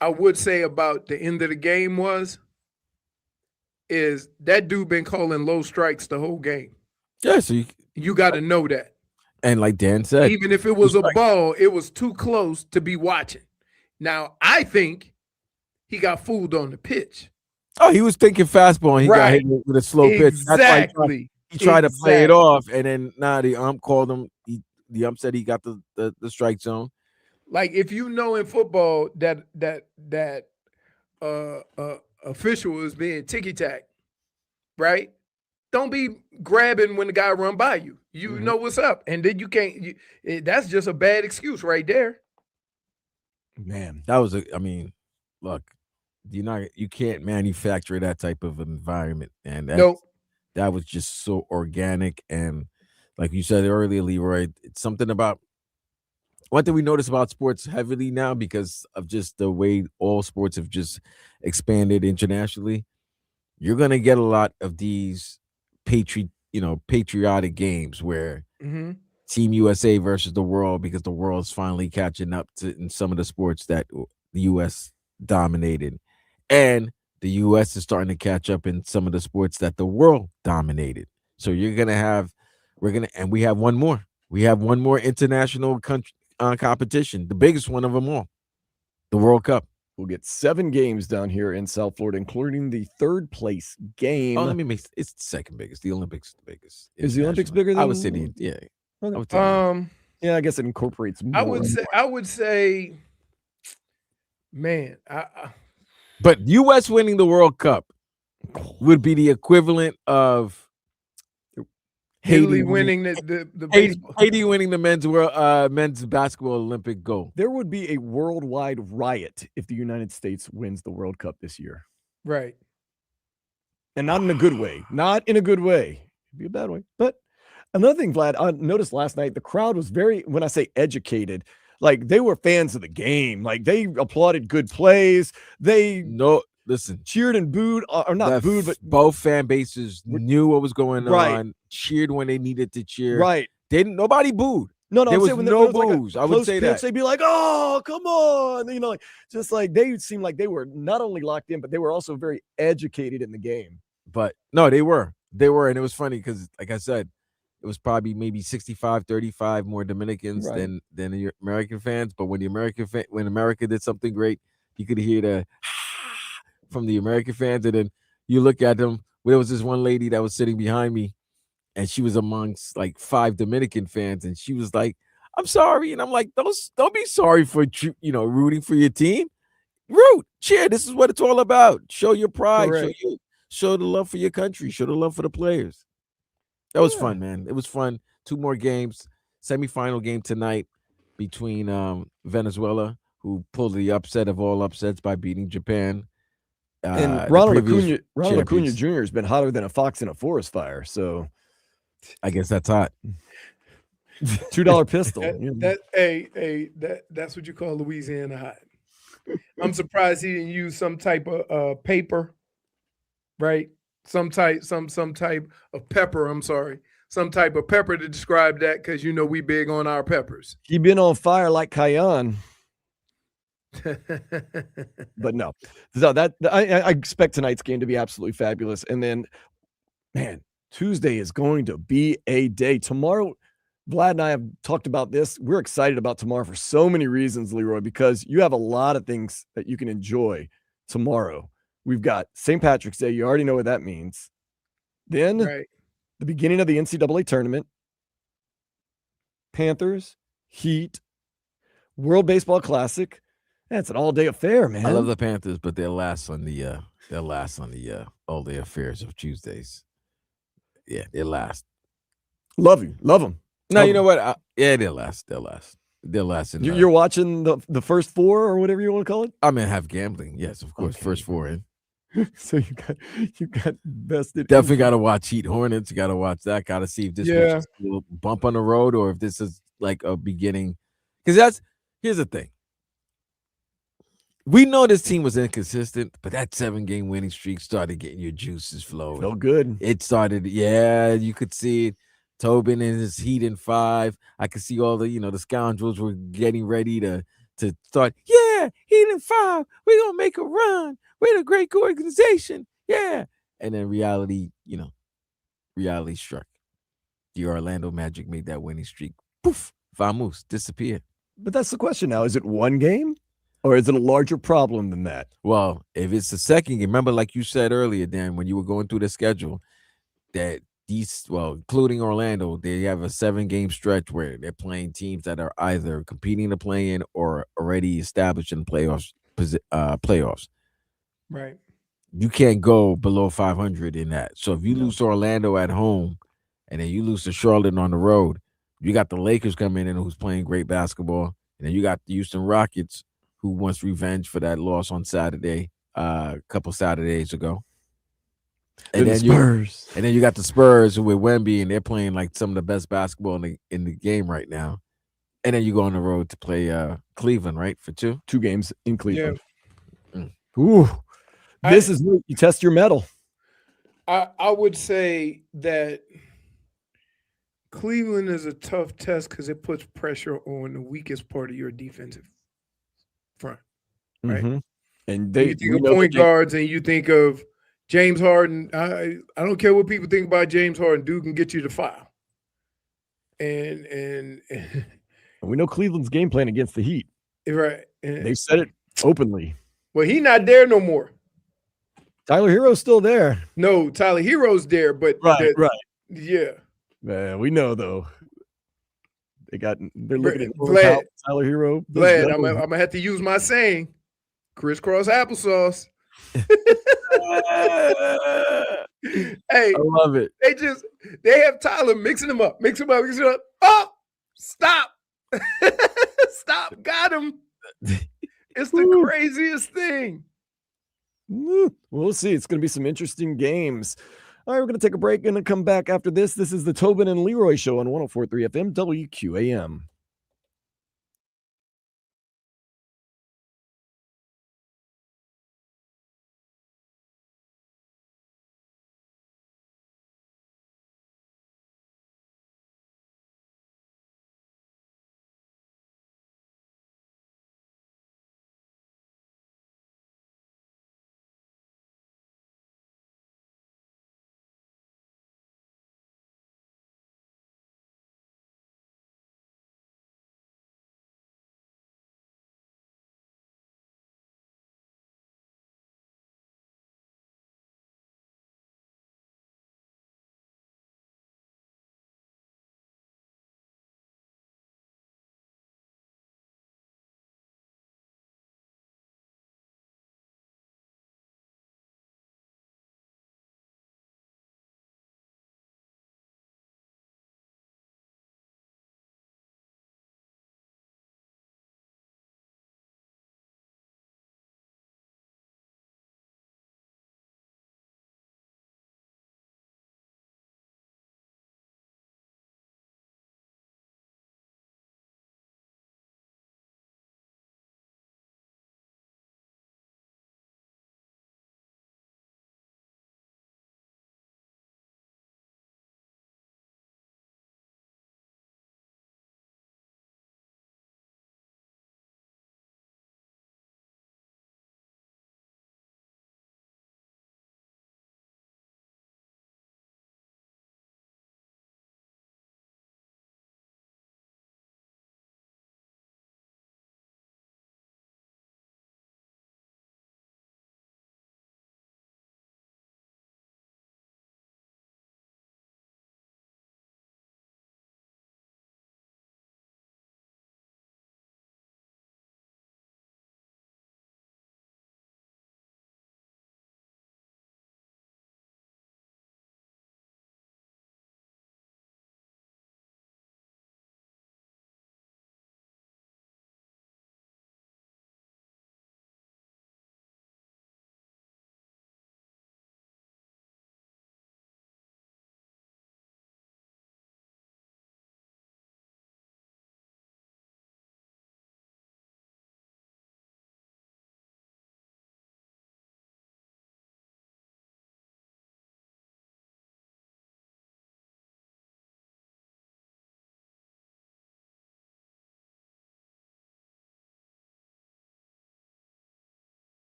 I would say about the end of the game is that dude been calling low strikes the whole game. Yeah, so You got to know that. and like Dan said, Even if it was a ball, it was too close to be watching. Now, I think he got fooled on the pitch. oh, he was thinking fastball and he got hit with a slow pitch. That's why he tried to play it off, and then the ump called him. The ump said he got the strike zone. Like, if you know in football that official is being ticky-tack, right? Don't be grabbing when the guy run by you. You know what's up, and then you can't. That's just a bad excuse right there. Man, that was look, you can't manufacture that type of environment, and that was just so organic. And like you said earlier, Leroy, it's something about one thing we notice about sports heavily now because of just the way all sports have just expanded internationally. You're gonna get a lot of these patriotic games where Team USA versus the world, because the world's finally catching up to in some of the sports that the US dominated, and the US is starting to catch up in some of the sports that the world dominated. So we have one more. We have one more international competition, the biggest one of them all, the World Cup. We'll get 7 games down here in South Florida, including the 3rd place game. Oh, it's the second biggest. The Olympics is the biggest. Is the Olympics bigger than I would say yeah. Yeah, I guess it incorporates more. I would say, man, but U.S. winning the World Cup would be the equivalent of Haiti winning the baseball. Haiti winning the men's basketball Olympic gold. There would be a worldwide riot if the United States wins the World Cup this year. Right. And not in a good way. Not in a good way. It'd be a bad way. But another thing, Vlad, I noticed last night, the crowd was very, when I say educated, like they were fans of the game. Like they applauded good plays. Cheered and booed, or not booed, but both fan bases knew what was going on, cheered when they needed to cheer. Right. Nobody booed. No, there was no boos. I would say that. They'd be like, oh, come on. Just like they seemed like they were not only locked in, but they were also very educated in the game. But no, they were. And it was funny because, like I said, it was probably maybe 65-35 more Dominicans than the American fans. But when when America did something great, you could hear the from the American fans, and then you look at them. There was this one lady that was sitting behind me, and she was amongst like 5 Dominican fans, and she was like, "I'm sorry," and I'm like, "Don't be sorry for rooting for your team. Root, cheer. This is what it's all about. Show your pride. Show the love for your country. Show the love for the players." That was fun, man. It was fun. 2 more games. Semifinal game tonight between Venezuela, who pulled the upset of all upsets by beating Japan. And Ronald Acuna Jr. has been hotter than a fox in a forest fire. So I guess that's hot. $2 pistol. That's what you call Louisiana hot. I'm surprised he didn't use some type of paper, right? Some type of pepper. I'm sorry. Some type of pepper to describe that, because we big on our peppers. He been on fire like Cayenne. But no, so I expect tonight's game to be absolutely fabulous. And then, man, Tuesday is going to be a day. Tomorrow, Vlad and I have talked about this. We're excited about tomorrow for so many reasons, Leroy, because you have a lot of things that you can enjoy tomorrow. We've got St. Patrick's Day. You already know what that means. Then the beginning of the NCAA tournament, Panthers, Heat, World Baseball Classic. That's an all-day affair, man. I love the Panthers, but they're last on the all-day affairs of Tuesdays. Yeah, they're last. Love them. No, you know what? They're last. They're last. You're watching the first 4 or whatever you want to call it. I'm gonna have gambling. Yes, of course. Okay. First 4 in. So you got vested. Definitely got to watch Heat Hornets. You got to watch that. Got to see if this was just a little bump on the road or if this is like a beginning. Because here's the thing. We know this team was inconsistent, but that 7-game winning streak started getting your juices flowing. Felt good. It started, you could see it. Tobin and his Heat in 5. I could see all the scoundrels were getting ready to start. Yeah, Heat in 5. We're gonna make a run. We're a great organization. Yeah. And then reality struck. The Orlando Magic made that winning streak. Poof, vamos, disappeared. But that's the question now. Is it one game or is it a larger problem than that? Well, if it's the second game, remember, like you said earlier, Dan, when you were going through the schedule, that including Orlando, they have a 7-game stretch where they're playing teams that are either competing to play in or already established in playoffs. Right. You can't go below 500 in that. So if you lose to Orlando at home and then you lose to Charlotte on the road, you got the Lakers coming in who's playing great basketball, and then you got the Houston Rockets who wants revenge for that loss on Saturday, a couple Saturdays ago. And then Spurs. And then you got the Spurs with Wemby, and they're playing like some of the best basketball in the game right now. And then you go on the road to play Cleveland, right, for 2 games in Cleveland. Yeah. Ooh, this is where you test your mettle. I would say that Cleveland is a tough test because it puts pressure on the weakest part of your defensive front, right? Mm-hmm. And you think of point guards, and you think of James Harden. I don't care what people think about James Harden. Dude can get you the foul. And we know Cleveland's game plan against the Heat. Right. They said it openly. Well, he's not there no more. Tyler Herro's still there. No, Tyler Herro's there, but right. Yeah. We know though. They're looking at Vlad, Tyler Herro. Vlad, I'm gonna have to use my saying, crisscross applesauce. Hey, I love it. They have Tyler mixing them up. Oh, stop. Stop. Got him. It's the craziest thing. We'll see. It's going to be some interesting games. All right, we're going to take a break and then come back after this. This is the Tobin and Leroy Show on 104.3 FM WQAM.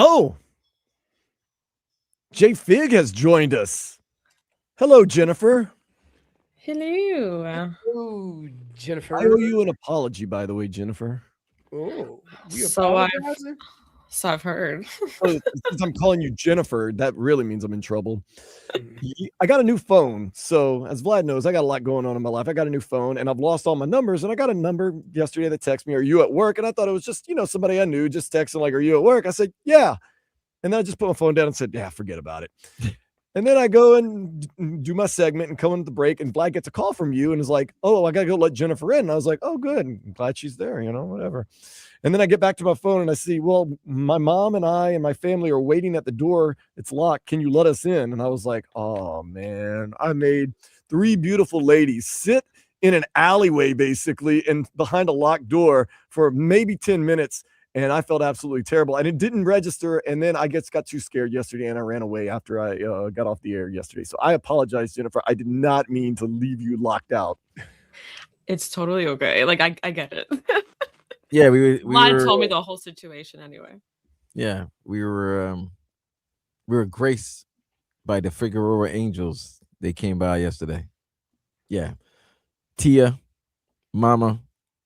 Oh, JFig has joined us. Hello, Jennifer. Hello. Oh, Jennifer. I owe you an apology, by the way, Jennifer. Oh, you So apologizing? I've heard. Since I'm calling you Jennifer, that really means I'm in trouble. I got a new phone. So, as Vlad knows, I got a lot going on in my life. I got a new phone and I've lost all my numbers. And I got a number yesterday that texted me, "Are you at work?" And I thought it was just, somebody I knew just texting, like, "Are you at work?" I said, "Yeah." And then I just put my phone down and said, "Yeah, forget about it." And then I go and do my segment and come into the break, and Vlad gets a call from you and is like, "Oh, I got to go let Jennifer in." And I was like, "Oh, good. I'm glad she's there, whatever." And then I get back to my phone and I see, well, my mom and I and my family are waiting at the door. It's locked. Can you let us in? And I was like, oh, man, I made 3 beautiful ladies sit in an alleyway, basically, and behind a locked door for maybe 10 minutes. And I felt absolutely terrible. And it didn't register. And then I got too scared yesterday and I ran away after I got off the air yesterday. So I apologize, Jennifer. I did not mean to leave you locked out. It's totally okay. Like, I get it. Yeah, we Vlad told me the whole situation anyway. Yeah, we were graced by the Figueroa Angels. They came by yesterday. Yeah, Tia, Mama,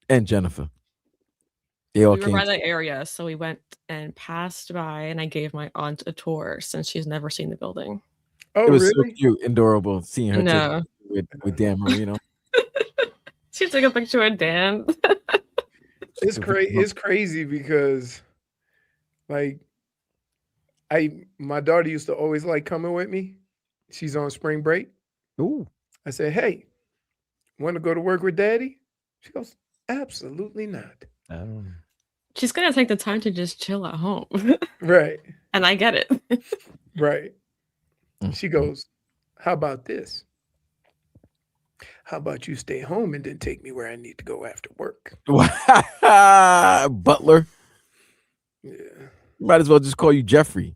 and Jennifer. They all We were came. by the area, so we went and passed by, and I gave my aunt a tour since she's never seen the building. Oh, It was really? so cute, adorable seeing her No. with Dan Marino. She took a picture with Dan. It's crazy because, like, my daughter used to always like coming with me. She's on spring break. Ooh. I said, "Hey, want to go to work with Daddy?" She goes, "Absolutely not." She's gonna take the time to just chill at home. Right. And I get it. Right. She goes, "How about this? How about you stay home and then take me where I need to go after work?" Butler. Yeah. Might as well just call you Jeffrey.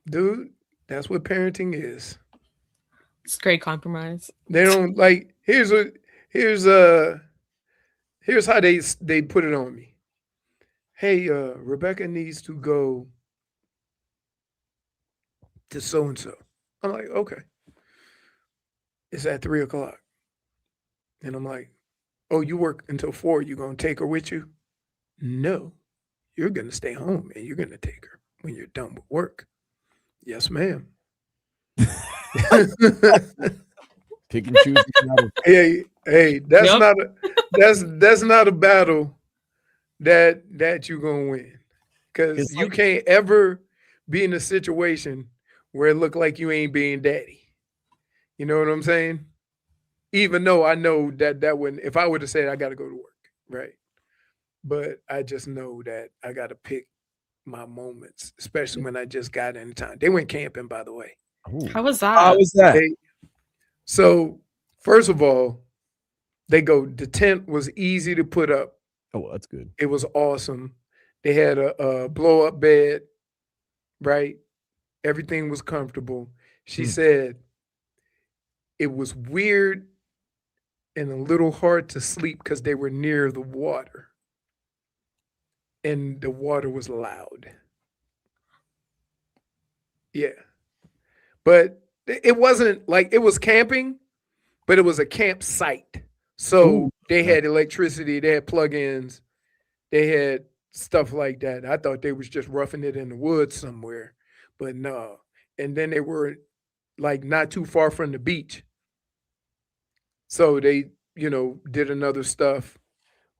Dude, that's what parenting is. It's great compromise. They don't like. Here's how they put it on me. "Hey, Rebecca needs to go to so and so." I'm like, "Okay." It's at 3:00, and I'm like, "Oh, you work until 4. You gonna take her with you?" "No, you're gonna stay home and you're gonna take her when you're done with work." "Yes, ma'am." Pick and choose. Hey, that's Yep. that's not a battle that you're gonna win, because you can't ever be in a situation where it look like you ain't being daddy. You know what I'm saying? Even though I know that wouldn't, if I would have said I got to go to work, right? But I just know that I got to pick my moments, especially when I just got in time. They went camping, by the way. How was that? How was that? So first of all, the tent was easy to put up. Oh, well, that's good. It was awesome. They had a blow up bed, right? Everything was comfortable. She said it was weird and a little hard to sleep because they were near the water. And the water was loud. Yeah. But it wasn't like it was camping, but it was a campsite. So they had electricity, they had plug-ins, they had stuff like that. I thought they was just roughing it in the woods somewhere, but no. And then they were like not too far from the beach. So they, did another stuff.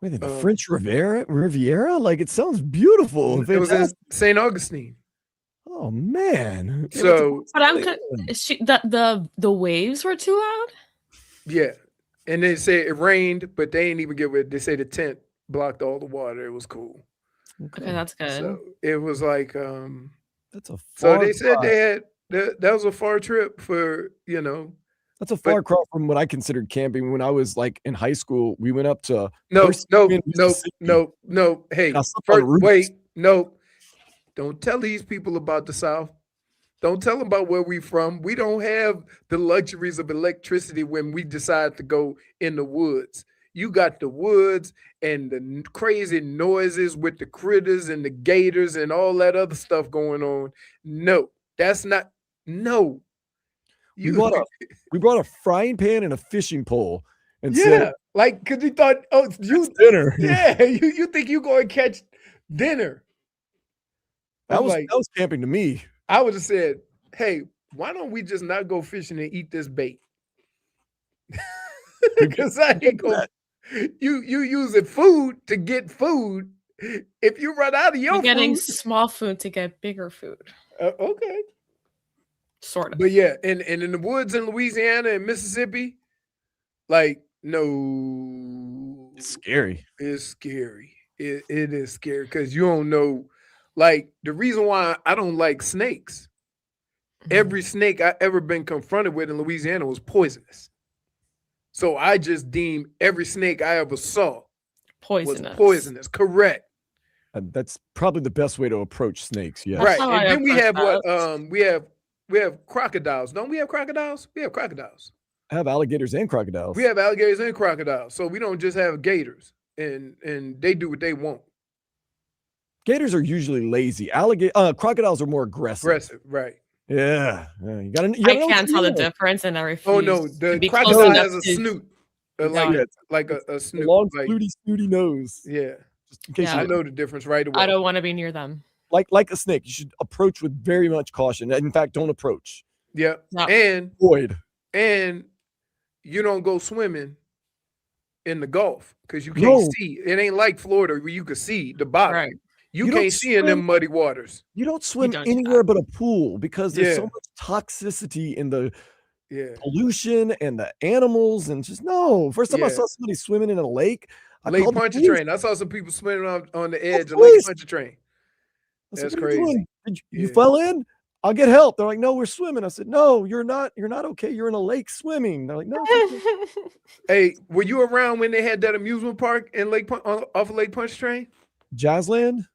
Wait, the French Riviera? Like, it sounds beautiful. It was in St. Augustine. Oh man. So, but the waves were too loud. Yeah, and they say it rained, but they ain't even get with it. They say the tent blocked all the water. It was cool. Okay, that's good. So it was like that's a. So they said they had that was a far trip for That's a far cry from what I considered camping when I was like in high school. We went up to no. Hey, wait, no. Don't tell these people about the South. Don't tell them about where we from. We don't have the luxuries of electricity when we decide to go in the woods. you got the woods and the crazy noises with the critters and the gators and all that other stuff going on. No, that's not. No, We brought a frying pan and a fishing pole, and said, yeah, like because we thought, oh, you dinner. Yeah, you think you going to catch dinner? That was camping to me. I would have said, hey, why don't we just not go fishing and eat this bait? Because I ain't going. You using food to get food. If you run out of your You're getting food, small food to get bigger food. Okay. Sort of. But yeah, and in the woods in Louisiana and Mississippi, like, no. It's scary. It's scary. It is scary because you don't know. Like, the reason why I don't like snakes, every snake I ever been confronted with in Louisiana was poisonous. So I just deem every snake I ever saw was poisonous. Correct. That's probably the best way to approach snakes. Yeah. Right. And then we have we have crocodiles. Don't we have crocodiles? We have crocodiles. I have alligators and crocodiles. We have alligators and crocodiles. So we don't just have gators and they do what they want. Gators are usually lazy. Crocodiles are more aggressive. Aggressive, right. Yeah. You gotta I can't tell the difference, and I refuse. Oh no, the crocodile has a snoot, like a snoot, long, snooty nose. Yeah, just in case I know the difference right away. I don't want to be near them. Like a snake, you should approach with very much caution. In fact, don't approach. Yeah, no. And avoid. And you don't go swimming in the Gulf because you can't see. It ain't like Florida where you can see the bottom. Right. You can't see in them muddy waters. You don't swim anywhere but a pool because there's so much toxicity in the pollution and the animals and just no. First time I saw somebody swimming in a lake, Lake Pontchartrain. I saw some people swimming on the edge of Lake Pontchartrain. That's crazy. You fell in? I'll get help. They're like, no, we're swimming. I said, no, you're not okay. You're in a lake swimming. They're like, no. Hey, were you around when they had that amusement park in off of Lake Pontchartrain? Jazzland?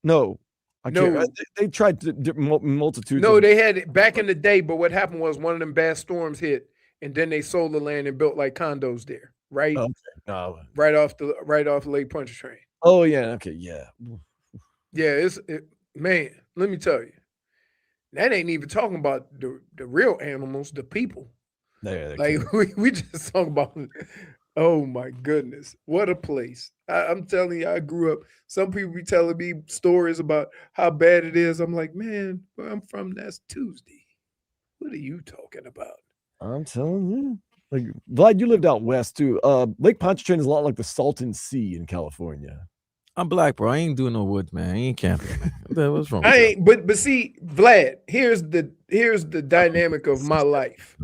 No, I can't. They tried to multitudes. No, they had it back in the day, but what happened was one of them bad storms hit, and then they sold the land and built like condos there, right? Okay. No. Right off Lake Pontchartrain. Oh yeah, okay, yeah. Yeah, man, let me tell you. That ain't even talking about the real animals, the people. Like we just talking about. Oh my goodness, what a place! I'm telling you, I grew up. Some people be telling me stories about how bad it is. I'm like, man, where I'm from, that's Tuesday. What are you talking about? I'm telling you. Like, Vlad, you lived out west too. Lake Pontchartrain is a lot like the Salton Sea in California. I'm black, bro. I ain't doing no woods, man. I ain't camping. What's wrong? I ain't. But see, Vlad, here's the dynamic of my life.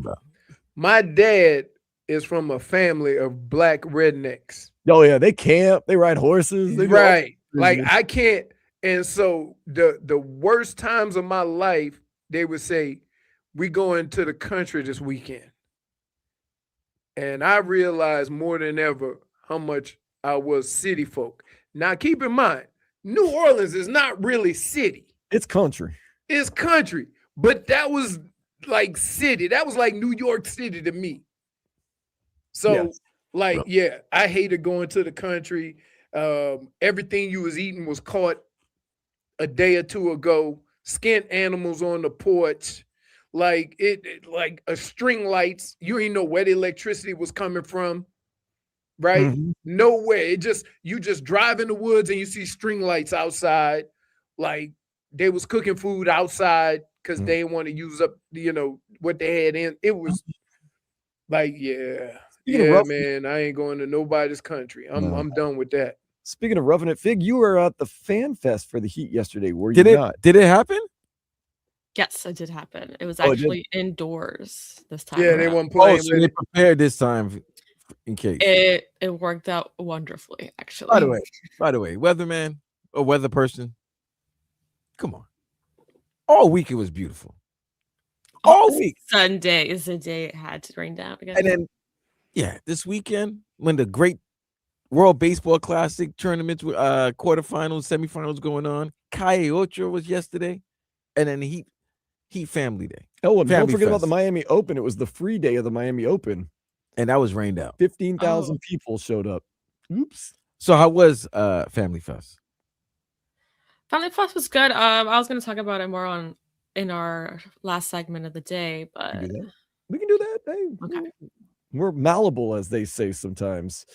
My dad is from a family of black rednecks. Oh yeah, they camp, they ride horses. Right. Like I can't. And so the worst times of my life, they would say, we going to the country this weekend. And I realized more than ever how much I was city folk. Now keep in mind, New Orleans is not really city. It's country. It's country. But that was like city. That was like New York City to me. So I hated going to the country. Everything you was eating was caught a day or two ago. Skinned animals on the porch, like a string lights. You ain't know where the electricity was coming from, right? Mm-hmm. Nowhere. You just drive in the woods and you see string lights outside. Like they was cooking food outside because they didn't want to use up, what they had in. It was like, man, I ain't going to nobody's country. I'm done with that. Speaking of roughing it, Fig, you were at the Fan Fest for the Heat yesterday. Were you not? Did it happen? Yes, it did happen. It was actually indoors this time. Yeah, they weren't playing. So they prepared this time in case. It worked out wonderfully, actually. By the way, weatherman or weather person, come on. All week it was beautiful. All week. Sunday is the day it had to rain down again. And then, this weekend when the great World Baseball Classic tournaments, quarterfinals, semifinals going on. Calle Ocho was yesterday, and then Heat Family Day. Oh, and don't forget about the Miami Open. It was the free day of the Miami Open. And that was rained out. 15,000 people showed up. Oops. So how was Family Fest? Family Fest was good. I was going to talk about it more in our last segment of the day, but We can do that. Hey, okay. We're malleable, as they say sometimes.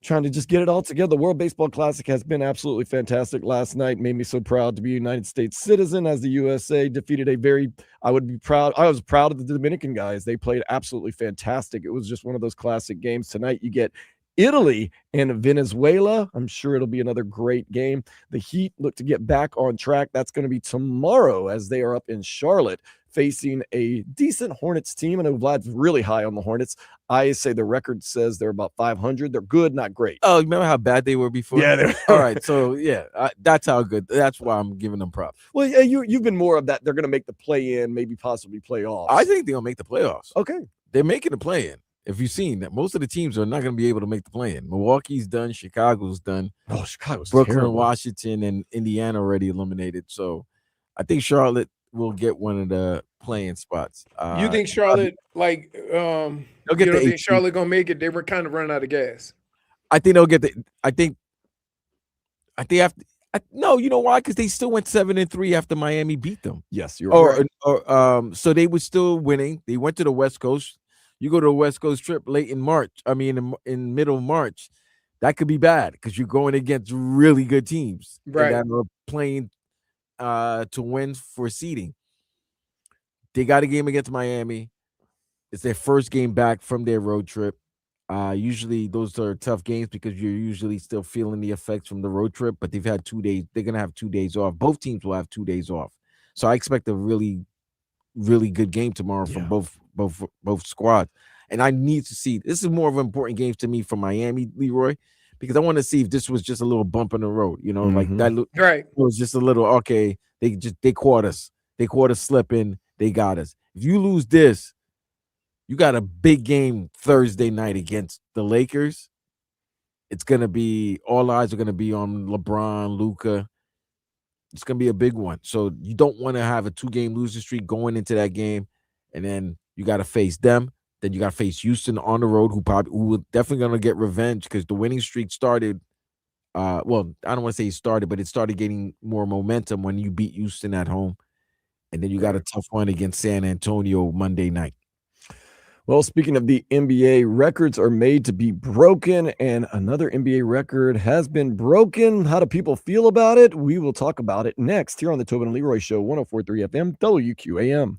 Trying to just get it all together. The World Baseball Classic has been absolutely fantastic. Last night made me so proud to be a United States citizen as the USA defeated I was proud of the Dominican guys. They played absolutely fantastic. It was just one of those classic games. Tonight you get Italy and Venezuela. I'm sure it'll be another great game. The Heat look to get back on track. That's going to be tomorrow as they are up in Charlotte facing a decent Hornets team. I know Vlad's really high on the Hornets. I say the record says they're about 500. They're good, not great. Oh, remember how bad they were before? Yeah. All right. So, yeah, that's how good. That's why I'm giving them props. Well, yeah, you've been more of that. They're going to make the play-in, maybe possibly playoffs. I think they're going to make the playoffs. Okay. They're making the play-in. If you've seen that, most of the teams are not going to be able to make the play-in. Milwaukee's done. Chicago's done. Oh, Chicago's Brooklyn, terrible. Washington, and Indiana already eliminated. So I think Charlotte will get one of the play-in spots. You think Charlotte, think Charlotte gonna make it? They were kind of running out of gas. I think they'll get the. I think after. No, you know why? Because they still went 7-3 after Miami beat them. Yes, you're right. So they were still winning. They went to the West Coast. You go to a West Coast trip late in March. I mean, in middle of March, that could be bad because you're going against really good teams, right? That are playing to win for seeding. They got a game against Miami. It's their first game back from their road trip. Usually those are tough games because you're usually still feeling the effects from the road trip, but they've had 2 days. They're going to have 2 days off. Both teams will have 2 days off. So I expect a really, really good game tomorrow from both squads. And I need to see, this is more of an important game to me for Miami, Leroy, because I want to see if this was just a little bump in the road, like that. Right. It was just a little, okay, they caught us. They caught us slipping. They got us. If you lose this, you got a big game Thursday night against the Lakers. It's going to be, all eyes are going to be on LeBron, Luka. It's going to be a big one. So you don't want to have a 2-game losing streak going into that game. And then you got to face them. Then you got to face Houston on the road, who are definitely going to get revenge because the winning streak started. Well, I don't want to say it started, but it started getting more momentum when you beat Houston at home. And then you got a tough one against San Antonio Monday night. Well, speaking of the NBA, records are made to be broken, and another NBA record has been broken. How do people feel about it? We will talk about it next here on the Tobin and Leroy Show, 104.3 FM, WQAM.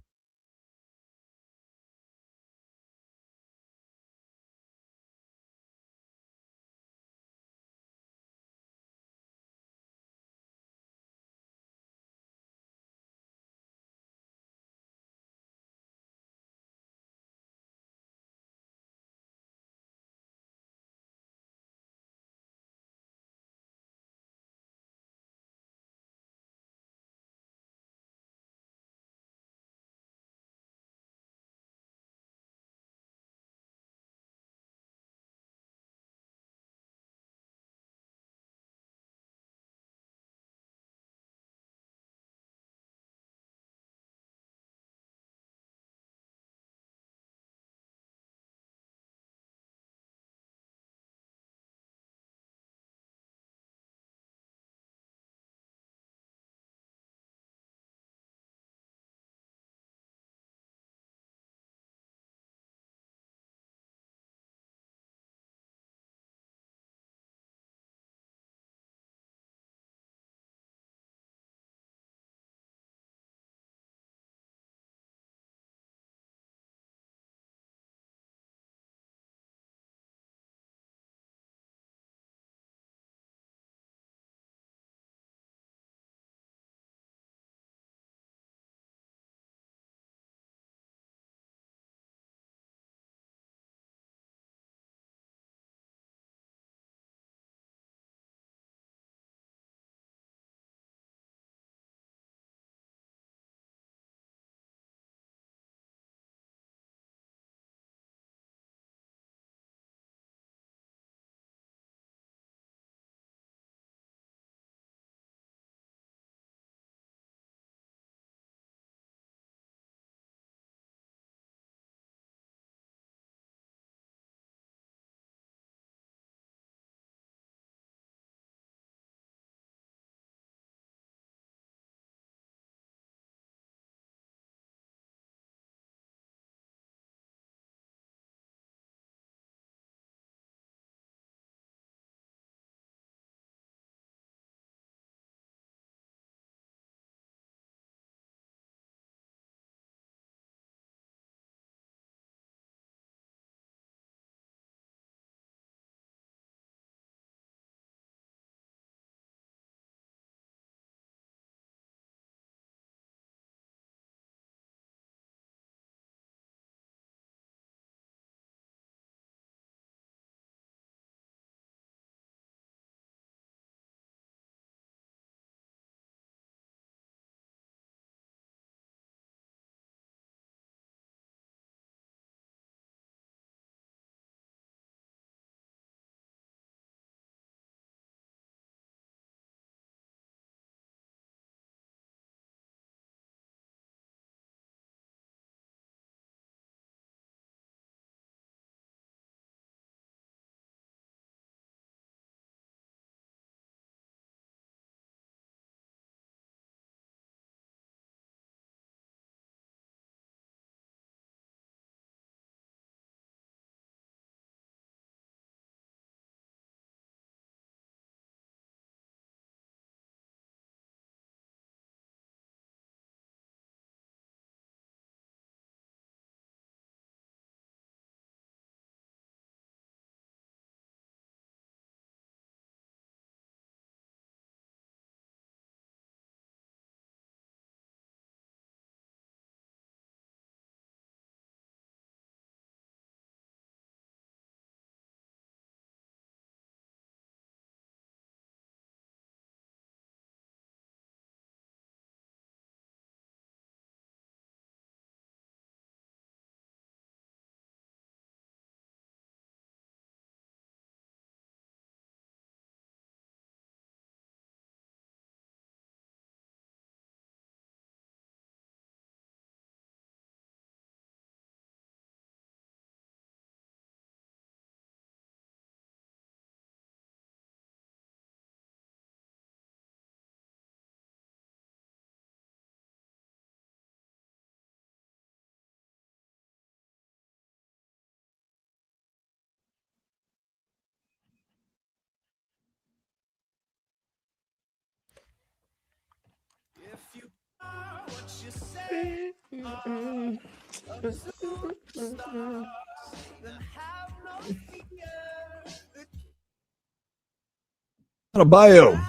Adebayo.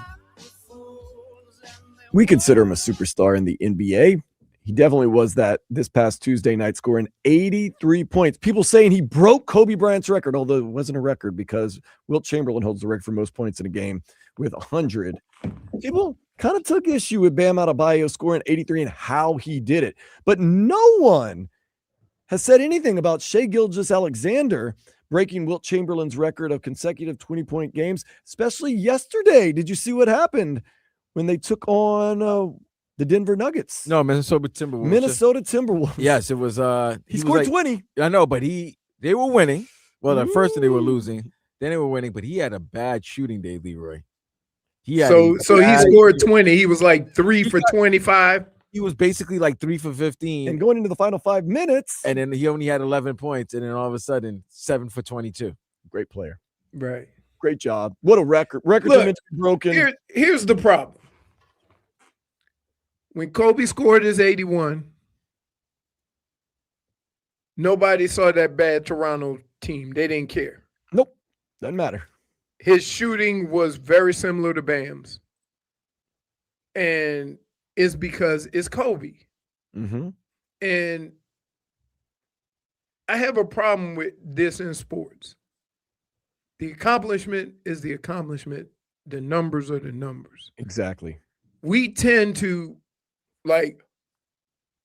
We consider him a superstar in the NBA. He definitely was that this past Tuesday night, scoring 83 points. People saying he broke Kobe Bryant's record, although it wasn't a record because Wilt Chamberlain holds the record for most points in a game with 100. People kind of took issue with Bam Adebayo scoring 83 and how he did it. But no one has said anything about Shai Gilgeous-Alexander breaking Wilt Chamberlain's record of consecutive 20-point games, especially yesterday. Did you see what happened when they took on the Denver Nuggets? No, Minnesota Timberwolves. Minnesota Timberwolves. Yes, it was. He scored was 20. I know, but they were winning. Well, at first they were losing, then they were winning. But he had a bad shooting day, Leroy. He scored 20. He was like 3 for 25. He was basically like 3 for 15. And going into the final 5 minutes. And then he only had 11 points. And then all of a sudden, 7 for 22. Great player. Right. Great job. What a record. Record Look, broken. Here's the problem. When Kobe scored his 81, nobody saw that bad Toronto team. They didn't care. Nope. Doesn't matter. His shooting was very similar to Bam's. And it's because it's Kobe. Mm-hmm. And I have a problem with this in sports. The accomplishment is the accomplishment. The numbers are the numbers. Exactly. We tend to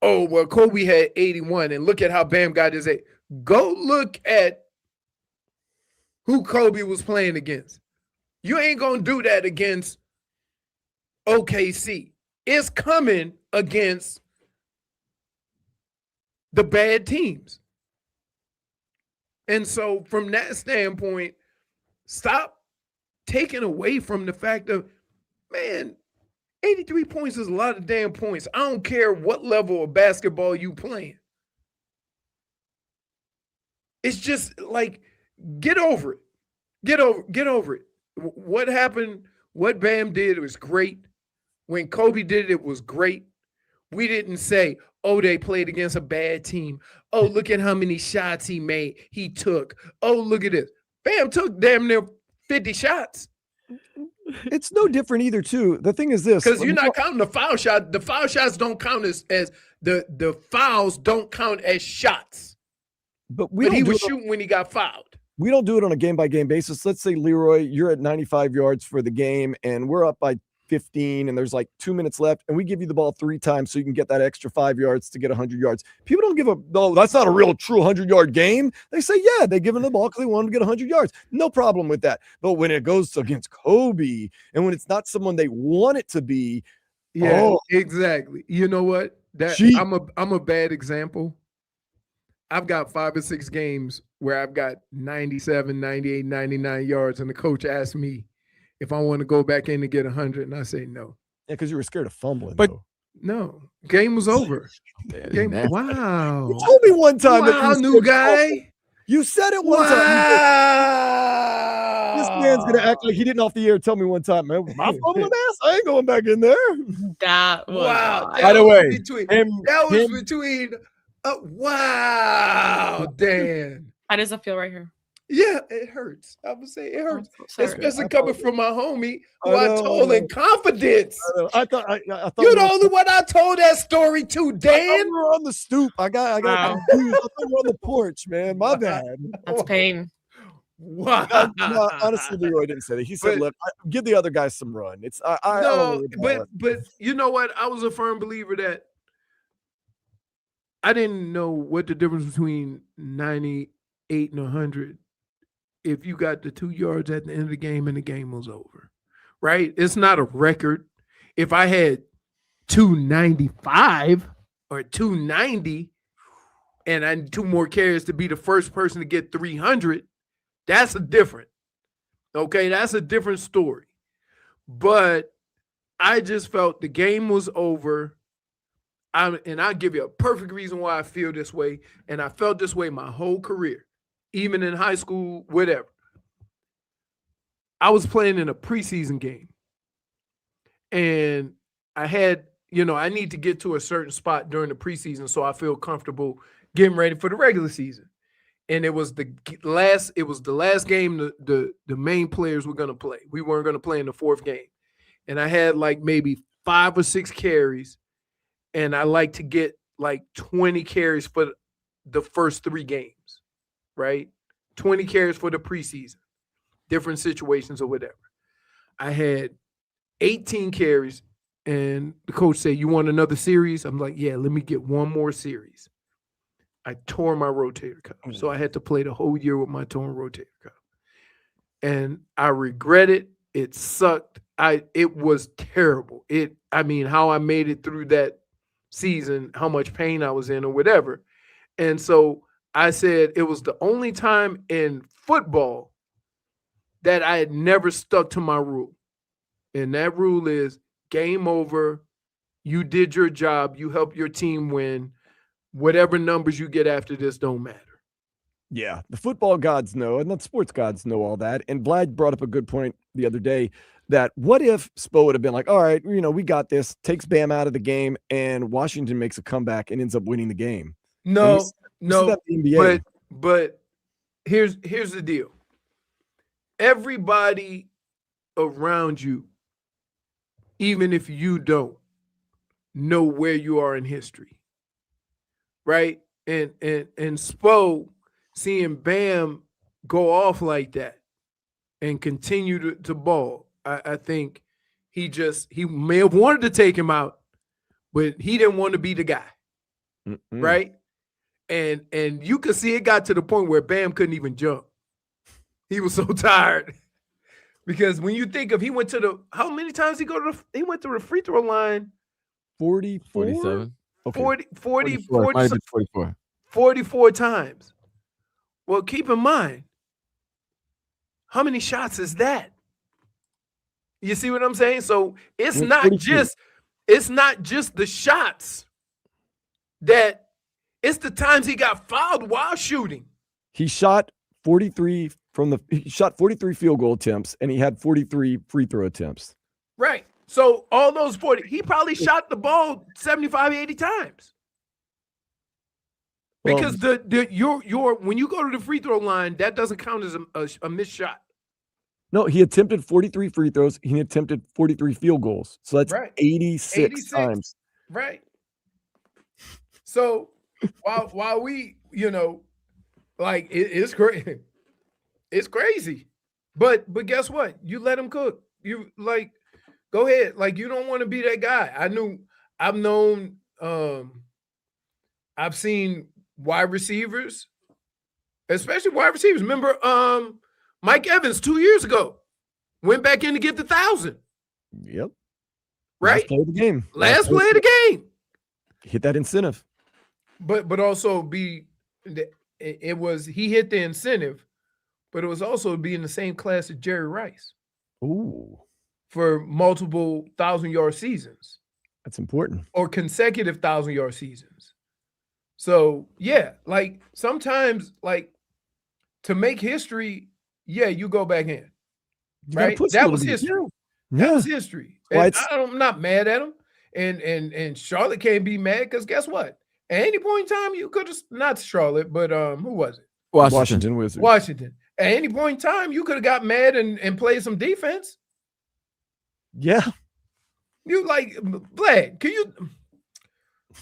oh, well, Kobe had 81 and look at how Bam got his 8. Go look at who Kobe was playing against. You ain't going to do that against OKC. It's coming against the bad teams. And so from that standpoint, stop taking away from the fact of, man, 83 points is a lot of damn points. I don't care what level of basketball you playing. It's just like, get over it. Get over it. What happened, what Bam did was great. When Kobe did it, it was great. We didn't say, oh, they played against a bad team. Oh, look at how many shots he took. Oh, look at this. Bam took damn near 50 shots. It's no different either, too. The thing is this. Because you're not counting the foul shot. The foul shots don't count as the fouls don't count as shots. But he was shooting when he got fouled. We don't do it on a game-by-game basis. Let's say, Leroy, you're at 95 yards for the game, and we're up by 15, and there's like 2 minutes left, and we give you the ball 3 times so you can get that extra 5 yards to get 100 yards. People don't give a, no, that's not a real true 100-yard game. They say, yeah, they give them the ball because they want to get 100 yards. No problem with that. But when it goes against Kobe, and when it's not someone they want it to be, exactly. You know what? I'm a bad example. I've got 5 or 6 games where I've got 97, 98, 99 yards, and the coach asked me if I want to go back in and get 100, and I say no. Yeah, because you were scared of fumbling. But though. No, game was over. Wow. You told me one time that you new guy. You said it one time. This man's gonna act like he didn't off the air tell me one time, man. My fumbling ass, I ain't going back in there. That was By the way, wow, Dan. How does it feel right here? Yeah, it hurts. I would say it hurts, sorry. especially coming from my homie who I told in confidence. I thought you're the only one I told that story to, Dan. We were on the stoop. I got confused. I thought we were on the porch, man. My bad. That's pain. Wow. No, honestly, Leroy didn't say that. He said, "Look, give the other guys some run." It's but you know what? I was a firm believer that I didn't know what the difference between 98 and 100. If you got the 2 yards at the end of the game and the game was over, right? It's not a record. If I had 295 or 290 and I had 2 more carries to be the first person to get 300, that's a different story. But I just felt the game was over. And I'll give you a perfect reason why I feel this way. And I felt this way my whole career. Even in high school, whatever. I was playing in a preseason game. And I had I need to get to a certain spot during the preseason so I feel comfortable getting ready for the regular season. And it was the last game the main players were going to play. We weren't going to play in the fourth game. And I had like maybe 5 or 6 carries, and I like to get like 20 carries for the first 3 games, right? 20 carries for the preseason, different situations or whatever. I had 18 carries, and the coach said, "You want another series?" I'm like, "Yeah, let me get one more series." I tore my rotator cuff, so I had to play the whole year with my torn rotator cuff, and I regret it. It sucked. It was terrible. How I made it through that season, how much pain I was in or whatever. And so I said it was the only time in football that I had never stuck to my rule. And that rule is game over. You did your job. You helped your team win. Whatever numbers you get after this don't matter. Yeah, the football gods know, and the sports gods know all that. And Vlad brought up a good point the other day that what if Spo would have been like, all right, we got this, takes Bam out of the game, and Washington makes a comeback and ends up winning the game. No, NBA. but here's the deal. Everybody around you, even if you don't, know where you are in history, right? And Spo seeing Bam go off like that and continue to ball, I think he may have wanted to take him out, but he didn't want to be the guy, right? And you could see it got to the point where Bam couldn't even jump. He was so tired. Because when you think of, he went to how many times he went to the free throw line? 44? 47. Okay. 44. 44 times. Well, keep in mind, how many shots is that? You see what I'm saying? So it's not just the shots it's the times he got fouled while shooting. He shot 43 field goal attempts, and he had 43 free throw attempps. Right. So all those 40, he probably shot the ball 75, 80 times. Because your when you go to the free throw line, that doesn't count as a missed shot. No, he attempted 43 free throws. He attempted 43 field goals. So that's right. 86 times. Right. So while we, it's crazy. It's crazy. But guess what? You let him cook. You go ahead. You don't want to be that guy. I've seen wide receivers, especially wide receivers. Remember Mike Evans 2 years ago went back in to get the 1,000. Yep. Right? Last play of the game. Last play of the game. Hit that incentive. But also he hit the incentive, but it was also be in the same class as Jerry Rice. Ooh. For multiple 1,000-yard seasons. That's important. Or consecutive 1,000-yard seasons. So, yeah, sometimes, to make history, yeah, you go back in. Right? That was history. Yeah. That was history. And I'm not mad at him. And Charlotte can't be mad because guess what? At any point in time, you could have, not Charlotte, but who was it? Washington Wizards. Washington. At any point in time, you could have got mad and played some defense. Yeah. You Vlad,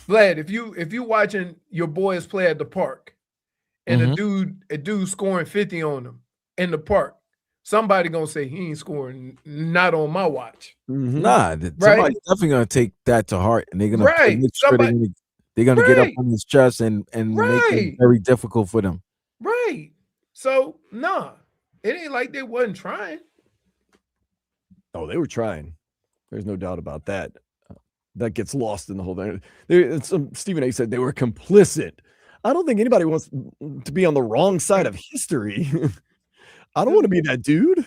Vlad, if you watching your boys play at the park and a dude scoring 50 on them in the park, somebody gonna say he ain't scoring, not on my watch. Nah, somebody's definitely gonna take that to heart, and they're gonna make sure they're gonna get up on his chest and make it very difficult for them. Right. So it ain't like they wasn't trying. Oh, they were trying. There's no doubt about that. That gets lost in the whole thing. Stephen A. said they were complicit. I don't think anybody wants to be on the wrong side of history. I don't want to be that dude.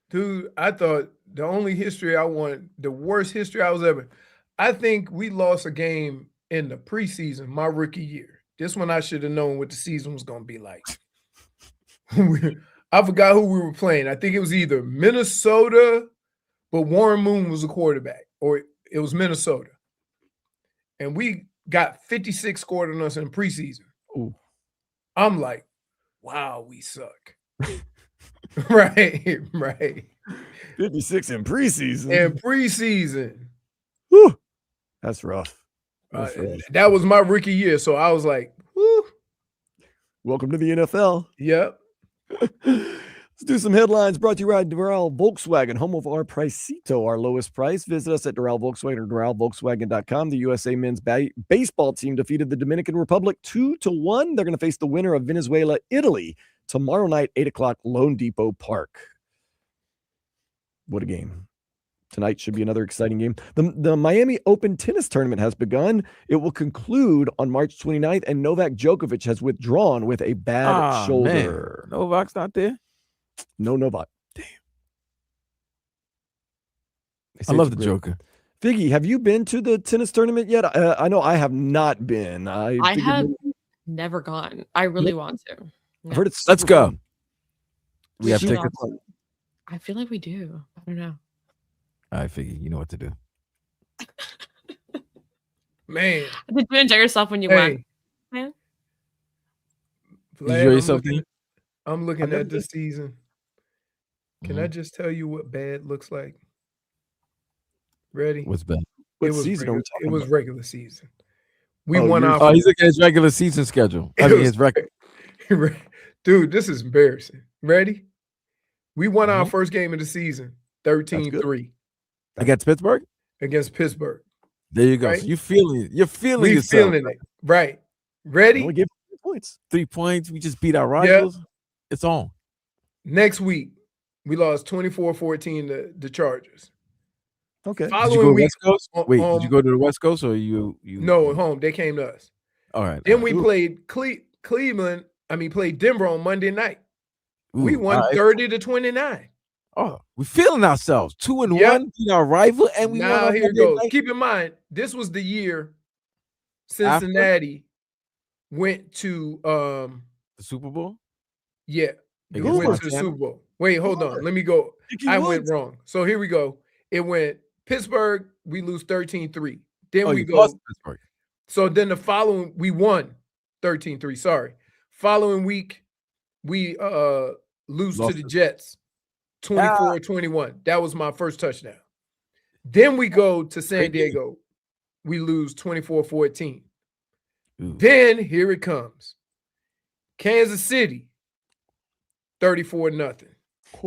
Dude, I thought the only history I want, the worst history I was ever. I think we lost a game in the preseason, my rookie year. This one I should have known what the season was going to be like. I forgot who we were playing. I think it was either Minnesota, but Warren Moon was a quarterback, or It was Minnesota. And we got 56 scored on us in preseason. Ooh. I'm like, wow, we suck. Right. 56 in preseason. In preseason. Whew. That's rough. That's rough. That was my rookie year. So I was like, whoo. Welcome to the NFL. Yep. Let's do some headlines brought to you by Doral Volkswagen, home of our Pricito, our lowest price. Visit us at Doral Volkswagen or DoralVolkswagen.com. The USA men's baseball team defeated the Dominican Republic 2-1. They're going to face the winner of Venezuela, Italy, tomorrow night, 8 o'clock, Lone Depot Park. What a game. Tonight should be another exciting game. The Miami Open tennis tournament has begun. It will conclude on March 29th, and Novak Djokovic has withdrawn with a bad shoulder. Man. Novak's not there? No Novak. Damn. I love the Joker. Figgy, have you been to the tennis tournament yet? I know I have not been. I have never gone. I really want to. I've heard it's Let's go. fun. We have tickets. I feel like we do. I don't know. I figure you know what to do. Man. Did you enjoy yourself when you went? Man? Vlad, Did you enjoy yourself? I'm looking at this season. Can I just tell you what bad looks like? Ready? What's bad? What season are we talking It was about? regular season. We won our. Oh, he's looking at his regular season schedule. I mean, his record. Dude, this is embarrassing. Ready? We won our first game of the season, 13-3. Against Pittsburgh? Against Pittsburgh. There you go. Right? So you're feeling it. You're feeling We yourself. feeling it. Right. Ready? We give 3 points. 3 points. We just beat our rivals. It's on. Next week, we lost 24-14 to the Chargers. Okay. Did you Following go week, West Coast? Wait, did you go to the West Coast or you? No, at home. They came to us. All right. Then we played Cleveland. Played Denver on Monday night. We won 30-29. Oh, we're feeling ourselves. 2-1, Yep. beat our rival, and we Now won. here it goes. Keep in mind, this was the year Cincinnati went to the Super Bowl. Yeah, they Against went to the Montana? Super Bowl. Wait, hold on. Let me go. I went Woods. wrong. So here we go. It went Pittsburgh. We lose 13-3. Then Oh, we you go. lost to Pittsburgh. So then the following, we won 13-3. Sorry. Following week, we lose Lost to the it. Jets 24-21. That was my first touchdown. Then we go to San Diego. We lose 24-14. Ooh. Then here it comes. Kansas City, 34-0.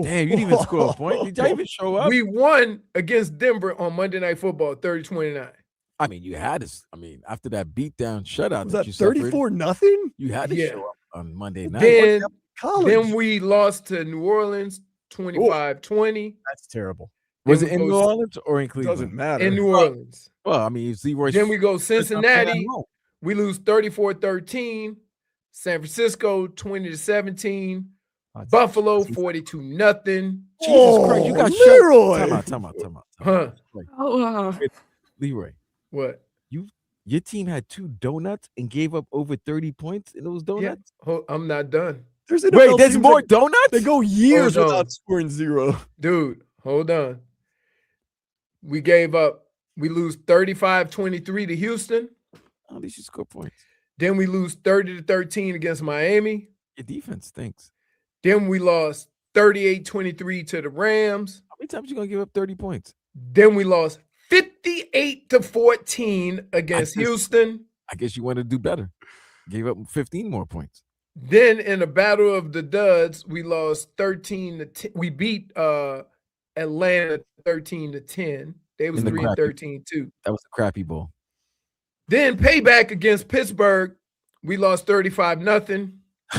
Damn, you didn't even score a point. Did you even show up? We won against Denver on Monday Night Football, 30-29. I mean, you had to. I mean, after that beatdown shutout, Was that you suffered, 34-0? you had to Yeah. show up on Monday night. Then, College. then we lost to New Orleans, 25-20. That's terrible. Was then it in we New go- Orleans or in Cleveland? Doesn't matter. In New Orleans. Well, I mean, it's Leroy. Then we go Cincinnati. No. We lose 34-13. San Francisco, 20-17. Buffalo, 42-0. Jesus Christ, you got Leroy. shut. Time out. Huh? Oh, wow. Leroy, What? your team had 2 donuts and gave up over 30 points in those Yeah. donuts. I'm not done. There's Wait, NFL there's teams more that- donuts? They go years Hold on. without scoring 0. Dude, hold on. We gave up. We lose 35-23 to Houston. At least you score points. Then we lose 30-13 against Miami. Your defense stinks. Then we lost 38-23 to the Rams. How many times you gonna give up 30 points? Then we lost 58-14 against I just- Houston. I guess you want to do better. Gave up 15 more points. Then in the battle of the duds, we lost 13-10. We beat Atlanta 13-10. They was In the 3-13 too. That was a crappy bowl. Then payback against Pittsburgh, we lost 35-0.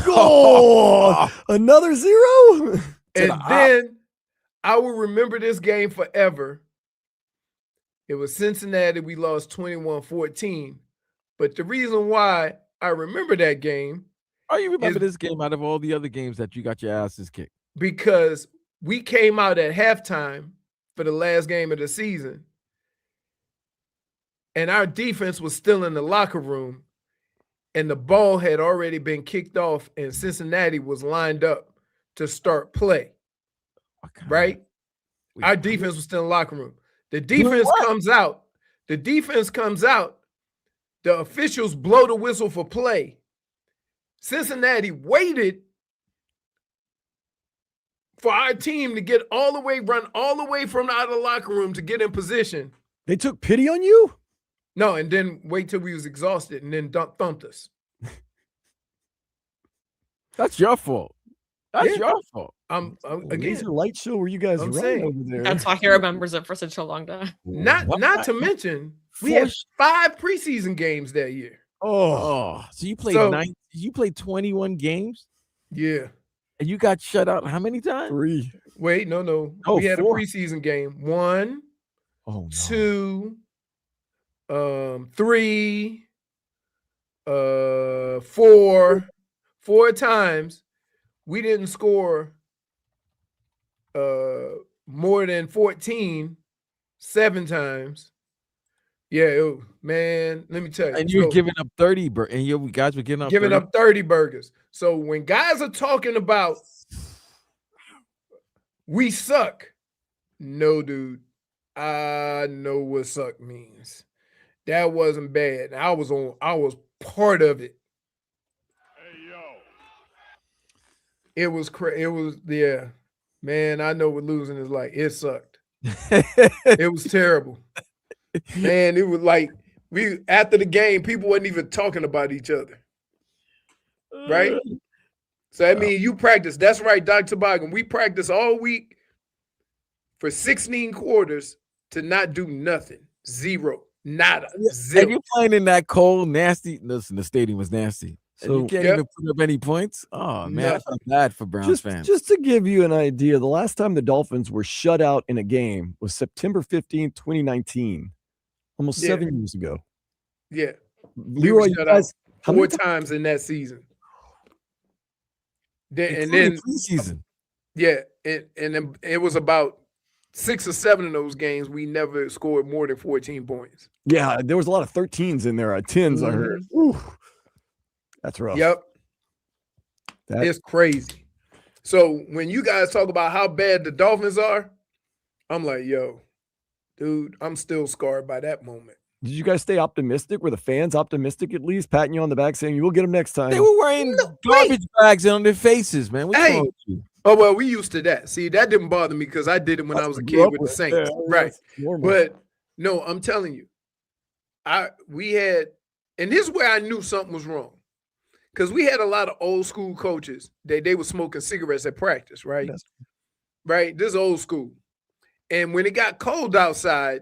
Oh, another 0? And then I will remember this game forever. It was Cincinnati. We lost 21-14. But the reason why I remember that game, Oh, you remember this game out of all the other games that you got your asses kicked? because we came out at halftime for the last game of the season, and our defense was still in the locker room, and the ball had already been kicked off, and Cincinnati was lined up to start play, What kind of- right? Wait, Our what? defense was still in the locker room. The defense what? comes out. The defense comes out. The officials blow the whistle for play. Cincinnati waited for our team to get run all the way from out of the locker room to get in position. They took pity on you? No, and then wait till we was exhausted and then thumped us. That's your fault. That's your fault. Again, Laser light show where you guys I'm run saying, over there. That's why he remembers it for such a long time. Not to mention, we had 5 preseason games that year. So you played you played 21 games? Yeah. And you got shut out how many times? 3. Wait, no. Oh, we had 4. a preseason game. 1, 2, 3, 4. 4 times. We didn't score more than 14 7 times. Yeah, man, let me tell you. And you're giving up 30 and you guys were giving up 30 burgers. So when guys are talking about we suck, no, dude, I know what suck means. That wasn't bad. I was part of it. It was yeah. Man, I know what losing is like. It sucked. It was terrible. Man, it was like after the game, people wasn't even talking about each other. Right? So I mean, you practice. That's right, Dr. Toboggan. We practice all week for 16 quarters to not do nothing. Zero. Nada. Zero. And you're playing in that cold, nasty. Listen, the stadium was nasty. So you can't even put up any points. Oh man, I felt bad for Browns fans. Just to give you an idea, the last time the Dolphins were shut out in a game was September 15th, 2019, almost 7 years ago. Yeah, Leroy, you guys, 4 times in that season. And then preseason. Yeah, and then it was about 6 or 7 of those games we never scored more than 14 points. Yeah, there was a lot of 13s in there, 10s. I heard. Ooh. That's rough. Yep. It's crazy. So when you guys talk about how bad the Dolphins are, I'm like, yo, dude, I'm still scarred by that moment. Did you guys stay optimistic? Were the fans optimistic at least, patting you on the back saying, you will get them next time? They were wearing garbage bags on their faces, man. What's wrong with you? Oh, well, we used to that. See, that didn't bother me because I did it when I was a kid with the Saints. Yeah, right. But no, I'm telling you, we had, and this is where I knew something was wrong. Because we had a lot of old school coaches. They were smoking cigarettes at practice, right? Yes. Right? This is old school. And when it got cold outside,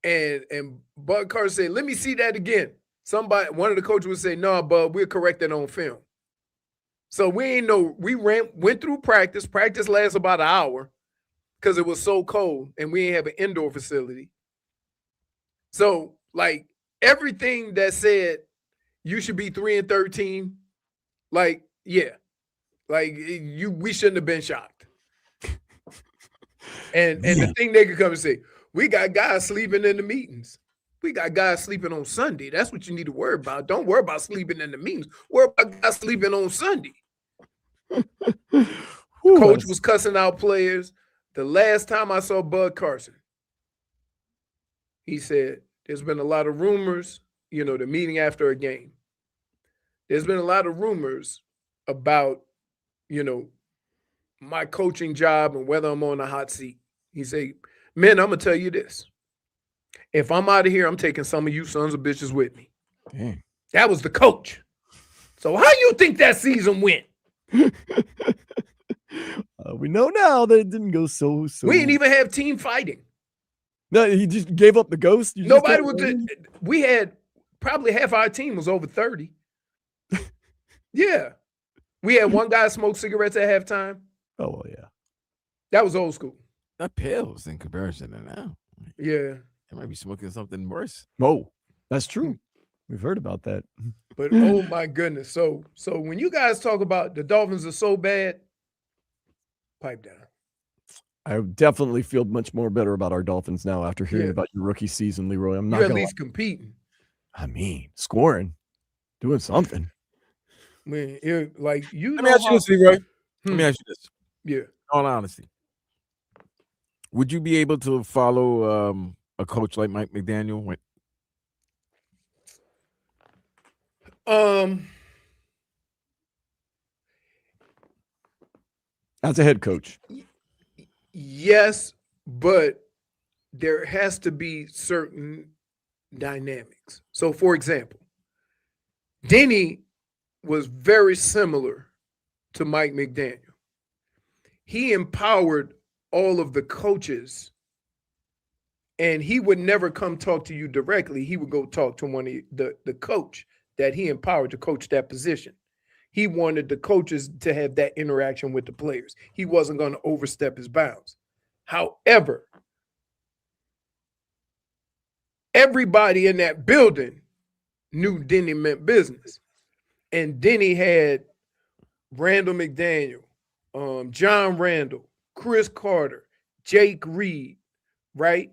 and Bud Carter said, let me see that again. One of the coaches would say, no, Bud, we'll correct it on film. So we went through practice. Practice lasts about an hour because it was so cold and we didn't have an indoor facility. So like everything that said you should be 3-13, like, yeah. Like we shouldn't have been shocked. And the thing they could come and say, we got guys sleeping in the meetings. We got guys sleeping on Sunday. That's what you need to worry about. Don't worry about sleeping in the meetings. Worry about guys sleeping on Sunday. Coach was cussing out players. The last time I saw Bud Carson, he said, there's been a lot of rumors, the meeting after a game. There's been a lot of rumors about, my coaching job and whether I'm on a hot seat. He said, men, I'm going to tell you this. If I'm out of here, I'm taking some of you sons of bitches with me. Dang. That was the coach. So how you think that season went? We know now that it didn't go so. We didn't even have team fighting. No, he just gave up the ghost. Nobody would. We had probably half our team was over 30. Yeah. We had one guy smoke cigarettes at halftime. Oh, well, yeah. That was old school. That pales in comparison to now. Yeah. They might be smoking something worse. Oh, that's true. We've heard about that. But oh my goodness. So when you guys talk about the Dolphins are so bad, pipe down. I definitely feel much more better about our Dolphins now after hearing about your rookie season, Leroy. I'm not You're at least competing. I mean, scoring, doing something. I mean, let me ask you this, Leroy. Let me ask you this. Yeah. In all honesty, would you be able to follow a coach like Mike McDaniel? As a head coach. Yes, but there has to be certain dynamics. So, for example, Denny was very similar to Mike McDaniel. He empowered all of the coaches, and he would never come talk to you directly. He would go talk to one of the coach that he empowered to coach that position. He wanted the coaches to have that interaction with the players. He wasn't going to overstep his bounds. However, everybody in that building knew Denny meant business. And Denny had Randall McDaniel, John Randall, Chris Carter, Jake Reed, right?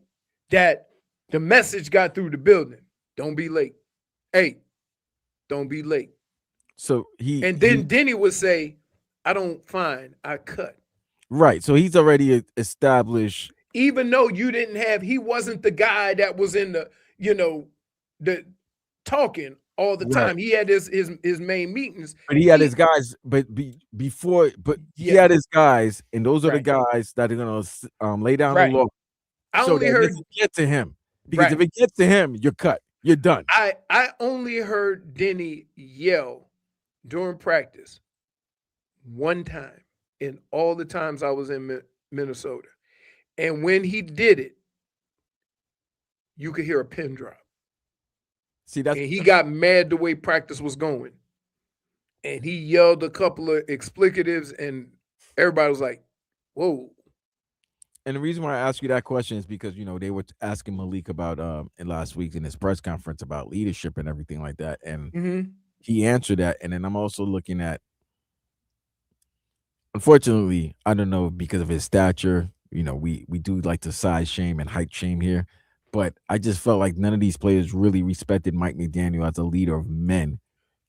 That the message got through the building. Don't be late. Hey, don't be late. So then Denny would say, I don't fine, I cut. Right. So he's already established. Even though he wasn't the guy that was in the talking all the time. He had his main meetings. But he had his guys, he had his guys, and those are the guys that are gonna lay down the law. I only heard it get to him. Because if it gets to him, you're cut. You're done. I only heard Denny yell during practice one time in all the times I was in Minnesota. And when he did it, you could hear a pin drop. And he got mad the way practice was going. And he yelled a couple of explicatives, and everybody was like, whoa. And the reason why I ask you that question is because, they were asking Malik about in last week in his press conference about leadership and everything like that. And he answered that. And then I'm also looking at, unfortunately, I don't know, because of his stature, we do like to size shame and height shame here. But I just felt like none of these players really respected Mike McDaniel as a leader of men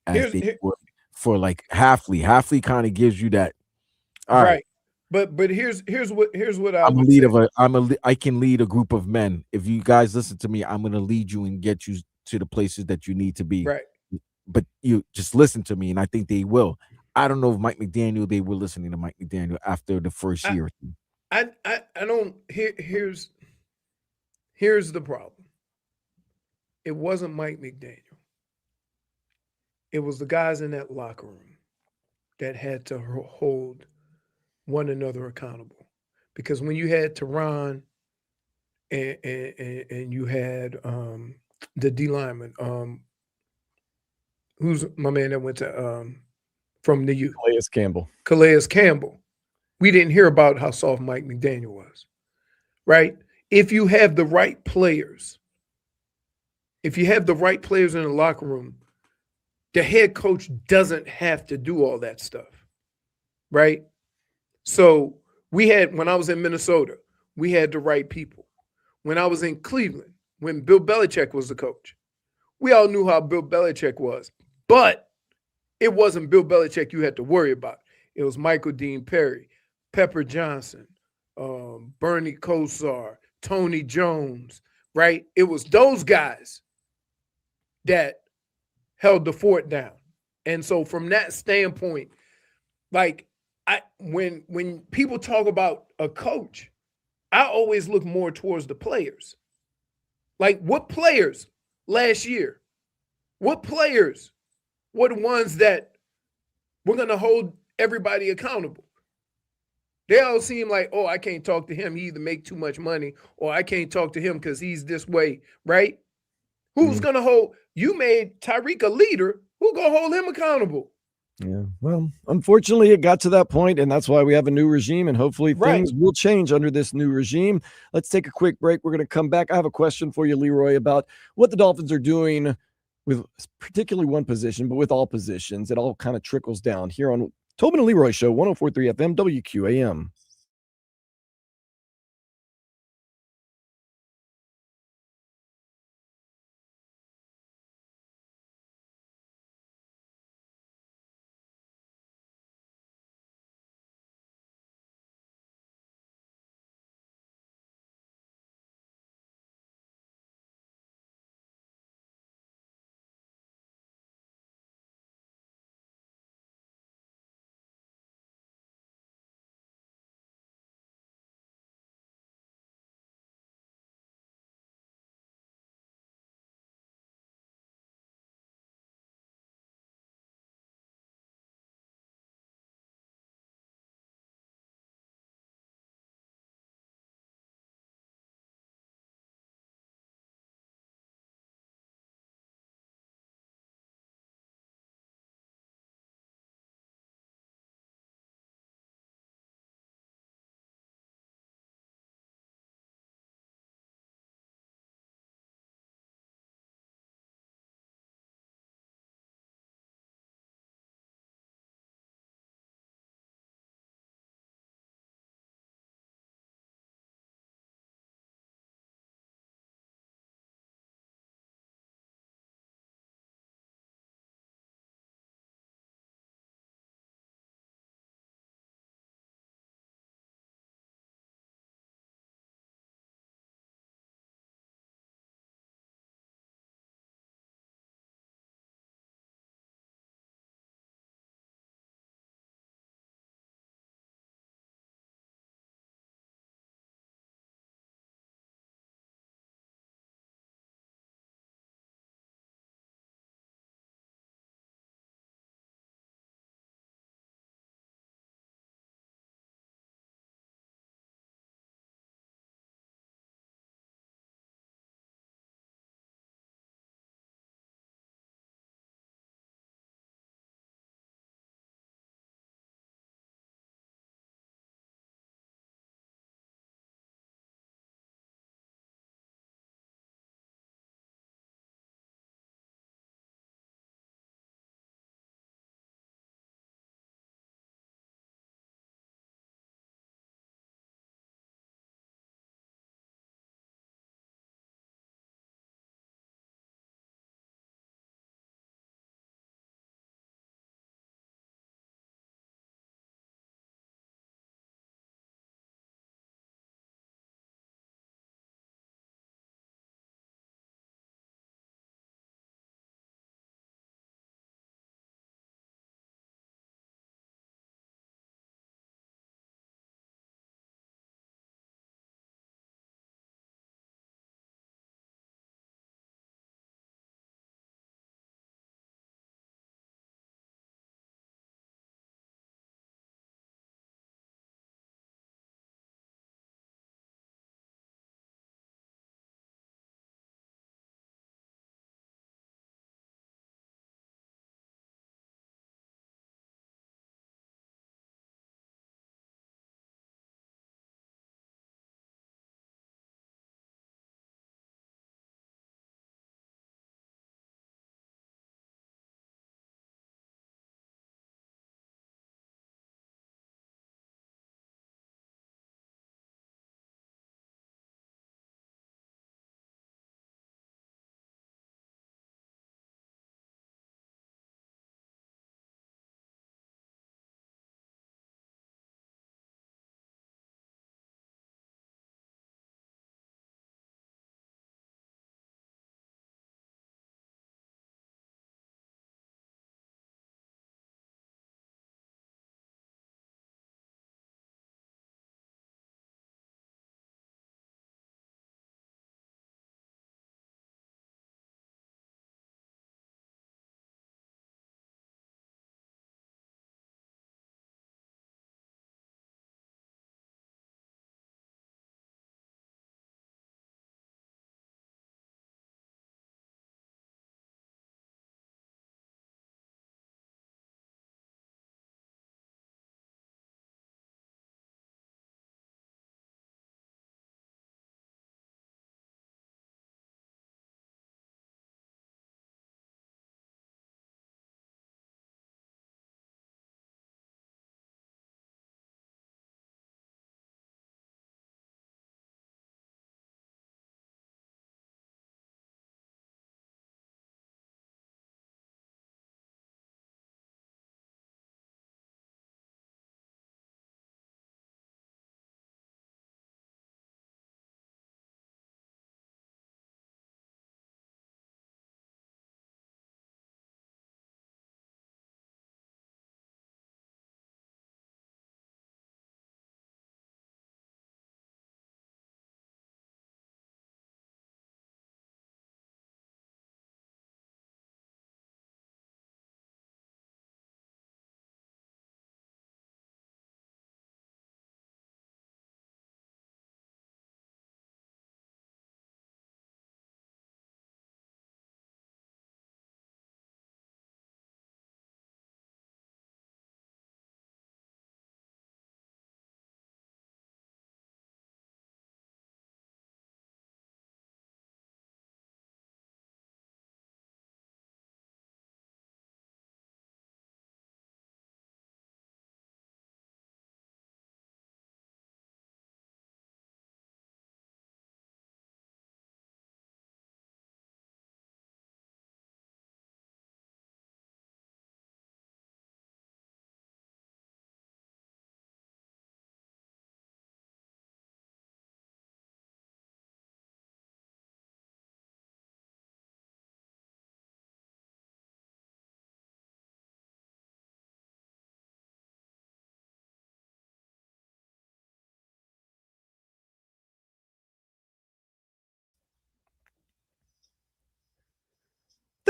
as they would for like Hafley. Hafley kind of gives you that. All right. But here's what I'm a leader I can lead a group of men. If you guys listen to me, I'm going to lead you and get you to the places that you need to be. Right. But you just listen to me, and I think they will. I don't know if Mike McDaniel, they were listening to Mike McDaniel after the first year. I don't. Here's the problem. It wasn't Mike McDaniel. It was the guys in that locker room that had to hold one another accountable. Because when you had Teron and you had the D lineman, who's my man that went to from the youth? Calais Campbell. We didn't hear about how soft Mike McDaniel was, right? If you have the right players, in the locker room, the head coach doesn't have to do all that stuff, right? So when I was in Minnesota, we had the right people. When I was in Cleveland, when Bill Belichick was the coach, we all knew how Bill Belichick was, but it wasn't Bill Belichick you had to worry about. It was Michael Dean Perry, Pepper Johnson, Bernie Kosar, Tony Jones, right? It was those guys that held the fort down. And so from that standpoint, like when people talk about a coach, I always look more towards the players. Like what players last year? What players were the ones that were going to hold everybody accountable? They all seem like, oh, I can't talk to him. He either make too much money, or I can't talk to him because he's this way, right? Who's going to hold? You made Tyreek a leader. Who going to hold him accountable? Yeah. Well, unfortunately, it got to that point, and that's why we have a new regime, and hopefully things will change under this new regime. Let's take a quick break. We're going to come back. I have a question for you, Leroy, about what the Dolphins are doing with particularly one position, but with all positions. It all kind of trickles down here on Tobin and Leroy Show, 104.3 FM, WQAM.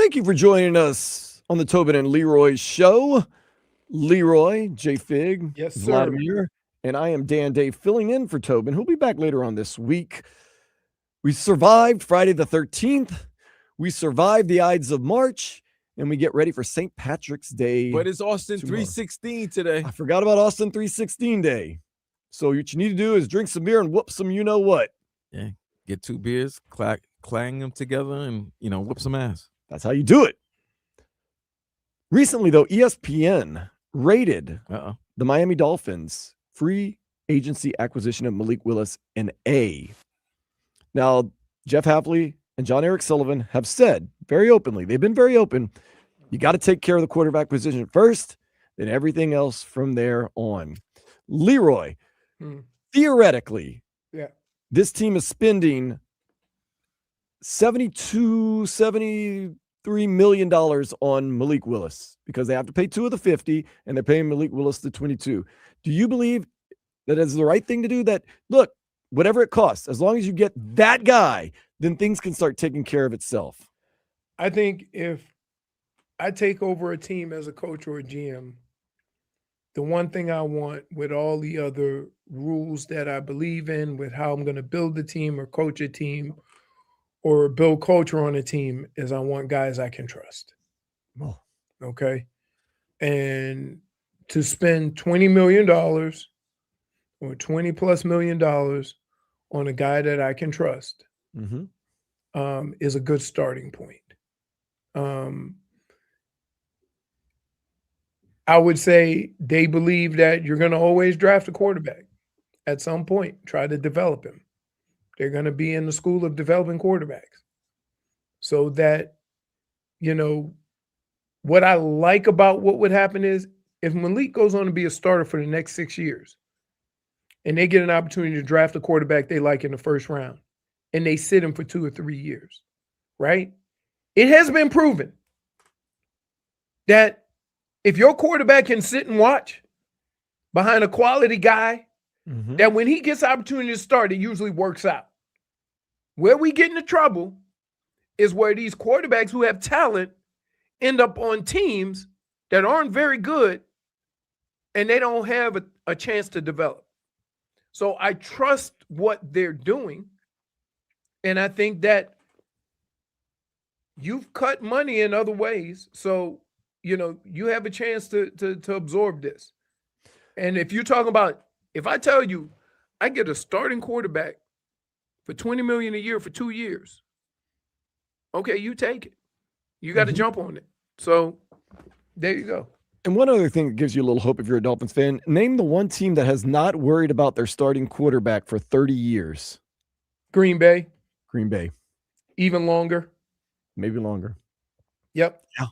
Thank you for joining us on the Tobin and Leroy show. Leroy, JFig, Yes, sir. Vladimir, and I am Dan Day filling in for Tobin. He'll be back later on this week. We survived Friday the 13th. We survived the Ides of March, and we get ready for St. Patrick's Day. But it's Austin tomorrow. 316 today. I forgot about Austin 316 Day. So what you need to do is drink some beer and whoop some you-know-what. Yeah, get 2 beers, clang them together, and, whoop some ass. That's how you do it. Recently, though, ESPN rated the Miami Dolphins free agency acquisition of Malik Willis an A. Now, Jeff Hafley and Jon-Eric Sullivan have said very openly, they've been very open, you got to take care of the quarterback position first, then everything else from there on. Leroy, theoretically, this team is spending $73 million on Malik Willis because they have to pay 2 of the 50 and they're paying Malik Willis the 22. Do you believe that is the right thing to do? That, look, whatever it costs, as long as you get that guy, then things can start taking care of itself. I think if I take over a team as a coach or a GM, the one thing I want with all the other rules that I believe in with how I'm going to build the team or coach a team or build culture on a team is I want guys I can trust. Oh. Okay. And to spend $20 million or $20+ million on a guy that I can trust is a good starting point. I would say they believe that you're going to always draft a quarterback at some point, try to develop him. They're going to be in the school of developing quarterbacks. So that, what I like about what would happen is if Malik goes on to be a starter for the next 6 years and they get an opportunity to draft a quarterback they like in the first round and they sit him for 2 or 3 years, right? It has been proven that if your quarterback can sit and watch behind a quality guy, that when he gets the opportunity to start, it usually works out. Where we get into trouble is where these quarterbacks who have talent end up on teams that aren't very good and they don't have a chance to develop. So I trust what they're doing. And I think that you've cut money in other ways. So, you have a chance to absorb this. And if you're talking about, if I tell you I get a starting quarterback for $20 million a year for 2 years, okay, you take it. You got to jump on it. So there you go. And one other thing that gives you a little hope if you're a Dolphins fan, name the one team that has not worried about their starting quarterback for 30 years. Green Bay. Green Bay. Even longer. Maybe longer. Yep. Yeah.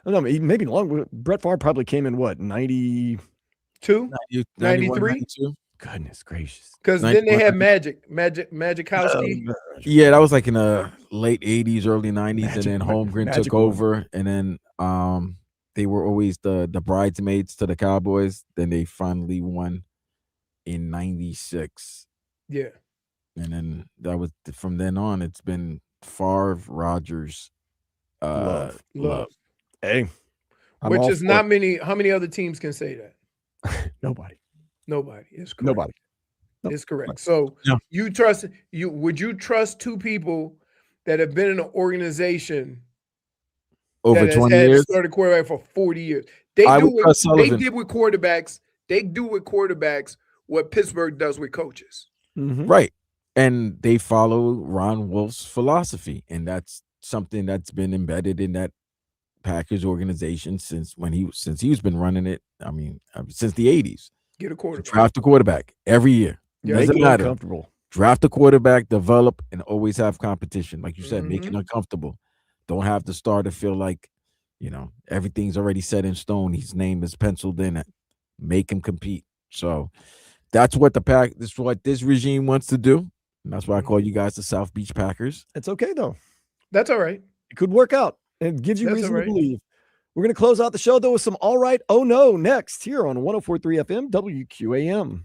No, maybe longer. Brett Favre probably came in what, 92? 93? Goodness gracious. Because then they had Magikowski. Yeah, that was like in the late 80s, early 90s, and then Holmgren took over, and then they were always the bridesmaids to the Cowboys. Then they finally won in 96. Yeah. And then that was from then on, it's been Favre, Rodgers, love. Hey. Which is not many. How many other teams can say that? Nobody. It's correct. Nobody. It's correct. So would you trust 2 people that have been in an organization over that 20 has years? Started quarterback for 40 years. They do with quarterbacks. They do with quarterbacks what Pittsburgh does with coaches. Right. And they follow Ron Wolf's philosophy. And that's something that's been embedded in that Packers organization since he's been running it. I mean, since the 80s. Get a quarterback. Draft a quarterback every year. Doesn't matter. Comfortable. Draft a quarterback, develop, and always have competition. Like you said, make it uncomfortable. Don't have the starter feel like, everything's already set in stone. His name is penciled in. Make him compete. So that's what this regime wants to do. And that's why I call you guys the South Beach Packers. It's okay though. That's all right. It could work out. It gives you reason to believe. We're going to close out the show, though, with some All Right, Oh No next here on 104.3 FM WQAM.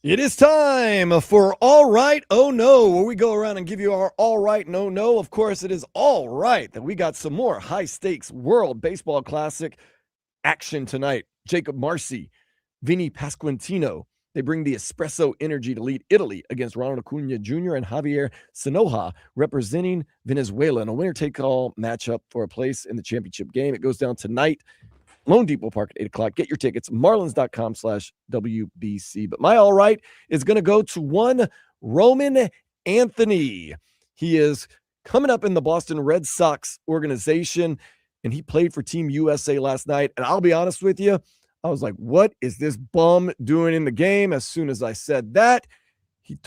It is time for All Right, Oh No, where we go around and give you our All Right, No, No. Of course, it is all right that we got some more high-stakes World Baseball Classic action tonight. Jacob Marcy, Vinny Pasquantino, they bring the espresso energy to lead Italy against Ronald Acuna Jr. and Javier Sinoja, representing Venezuela in a winner-take-all matchup for a place in the championship game. It goes down tonight. Lone Depot Park at 8 o'clock. Get your tickets, marlins.com/WBC. But my all right is going to go to one Roman Anthony. He is coming up in the Boston Red Sox organization, and he played for Team USA last night. And I'll be honest with you, I was like, what is this bum doing in the game? As soon as I said that, he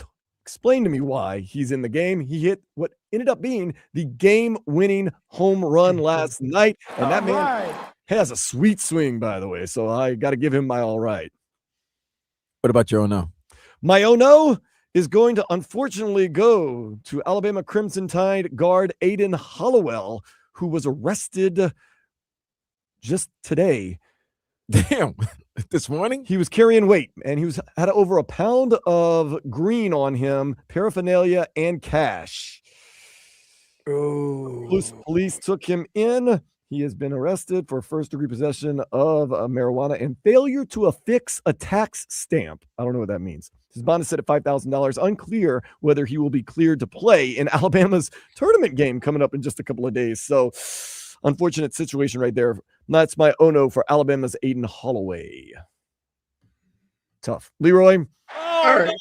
explained to me why he's in the game. He hit what ended up being the game-winning home run last night. And that man has a sweet swing, by the way. So I got to give him my all right. What about your oh no? My oh no is going to unfortunately go to Alabama Crimson Tide guard Aiden Hollowell, who was arrested just today. Damn, this morning? He was carrying weight, and he had over a pound of green on him, paraphernalia, and cash. Police took him in. He has been arrested for first-degree possession of marijuana and failure to affix a tax stamp. I don't know what that means. His bond is set at $5,000. Unclear whether he will be cleared to play in Alabama's tournament game coming up in just a couple of days. So, unfortunate situation right there. That's my oh no for Alabama's Aiden Holloway. Tough. Leroy? All right.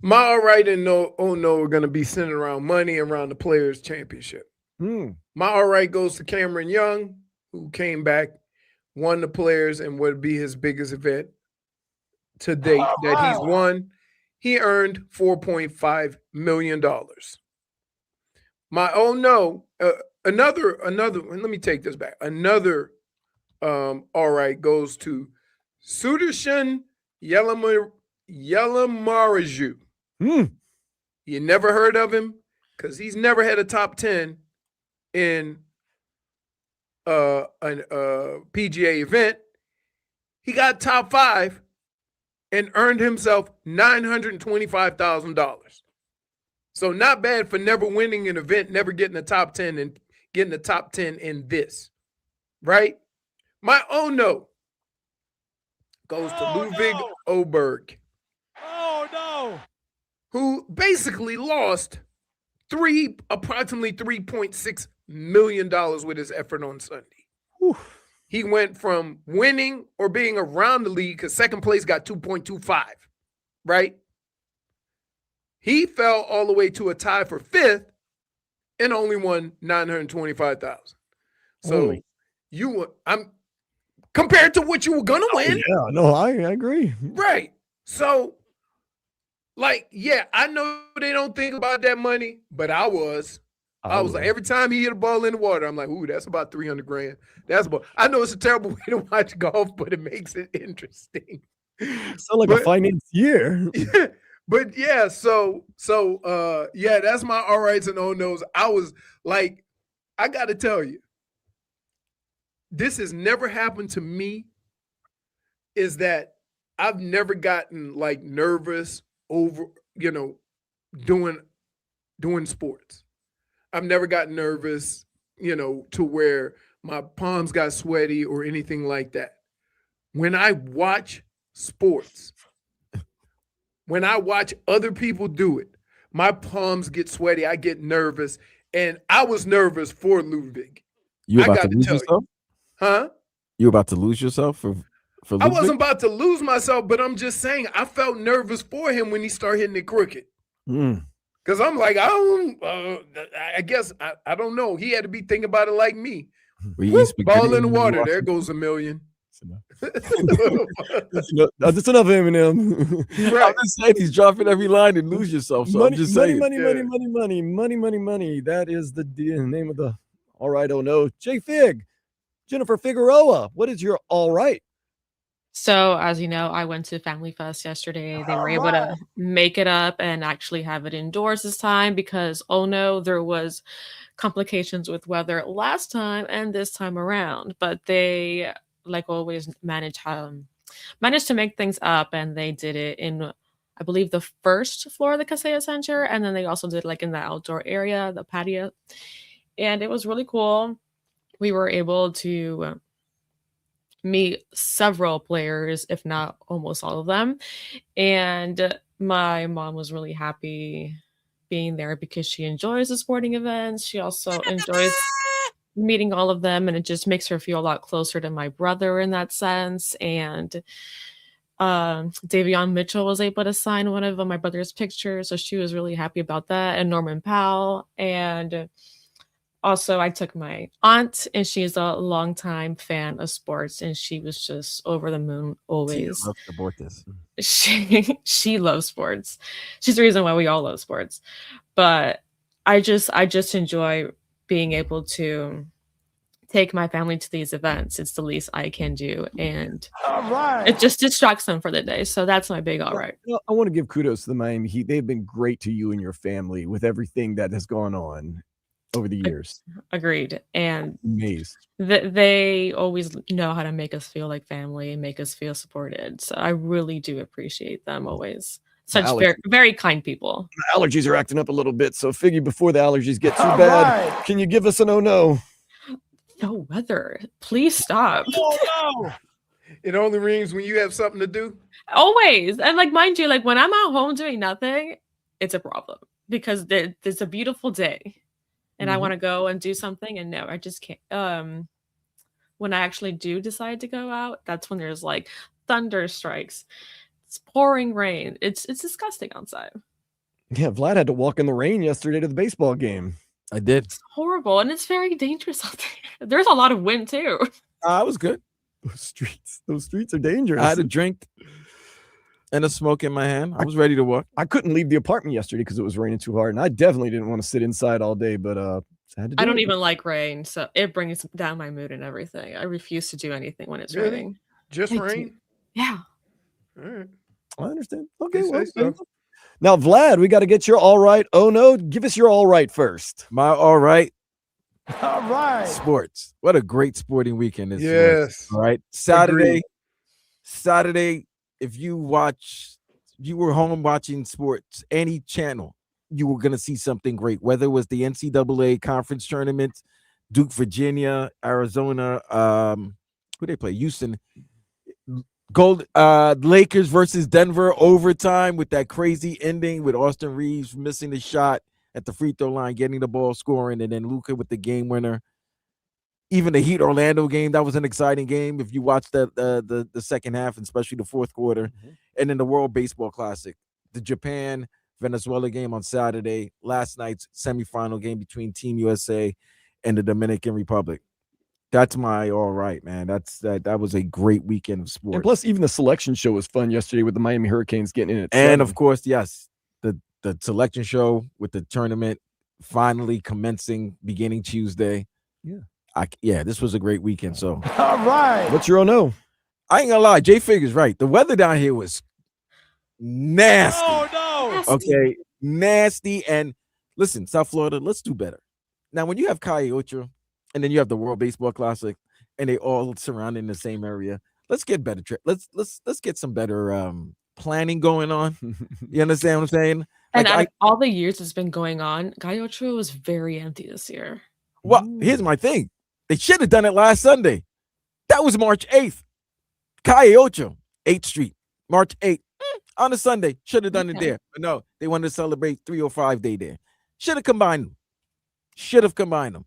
My all right and no oh no are going to be centered around money around the Players' Championship. My all right goes to Cameron Young, who came back, won the Players, and would be his biggest event to date that he's won. He earned $4.5 million. My oh no, another. Let me take this back. Another all right goes to Sudarshan Yalamaraju. You never heard of him because he's never had a top 10 in a PGA event. He got top 5 and earned himself $925,000. So not bad for never winning an event, never getting the top 10 and getting the top 10 in this, right? My oh no goes to Ludwig Oberg. Oh no! Who basically lost approximately $3.6 million with his effort on Sunday. Whew. He went from winning or being around the league because second place got 2.25, right? He fell all the way to a tie for 5th and only won $925,000. So I'm compared to what you were gonna win. Yeah, no, I agree. Right. So, like, yeah, I know they don't think about that money, but I was like, every time he hit a ball in the water, I'm like, ooh, that's about $300,000. That's about. I know it's a terrible way to watch golf, but it makes it interesting. Sound like a financier. Yeah, but yeah, so yeah, that's my all rights and oh no's. I was like, I got to tell you, this has never happened to me. Is that I've never gotten like nervous over, doing sports. I've never gotten nervous, to where my palms got sweaty or anything like that. When I watch sports, when I watch other people do it, my palms get sweaty. I get nervous. And I was nervous for Ludwig. You about to lose yourself? Huh? You about to lose yourself for Ludwig? I wasn't about to lose myself, but I'm just saying I felt nervous for him when he started hitting it crooked. Because I'm like, I guess, I don't know. He had to be thinking about it like me. Ball in the water. There goes $1 million. That's enough, Eminem. Right. I'm just saying he's dropping every line and lose yourself. So I'm just saying. Money. That is the name of the all right, oh no. JFig, Jennifer Figueroa, what is your all right? So, as you know, I went to Family Fest yesterday. They were able to make it up and actually have it indoors this time because, oh no, there was complications with weather last time and this time around. But they, like always, managed managed to make things up, and they did it in, I believe, the first floor of the Casella Center, and then they also did like in the outdoor area, the patio, and it was really cool. We were able to meet several players, if not almost all of them, and my mom was really happy being there because she enjoys the sporting events. She also enjoys meeting all of them, and it just makes her feel a lot closer to my brother in that sense. And Davion Mitchell was able to sign one of my brother's pictures, so she was really happy about that, and Norman Powell. And also I took my aunt, and she's a longtime fan of sports, and she was just over the moon always. Let's abort this. She loves sports. She's the reason why we all love sports. But I just enjoy being able to take my family to these events. It's the least I can do, and it just distracts them for the day. So that's my big all right. I want to give kudos to the Miami Heat. They've been great to you and your family with everything that has gone on over the years. Agreed. And amazed. They always know how to make us feel like family and make us feel supported. So I really do appreciate them always. Such very, very kind people. The allergies are acting up a little bit. So Figgy, before the allergies get too bad, can you give us an oh no? No weather. Please stop. Oh no. It only rings when you have something to do. Always. And like, mind you, like when I'm at home doing nothing, it's a problem because there's a beautiful day and I want to go and do something. And no, I just can't. When I actually do decide to go out, that's when there's like thunder strikes. It's pouring rain. It's disgusting outside. Yeah, Vlad had to walk in the rain yesterday to the baseball game. I did. It's horrible, and it's very dangerous out there. There's a lot of wind too. I was good. Those streets are dangerous. I had a drink and a smoke in my hand. I was ready to walk. I couldn't leave the apartment yesterday because it was raining too hard, and I definitely didn't want to sit inside all day. But I don't even like rain, so it brings down my mood and everything. I refuse to do anything when it's raining. Just rain? Yeah. All right. I understand. Okay, well, now, Vlad, we got to get your all right. Oh, no. Give us your all right first. My all right. All right. Sports. What a great sporting weekend this Yes. All right. Saturday, if you were home watching sports, any channel, you were going to see something great, whether it was the NCAA conference tournament, Duke, Virginia, Arizona, who they play? Houston. Lakers versus Denver overtime with that crazy ending with Austin Reeves missing the shot at the free throw line, getting the ball, scoring, and then Luka with the game winner. Even the Heat Orlando game, that was an exciting game if you watched the second half, and especially the fourth quarter. And then the World Baseball Classic, the Japan Venezuela game on Saturday, last night's semifinal game between Team USA and the Dominican Republic. That's my all right, man. That was a great weekend of sports. And plus, even the selection show was fun yesterday with the Miami Hurricanes getting in at 7. And of course, yes, the selection show with the tournament finally commencing beginning Tuesday. Yeah, this was a great weekend. So, all right. What's your oh no? I ain't gonna lie, JFig is right. The weather down here was nasty. Oh no. Okay, nasty. And listen, South Florida, let's do better. Now, when you have Calle Ocho, and then you have the World Baseball Classic, and they all surround in the same area. Let's get better. Let's get some better planning going on. You understand what I'm saying? And all the years it's been going on, Calle Ocho was very empty this year. Well, here's my thing. They should have done it last Sunday. That was March 8th. Calle Ocho, 8th Street, March 8th. On a Sunday, should have done it there. But no, they wanted to celebrate 305 Day there. Should have combined them.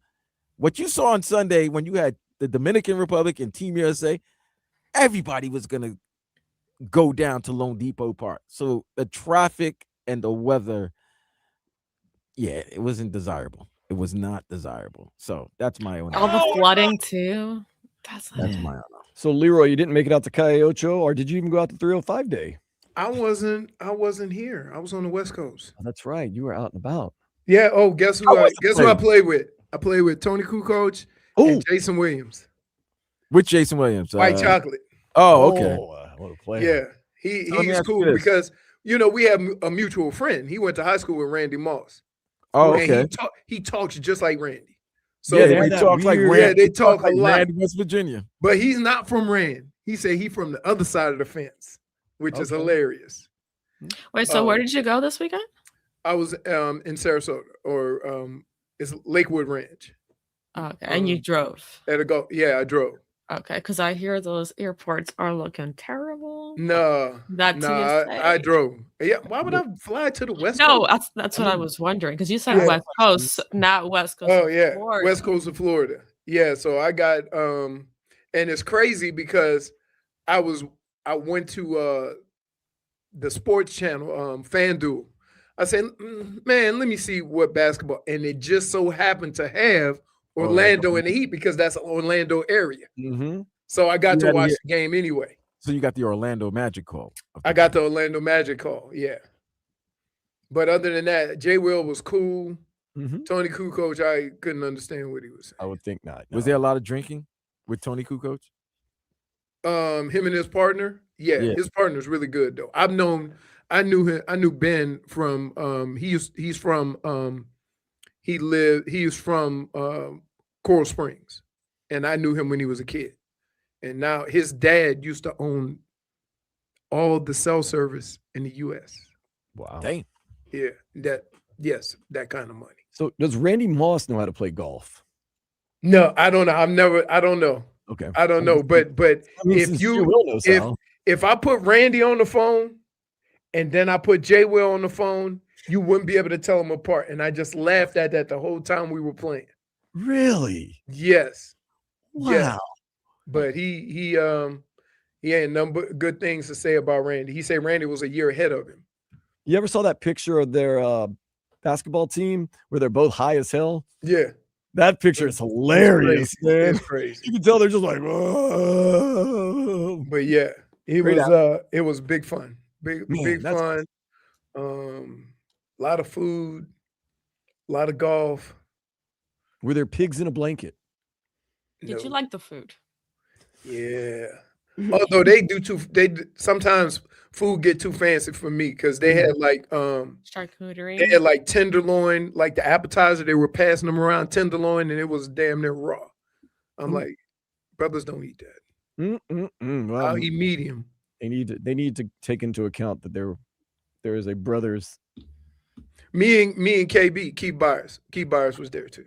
What you saw on Sunday when you had the Dominican Republic and Team USA, everybody was going to go down to Lone Depot Park. So the traffic and the weather, yeah, it wasn't desirable. It was not desirable. So that's my own. All the flooding too. That's my own. So Leroy, you didn't make it out to Calle Ocho, or did you even go out to 305 Day? I wasn't here. I was on the West Coast. Oh, that's right. You were out and about. Yeah. Oh, guess who I played with? I played with Tony Kukoc and Jason Williams. Which Jason Williams? White Chocolate. Oh, okay. What a player. Yeah, he's cool because we have a mutual friend. He went to high school with Randy Moss. Oh, okay. And he talks just like Randy. So yeah, they talk like Randy. Yeah, they talk a lot. Randy, West Virginia. But he's not from Rand. He said he from the other side of the fence, which is Okay. hilarious. Wait, so where did you go this weekend? I was in Sarasota, or it's Lakewood Ranch. Okay, and you drove. Yeah, I drove. Okay, because I hear those airports are looking terrible. No, I drove. Yeah, why would I fly to the West Coast? No, that's what I was wondering, because you said West Coast, not West Coast. Oh yeah, Florida. West Coast of Florida. Yeah, so I got and it's crazy because I went to the sports channel, FanDuel. I said, man, let me see what basketball, and it just so happened to have Orlando in the Heat because that's an Orlando area. Mm-hmm. So I got to watch the game anyway. So you got the Orlando Magic call. I got the Orlando Magic call, yeah. But other than that, Jay Will was cool. Mm-hmm. Tony Kukoc, I couldn't understand what he was saying. I would think not. No. Was there a lot of drinking with Tony Kukoc? Him and his partner, his partner's really good though. I knew Ben from he's from Coral Springs, and I knew him when he was a kid. And now his dad used to own all the cell service in the U.S. Wow. Dang. Yeah, that kind of money. So does Randy Moss know how to play golf? No, I don't know. I don't know. Okay. I don't know. But if I put Randy on the phone and then I put Jay Will on the phone, you wouldn't be able to tell them apart. And I just laughed at that the whole time we were playing. Really? Yes. Wow. Yes. But he had none but good things to say about Randy. He said Randy was a year ahead of him. You ever saw that picture of their basketball team where they're both high as hell? Yeah. That picture is hilarious, man. It's crazy. You can tell they're just like, whoa. But yeah, it was big fun. Big fun. A lot of food, a lot of golf. Were there pigs in a blanket? Did you like the food? Yeah. Although sometimes food get too fancy for me because they had like charcuterie. They had like tenderloin, like the appetizer. They were passing them around tenderloin, and it was damn near raw. I'm like, brothers don't eat that. Well, I'll eat medium. They need to take into account that there is a brothers. Me and KB, Keith Byers was there too.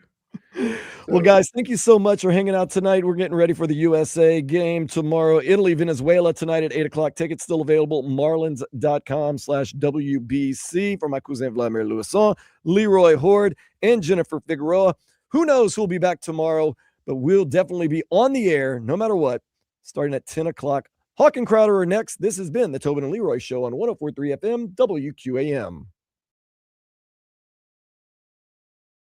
Well, guys, thank you so much for hanging out tonight. We're getting ready for the USA game tomorrow. Italy, Venezuela tonight at 8:00. Tickets still available. Marlins.com/WBC for my cousin Vladimir Louison, Leroy Hoard, and Jennifer Figueroa. Who knows who'll be back tomorrow, but we'll definitely be on the air no matter what, starting at 10 o'clock. Hawk and Crowder are next. This has been the Tobin and Leroy Show on 104.3 FM WQAM.